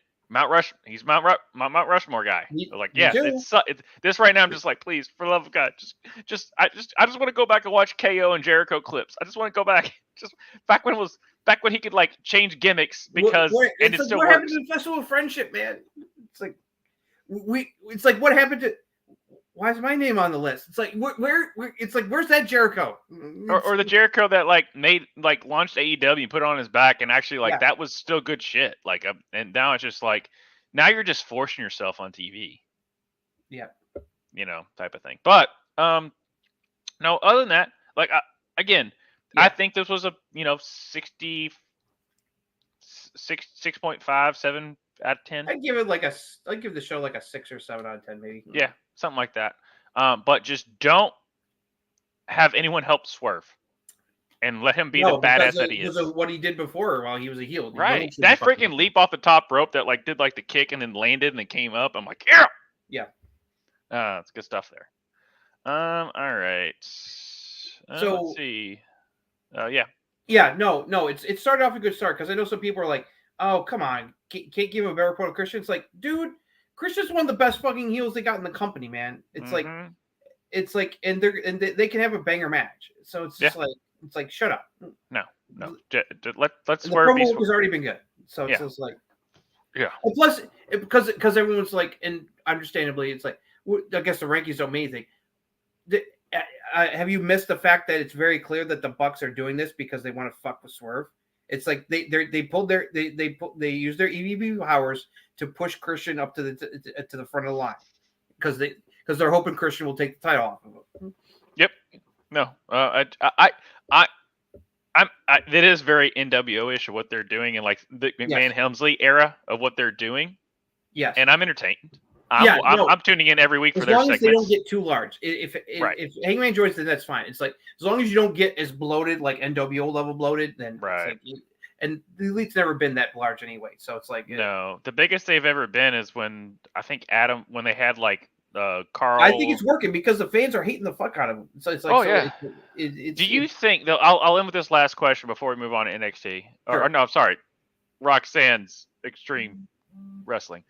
B: He's Mount Rushmore guy. Like, yeah, it's this right now. I'm just like, please, for the love of God, I just want to go back and watch KO and Jericho clips. I just want to go back, just back when he could like change gimmicks because and it still works. What happened to
C: the Festival of Friendship, man? It's like it's like what happened to. Why is my name on the list? It's like where it's like where's that Jericho?
B: Or the Jericho that launched AEW and put it on his back and actually that was still good shit. Like and now it's just like now you're just forcing yourself on TV.
C: Yeah.
B: Type of thing. But no, other than that, like I think this was a 6.5, 7 out of 10.
C: I'd give the show like a 6 or 7 out of 10 maybe.
B: Yeah. Something like that. But just don't have anyone help Swerve and let him be the badass that he is.
C: Because of what he did before while he was a heel.
B: Right. That freaking leap off the top rope that did the kick and then landed and then came up. I'm like, yeah.
C: Yeah.
B: It's good stuff there. All right.
C: So
B: let's see.
C: Yeah, no. It started off a good start because I know some people are like, oh, come on. Can't give him a better quote of Christian. It's like, dude, Christian's one of the best fucking heels they got in the company, man. It's like, and they can have a banger match. So it's just like, shut up.
B: No. Let's
C: Swerve. The promo has already been good. So it's just like, And plus, because everyone's like, and understandably, it's like, I guess the rankings don't mean anything. Have you missed the fact that it's very clear that the Bucks are doing this because they want to fuck with Swerve? It's like they use their EVP powers to push Christian up to the front of the line because they're hoping Christian will take the title off of him.
B: Yep. No. It is very NWO-ish of what they're doing in like the McMahon Helmsley era of what they're doing.
C: Yes.
B: And I'm entertained. I'm tuning in every week for their segments.
C: As long as they don't get too large. If Hangman joins, then that's fine. It's like as long as you don't get as bloated, like NWO level bloated, then
B: right.
C: It's like, and the Elite's never been that large anyway. So it's like
B: no, the biggest they've ever been is when I think when they had like Carl.
C: I think it's working because the fans are hating the fuck out of him. So it's like,
B: do you think though? I'll end with this last question before we move on to NXT.
C: Sure.
B: Or no, I'm sorry, Roxanne's Extreme Wrestling.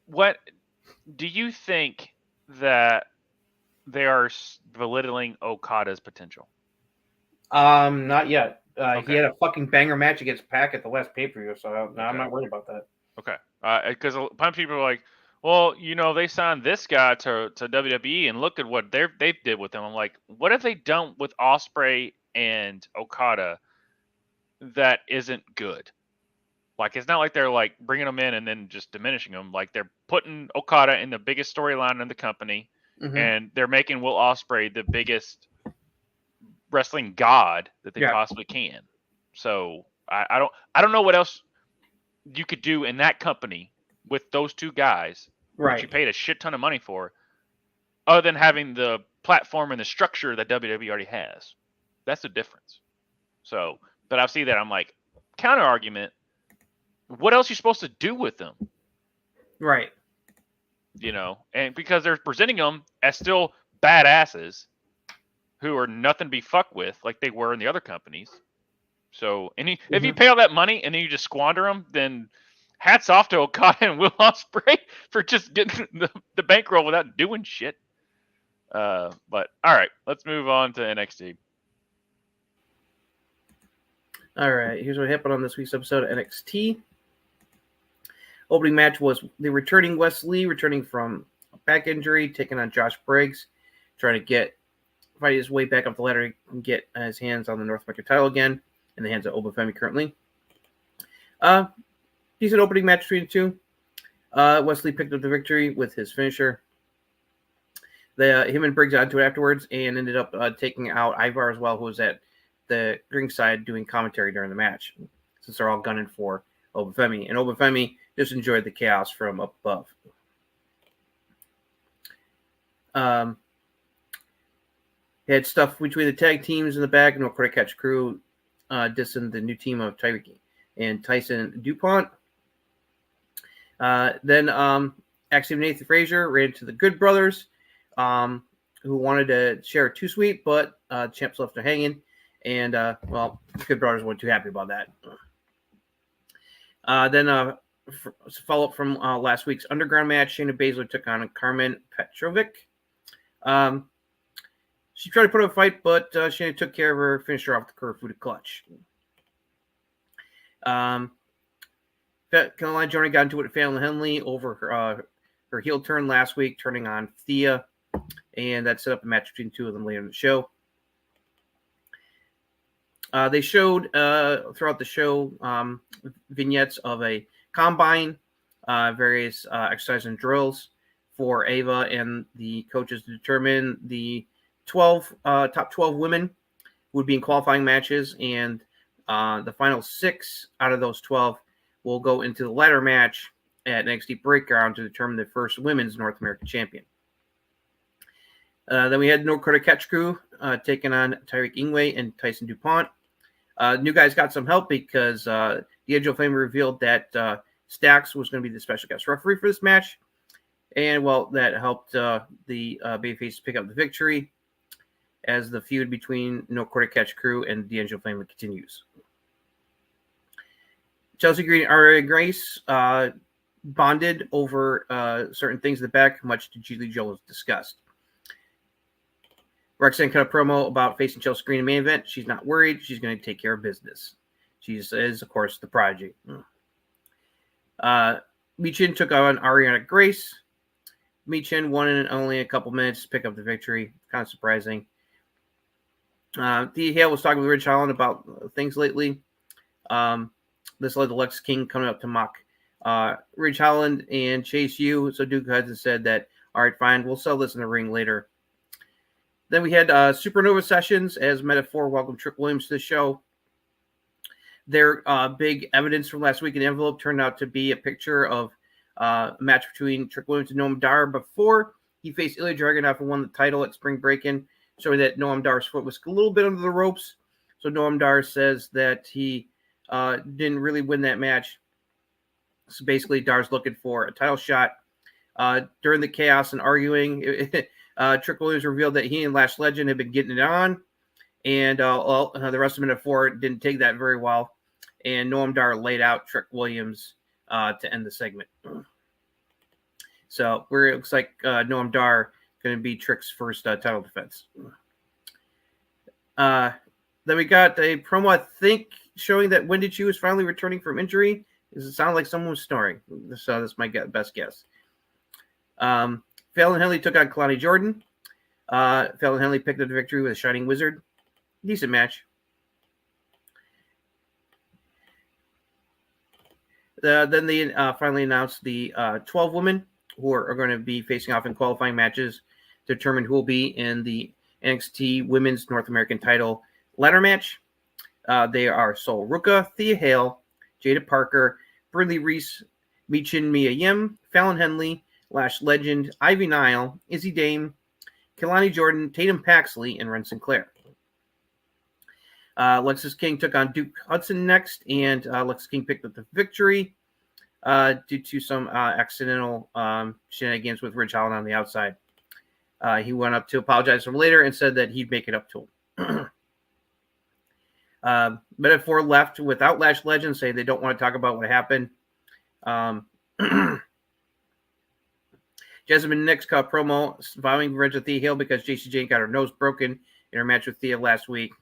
B: What do you think that they are belittling Okada's potential?
C: Not yet. He had a fucking banger match against Pac at the last pay-per-view, so I'm not worried about that.
B: Okay. Because a bunch of people are like, well, they signed this guy to WWE, and look at what they did with him. I'm like, what have they done with Ospreay and Okada that isn't good? Like, it's not like they're like bringing them in and then just diminishing them. Like, they're putting Okada in the biggest storyline in the company, and they're making Will Ospreay the biggest wrestling god that they possibly can. So I don't know what else you could do in that company with those two guys,
C: right?
B: Which you paid a shit ton of money for, other than having the platform and the structure that WWE already has. That's the difference. So, but I see that I'm like, counter argument. What else are you supposed to do with them?
C: Right.
B: and because they're presenting them as still badasses who are nothing to be fucked with like they were in the other companies. So, if you pay all that money and then you just squander them, then hats off to Okada and Will Ospreay for just getting the bankroll without doing shit. But all right, let's move on to NXT.
C: All right, here's what happened on this week's episode of NXT. Opening match was the returning Wes Lee, returning from a back injury, taking on Josh Briggs, trying to fight his way back up the ladder and get his hands on the North American title again, in the hands of Obafemi currently. Decent opening match between the two. Wes Lee picked up the victory with his finisher. Him and Briggs got into it afterwards and ended up taking out Ivar as well, who was at the ringside doing commentary during the match, since they're all gunning for Obafemi. And Obafemi just enjoyed the chaos from up above. He had stuff between the tag teams in the back, and No Credit Catch Crew dissing the new team of Tyreek and Tyson DuPont. Then Axiom Nathan Frazier ran into the Good Brothers, who wanted to share a two sweet, but Champs left her hanging. And, the Good Brothers weren't too happy about that. Then follow up from last week's Underground match, Shayna Baszler took on Carmen Petrovic. She tried to put up a fight, but Shayna took care of her, finished her off the Kirifuda clutch. Caroline Jordan got into it with Fallon Henley over her heel turn last week, turning on Thea, and that set up a match between two of them later in the show. They showed throughout the show vignettes of a combine, various exercises and drills for Ava and the coaches to determine the top 12 women would be in qualifying matches, and the final 6 out of those 12 will go into the ladder match at NXT Breakdown to determine the first women's North American champion. Then we had No Credit Catch Crew taking on Tyreek Ingwe and Tyson DuPont. New guys got some help because D'Angelo Fame revealed that Stax was going to be the special guest referee for this match. And, that helped the Babyface pick up the victory as the feud between No Credit Catch Crew and D'Angelo Fame continues. Chelsea Green and Aria Grace bonded over certain things in the back, much to Julie Jones discussed. Roxanne cut a promo about facing Chelsea Green in the main event. She's not worried. She's going to take care of business. She is, of course, the prodigy. Michin took on Ariana Grace. Michin won in only a couple minutes to pick up the victory. Kind of surprising. Thea Hale was talking with Ridge Holland about things lately. This led to Lex King coming up to mock Ridge Holland and Chase U. So Duke Hudson said that, all right, fine, we'll sell this in the ring later. Then we had Supernova Sessions as Metaphor welcomed Trick Williams to the show. Their big evidence from last week in the envelope turned out to be a picture of a match between Trick Williams and Noam Dar before he faced Ilya Dragunov and won the title at Spring Breakin', showing that Noam Dar's foot was a little bit under the ropes. So Noam Dar says that he didn't really win that match. So basically, Dar's looking for a title shot. During the chaos and arguing, Trick Williams revealed that he and Lash Legend had been getting it on, and the rest of Minute 4 didn't take that very well, and Noam Dar laid out Trick Williams to end the segment. So it looks like Noam Dar going to be Trick's first title defense. Then we got a promo, I think, showing that Wendy Chu is finally returning from injury. Does it sound like someone was snoring? So that's my best guess. Fallon Henley took on Kalani Jordan. Fallon Henley picked up the victory with a Shining Wizard. Decent match. Then they finally announced the 12 women who are going to be facing off in qualifying matches to determine who will be in the NXT Women's North American title ladder match. They are Sol Ruka, Thea Hale, Jada Parker, Brinley Reese, Michin Mia Yim, Fallon Henley, Lash Legend, Ivy Nile, Izzy Dame, Kalani Jordan, Tatum Paxley, and Ren Sinclair. Lexis King took on Duke Hudson next, and Lexis King picked up the victory. due to some accidental shenanigans with Ridge Holland on the outside. He went up to apologize to him later and said that he'd make it up to him. Metaphor left without Lash Legends, saying they don't want to talk about what happened. Jessamyn Nix cut promo vowing revenge of Thea Hill because Jacy Jayne got her nose broken in her match with Thea last week,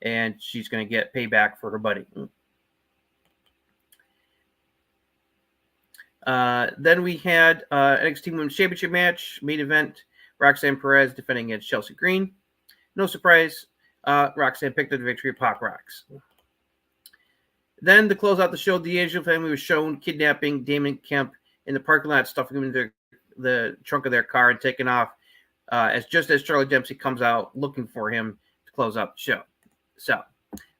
C: and she's going to get payback for her buddy. Then we had NXT Women's Championship match, main event, Roxanne Perez defending against Chelsea Green. No surprise, Roxanne picked up the victory of Pac Rocks. Then to close out the show, the D'Angelo family was shown kidnapping Damon Kemp in the parking lot, stuffing him into the trunk of their car and taking off as Charlie Dempsey comes out looking for him to close out the show. So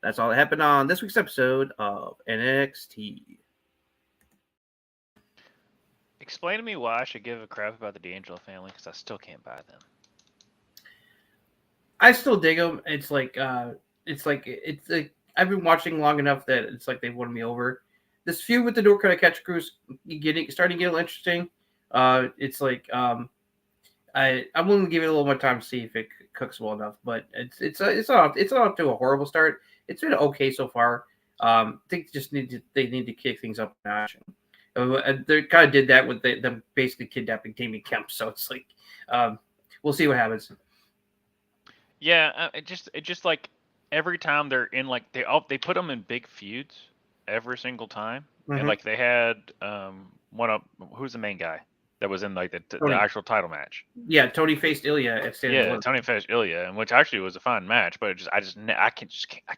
C: that's all that happened on this week's episode of NXT.
B: Explain to me why I should give a crap about the D'Angelo family, because I still can't buy them.
C: I still dig them. It's like I've been watching long enough that it's like they've won me over. This feud with the North Catch Crews starting to get a little interesting. It's like I'm willing to give it a little more time to see if it cooks well enough, but it's not to a horrible start. It's been okay so far. I think they need to kick things up a notch. They kind of did that with them basically kidnapping Damien Kemp, so it's like we'll see what happens.
B: Yeah, it just like every time they're in, like they put them in big feuds every single time, and like they had who's the main guy that was in like the actual title match?
C: Yeah, Tony faced Ilya at Stand
B: Yeah, Tony faced Ilya, and which actually was a fun match, but I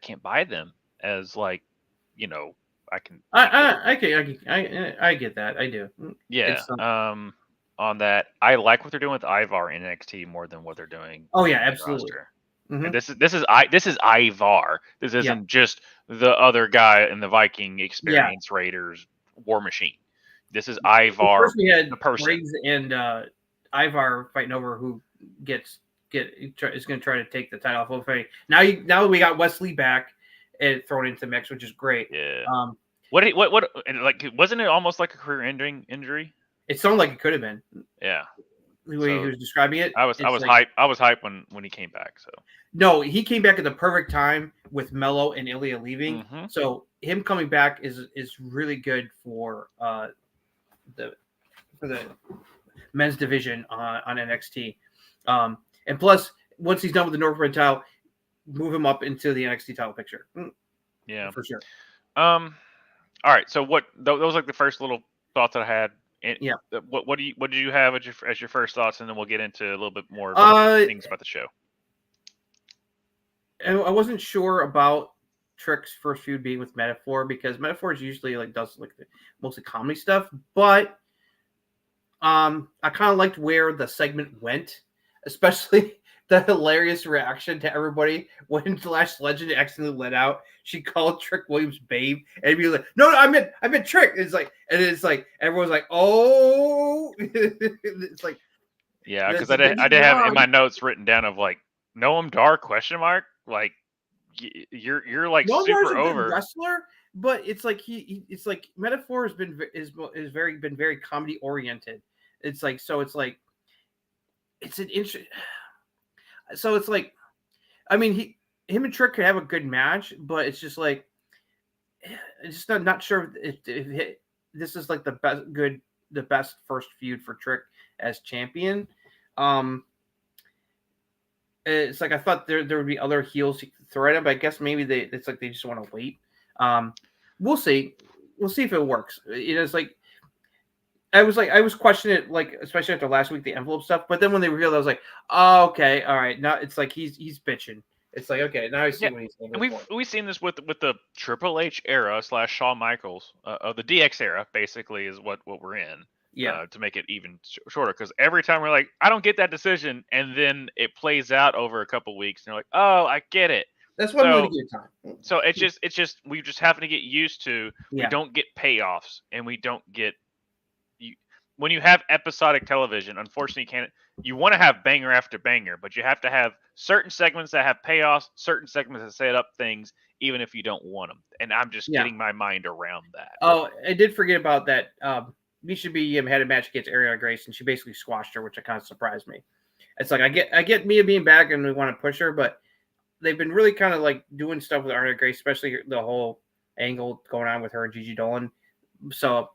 B: can't buy them as like, you know, I get that. I do. Yeah. On that, I like what they're doing with Ivar in NXT more than what they're doing.
C: Oh yeah, absolutely.
B: And this is Ivar. This isn't just the other guy in the Viking Experience Raiders War Machine. This is Ivar.
C: First we had
B: the person.
C: Briggs and Ivar fighting over who is going to try to take the title off of Faye. Now we got Wesley back and thrown into the mix, which is great.
B: Yeah. What like wasn't it almost like a career-ending injury?
C: It sounded like it could have been.
B: Yeah.
C: The way he was describing it.
B: I was hyped. I was hyped when he came back. So
C: no, he came back at the perfect time with Mello and Ilya leaving.
B: Mm-hmm.
C: So him coming back is really good for the men's division on NXT. And plus, once he's done with the North American title, move him up into the NXT title picture.
B: Yeah,
C: for sure.
B: All right. So those was like the first little thoughts that I had. And
C: yeah.
B: What did you have as your first thoughts, and then we'll get into a little bit more things about the show.
C: I wasn't sure about Trick's first feud being with Metaphor, because Metaphor is usually does mostly comedy stuff, but I kind of liked where the segment went, especially the hilarious reaction to everybody when Lash Legend accidentally let out. She called Trick Williams babe, and he was like, "No, I meant Trick." It's like everyone's like, "Oh," it's like,
B: yeah, because I did have in my notes written down of like, Noam Dar ? Like, you're like
C: Noam
B: super
C: Dar's a
B: over
C: good wrestler, but it's like it's like Metaphor has been very comedy oriented. It's like it's an interesting. So it's like, I mean, him and Trick could have a good match, but it's just like, just not sure if this is like the best first feud for Trick as champion. It's like I thought there would be other heels you could throw at him, but I guess maybe they just want to wait. We'll see if it works. It's like I was questioning it, like especially after last week, the envelope stuff. But then when they revealed, I was like, oh, okay, all right. Now it's like he's bitching. It's like, okay, now I see what he's saying.
B: And we've seen this with the Triple H era / Shawn Michaels of the DX era, basically, is what we're in.
C: Yeah.
B: To make it even shorter, because every time we're like, I don't get that decision, and then it plays out over a couple weeks, and you're like, oh, I get it.
C: That's what I'm going to get time.
B: So it's just we just happen to get used to. We don't get payoffs, and we don't get when you have episodic television, unfortunately, you want to have banger after banger, but you have to have certain segments that have payoffs, certain segments that set up things, even if you don't want them. And I'm just getting my mind around that.
C: Oh, I did forget about that. Misha B had a match against Ariana Grace, and she basically squashed her, which kind of surprised me. It's like I get Mia being back, and we want to push her, but they've been really kind of like doing stuff with Ariana Grace, especially the whole angle going on with her and Gigi Dolan. So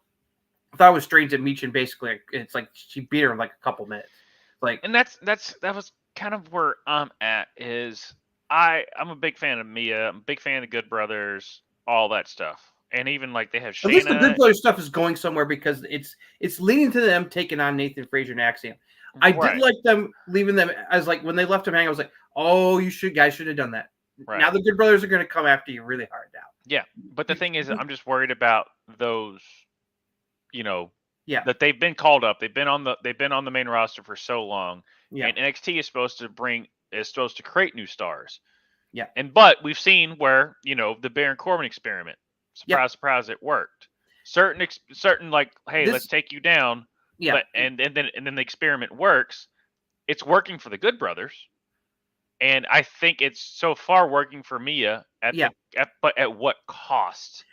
C: I thought it was strange that Michin basically, it's like she beat her in like a couple minutes. Like,
B: and that was kind of where I'm at. Is I'm a big fan of Mia. I'm a big fan of the Good Brothers, all that stuff, and even like they have Shayna.
C: At least the Good Brothers stuff is going somewhere because it's leading to them taking on Nathan Frazier and Axiom. I did like them leaving them as like when they left him hanging. I was like, oh, guys should have done that. Right. Now the Good Brothers are going to come after you really hard now.
B: Yeah, but the thing is, I'm just worried about those. That they've been called up. They've been on the main roster for so long. Yeah. And NXT is supposed to create new stars.
C: Yeah.
B: But we've seen where, the Baron Corbin experiment. Surprise, it worked. Certain like, hey, let's take you down. Yeah. But, and then the experiment works. It's working for the Good Brothers. And I think it's so far working for Mia but at what cost?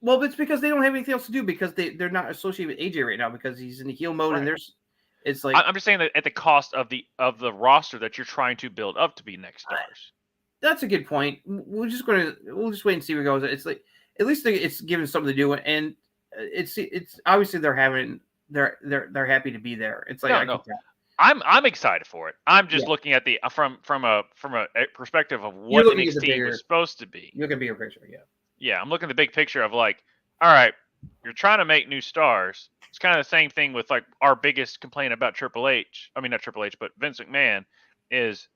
C: Well, it's because they don't have anything else to do because they're not associated with AJ right now because he's in the heel mode and it's like
B: I'm just saying that at the cost of the roster that you're trying to build up to be next stars.
C: That's a good point. We'll just wait and see where it goes. It's like at least it's given something to do and it's obviously they're happy to be there. It's like
B: I'm excited for it. I'm just looking at the from a perspective of what NXT was supposed to be.
C: You're gonna be a picture,
B: Yeah, I'm looking at the big picture of like, all right, you're trying to make new stars. It's kind of the same thing with like our biggest complaint about Triple H. I mean, not Triple H, but Vince McMahon is,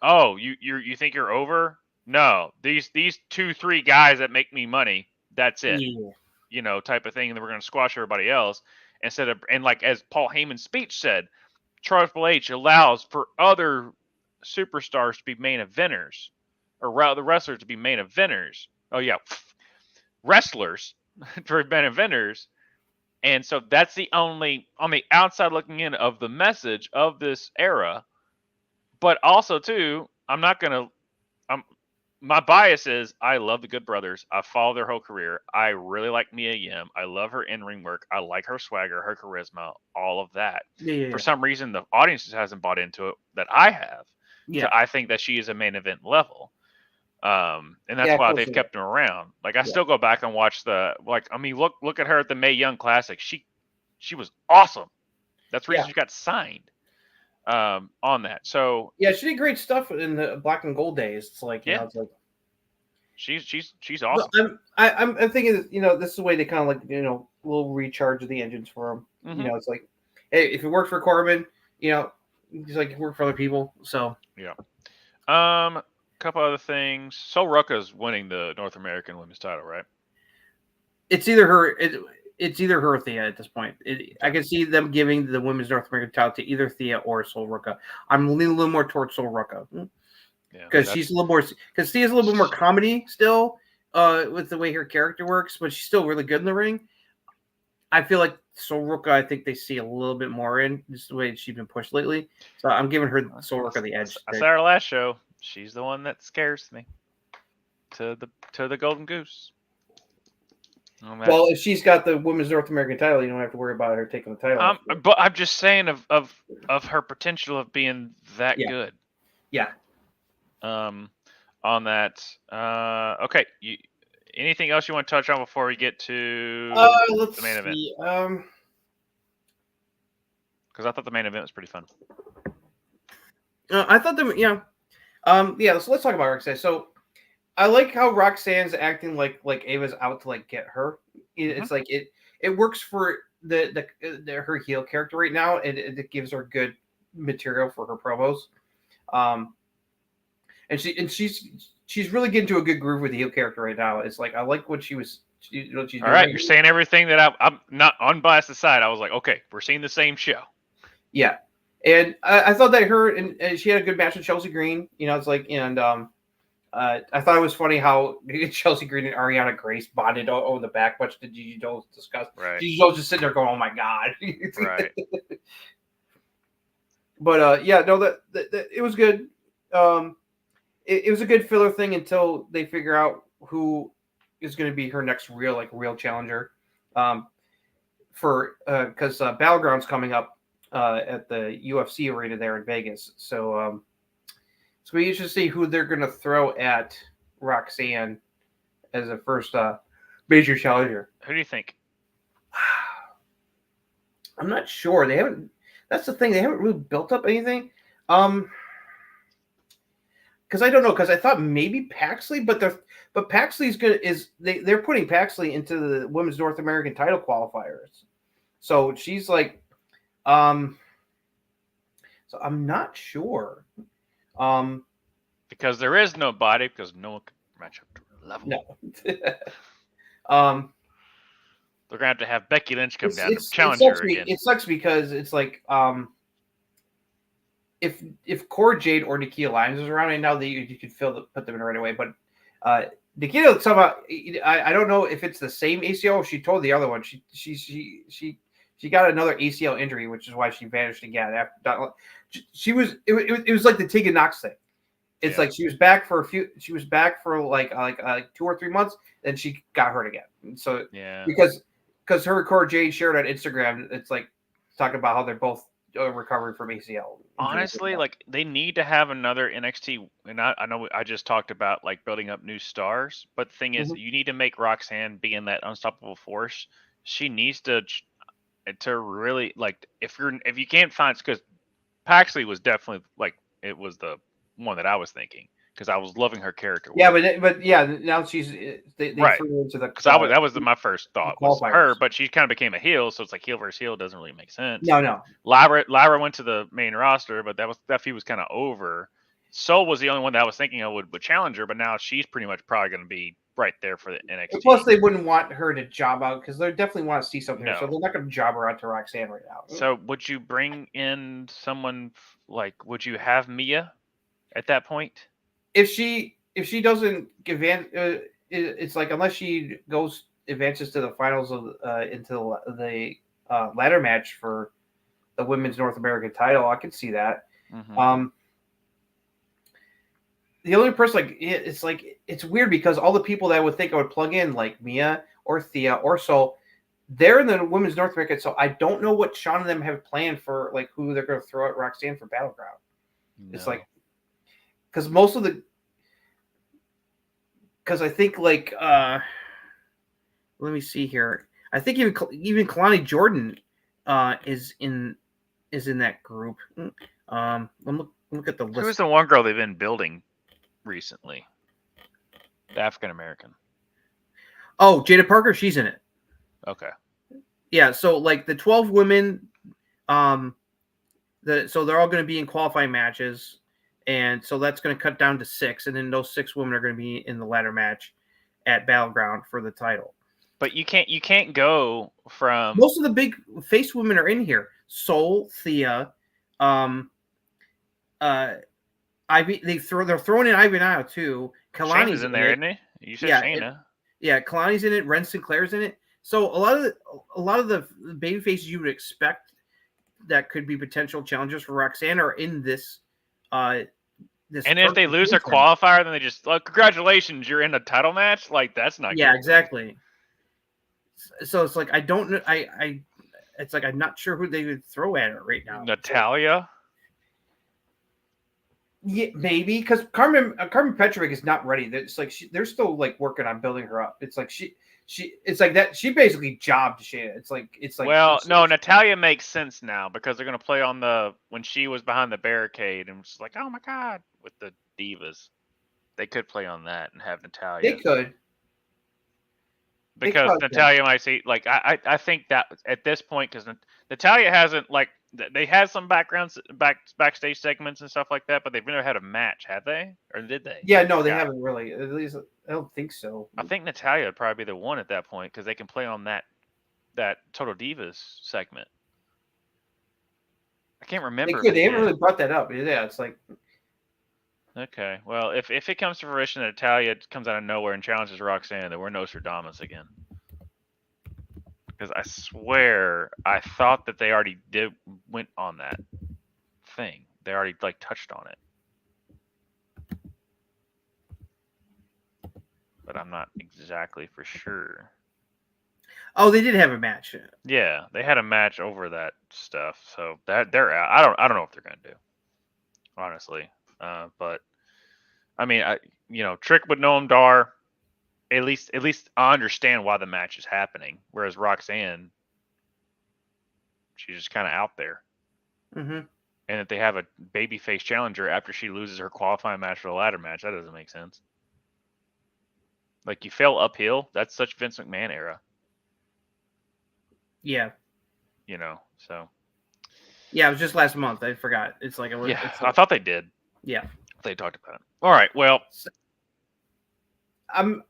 B: oh, you think you're over? No, these 2-3 guys that make me money. That's it. Yeah. Type of thing, and then we're going to squash everybody else and like as Paul Heyman's speech said, Triple H allows for other superstars to be main eventers, or the wrestlers to be main eventers. Oh yeah, wrestlers for main eventers, and so that's the only on the outside looking in of the message of this era. But also too, my bias is I love the Good Brothers. I follow their whole career. I really like Mia Yim. I love her in-ring work. I like her swagger, her charisma, all of that. For some reason, the audience just hasn't bought into it that I have. Yeah. So I think that she is a main event level. And that's why they've kept him around. Like I still go back and watch look at her at the Mae Young Classic. She was awesome. That's the reason she got signed. On that. So
C: she did great stuff in the Black and Gold days. It's like it's like
B: she's awesome.
C: I'm thinking that, this is the way they kind of like little recharge of the engines for him. Mm-hmm. It's like, hey, if it worked for Corbin, he's like it worked for other people. So
B: couple other things. Sol Ruka's winning the North American Women's title, right?
C: It's either her. It's either her or Thea at this point. I can see them giving the Women's North American title to either Thea or Sol Ruka. I'm leaning a little more towards Sol Ruka because she's a little more. Because Thea's a little bit more comedy still with the way her character works, but she's still really good in the ring. I feel like Sol Ruka, I think they see a little bit more in just the way she's been pushed lately. So I'm giving her Sol Ruka the edge.
B: I saw her last show. She's the one that scares me. To the Golden Goose.
C: Well, if she's got the Women's North American title, you don't have to worry about her taking the title.
B: But I'm just saying of her potential of being that good.
C: Yeah.
B: On that. Okay. Anything else you want to touch on before we get to the main event? Because I thought the main event was pretty fun.
C: I thought so let's talk about Roxanne. So I like how Roxanne's acting like Ava's out to like get her. It's like it works for her heel character right now, and it gives her good material for her promos. And she's really getting to a good groove with the heel character right now. It's like I like what she's doing. All
B: right, you're saying everything that I'm not unbiased aside. I was like, okay, we're seeing the same show. Yeah, and I thought that her and she had a good match with Chelsea Green. It's like
C: I thought it was funny how Chelsea Green and Ariana Grace bonded over the back, much to Gigi Dole's disgust.
B: Right.
C: Gigi Dole's just sitting there going, "Oh my god!"
B: Right.
C: But yeah, no, that it was good. It was a good filler thing until they figure out who is going to be her next real challenger. For because Battleground's coming up at the UFC arena there in Vegas, so it's going to be interesting to see who they're going to throw at Roxanne as a first major challenger.
B: Who do you think?
C: I'm not sure. They haven't. That's the thing. They haven't really built up anything. Because I don't know. Because I thought maybe Paxley, but Paxley's they're putting Paxley into the Women's North American title qualifiers. So she's like, so I'm not sure.
B: Because there is nobody, because no one can match up to her level.
C: No.
B: They're gonna have to have Becky Lynch come down to challenge her again.
C: It sucks because it's like if Cora Jade or Nikita Lyons is around right now, you could put them in right away. But Nikita somehow, I don't know if it's the same ACL. She told the other one she got another ACL injury, which is why she vanished again. After she was it was like the Tegan Knox thing. It's like she was back for like 2 or 3 months, then she got hurt again. And so because her and Cora Jade shared on Instagram, it's like talking about how they're both recovering from ACL.
B: Honestly, like they need to have another NXT, and I know I just talked about like building up new stars, but the thing is, you need to make Roxanne be in that unstoppable force. She needs to really like if you can't find, because Paxley was definitely like it was the one that I was thinking, because I was loving her character.
C: Yeah, but yeah, now she's they
B: right.
C: threw her into the
B: because that was my first thought was her, but she kind of became a heel, so it's like heel versus heel doesn't really make sense.
C: No.
B: Lyra went to the main roster, but that feud was kind of over. Soul was the only one that I was thinking of would challenge her, but now she's pretty much probably going to be right there for the NXT.
C: Plus, they wouldn't want her to job out because they definitely want to see something. So they're not going to job her out to Roxanne right now.
B: So would you bring in someone would you have Mia at that point?
C: If she doesn't advance, it's like unless she advances to the finals of into the ladder match for the Women's North American title, I could see that.
B: Mm-hmm.
C: The only person it's weird because all the people that I would think I would plug in like Mia or Thea or Sol, they're in the Women's North American. So I don't know what Sean and them have planned for like who they're going to throw at Roxanne for Battleground. No. It's like because most of the I think like let me see here. I think even Kalani Jordan is in that group. Look at the list.
B: Who's the one girl they've been building recently? The African American.
C: Oh, Jada Parker, she's in it.
B: Okay.
C: Yeah, so like the 12 women, so they're all going to be in qualifying matches, and so that's going to cut down to 6, and then those 6 women are going to be in the ladder match at Battleground for the title.
B: But you can't go from
C: most of the big face women are in here. Sol, Thea, Ivy. They're throwing in Ivy now too.
B: Kalani's in there, isn't he? You said Shayna.
C: Kalani's in it. Ren Sinclair's in it. So a lot of the baby faces you would expect that could be potential challengers for Roxanne are in this. And
B: if they lose their qualifier, then they just congratulations, you're in a title match. Like that's not.
C: Yeah,
B: good.
C: Exactly. So it's like I don't know. It's like I'm not sure who they would throw at her right now.
B: Natalya.
C: Yeah, maybe because Carmen Petrovic is not ready. It's like they're still like working on building her up. It's like it's like that. She basically jobbed Shayna. It's like.
B: Well, no, Natalya makes sense now because they're gonna play on when she was behind the barricade and was like, oh my god, with the divas. They could play on that and have Natalya.
C: They could.
B: Because Natalya might see I think that at this point because Natalya hasn't they had some backstage segments and stuff like that, but they've never had a match, have they? Or did they?
C: Yeah, no, they haven't really. At least I don't think so.
B: I think Natalya would probably be the one at that point because they can play on that Total Divas segment. I can't remember.
C: They haven't really brought that up. Yeah, it's like
B: Okay. Well, if it comes to fruition that Italia comes out of nowhere and challenges Roxanne, then we're Nostradamus again. Because I swear I thought that they already went on that thing. They already like touched on it. But I'm not exactly for sure.
C: Oh, they did have a match.
B: Yeah, they had a match over that stuff. So that they're out. I don't know what they're gonna do. Honestly. But I mean, Trick with Noam Dar. At least I understand why the match is happening. Whereas Roxanne, she's just kind of out there.
C: Mm-hmm.
B: And that they have a babyface challenger after she loses her qualifying match for the ladder match, that doesn't make sense. Like, you fell uphill. That's such Vince McMahon era.
C: Yeah.
B: So.
C: Yeah, it was just last month. I forgot. It's like
B: I thought they did.
C: Yeah.
B: They talked about it. All right. Well,
C: I'm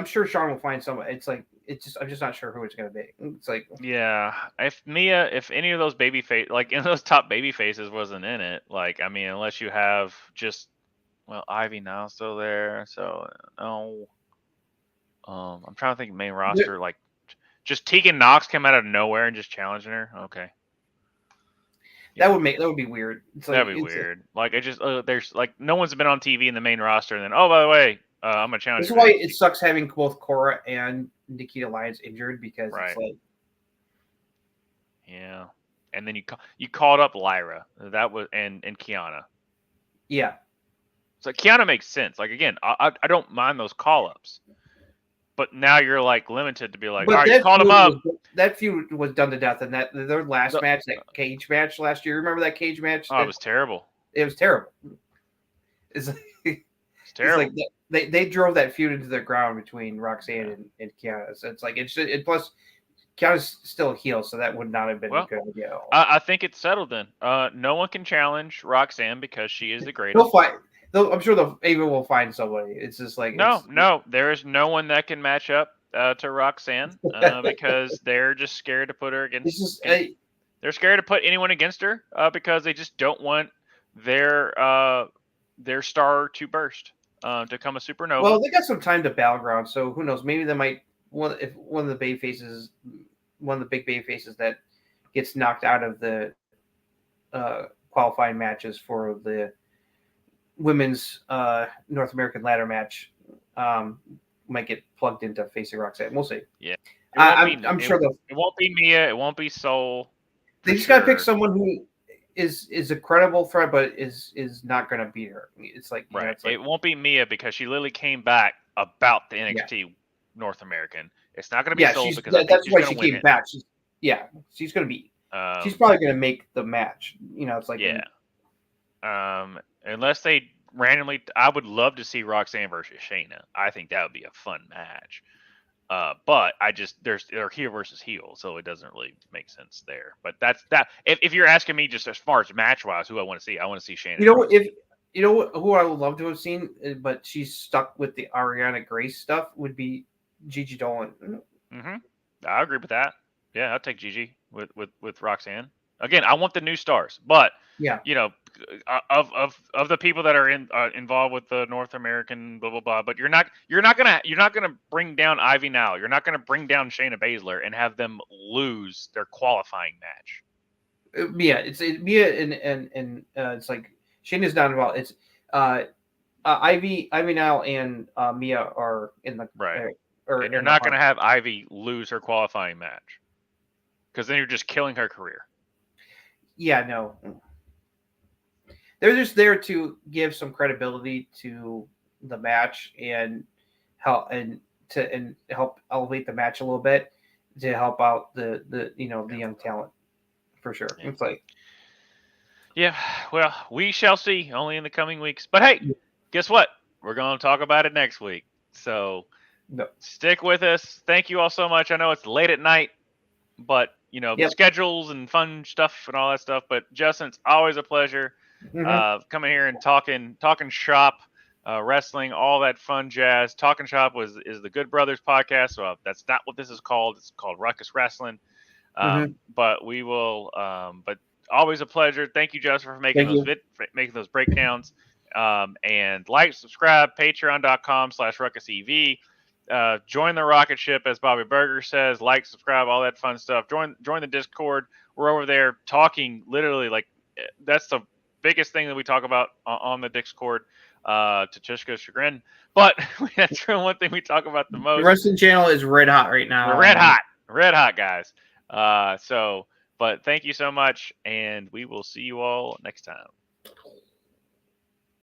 C: sure Sean will find someone. It's like I'm just not sure who it's gonna be. It's like,
B: yeah, if any of those like in those top baby faces wasn't in it, like, I mean, unless you have just, well, Ivy now still there, so I'm trying to think main roster, like just Tegan Knox came out of nowhere and just challenging her. Okay.
C: That would be weird.
B: That'd be weird. Like, it just there's like no one's been on TV in the main roster, and then, oh, by the way, I'm gonna challenge.
C: That's why it sucks having both Cora and Nikita Lyons injured, because
B: right.
C: It's like,
B: yeah, and then you called up Lyra. That was and Kiana.
C: Yeah.
B: So Kiana makes sense. Like, again, I don't mind those call ups, but now you're like limited to be like, all right, you called them up.
C: That feud was done to death, and that their last match, that cage match last year. Remember that cage match?
B: Oh, it was terrible.
C: It was terrible. It's terrible. It's like they drove that feud into the ground between Roxanne and Kiana. So it's like plus Kiana's still a heel, so that would not have been a good idea at all.
B: I think it's settled then. No one can challenge Roxanne because she is the greatest.
C: I'm sure Ava will find somebody. It's just like
B: no, there is no one that can match up to Roxanne because they're just scared to put her against. They're scared to put anyone against her because they just don't want their star to burst, to come a supernova.
C: Well, they got some time to battleground, so who knows? Maybe they might one of the big faces that gets knocked out of the qualifying matches for the women's North American ladder match might get plugged into facing Roxanne. We'll see.
B: Yeah,
C: I'm sure
B: it won't be Mia. It won't be Soul.
C: They just gotta pick someone who is a credible threat, but is not going to beat her. It's like,
B: right. It won't be Mia because she literally came back about the NXT North American. It's not going to be Soul because
C: that's why she came back. She's going to be. She's probably going to make the match. It's like
B: unless they randomly, I would love to see Roxanne versus Shayna. I think that would be a fun match. But they're heel versus heel, so it doesn't really make sense there. But that's that. If you're asking me just as far as match wise, who I want to see Shayna.
C: Who I would love to have seen, but she's stuck with the Ariana Grace stuff, would be Gigi Dolan.
B: Mm-hmm. I agree with that. Yeah, I'll take Gigi with Roxanne. Again, I want the new stars, but of the people that are involved with the North American blah blah blah. But you're not gonna bring down Ivy now. You're not gonna bring down Shayna Baszler and have them lose their qualifying match.
C: It's Mia and it's like Shayna's not involved. It's Ivy now and Mia are in the
B: right. And you're not gonna have Ivy lose her qualifying match because then you're just killing her career.
C: Yeah, no. They're just there to give some credibility to the match and help elevate the match a little bit to help out the young talent for sure. Yeah. It's like,
B: yeah, well, we shall see only in the coming weeks. But hey, guess what? We're going to talk about it next week. So stick with us. Thank you all so much. I know it's late at night, but schedules and fun stuff and all that stuff. But Justin, it's always a pleasure coming here and talking shop, wrestling, all that fun jazz. Talking Shop is the Good Brothers podcast. So that's not what this is called. It's called Ruckus Wrestling. But we will. But always a pleasure. Thank you, Justin, for making those breakdowns. And like, subscribe, patreon.com/ruckusev. Join the rocket ship, as Bobby Burger says. Like, subscribe, all that fun stuff. Join the Discord. We're over there talking literally like that's the biggest thing that we talk about on the Discord, to Chishka's chagrin. But that's the one thing we talk about the most.
C: The wrestling channel is red hot right now.
B: We're red hot, guys. But thank you so much, and we will see you all next time.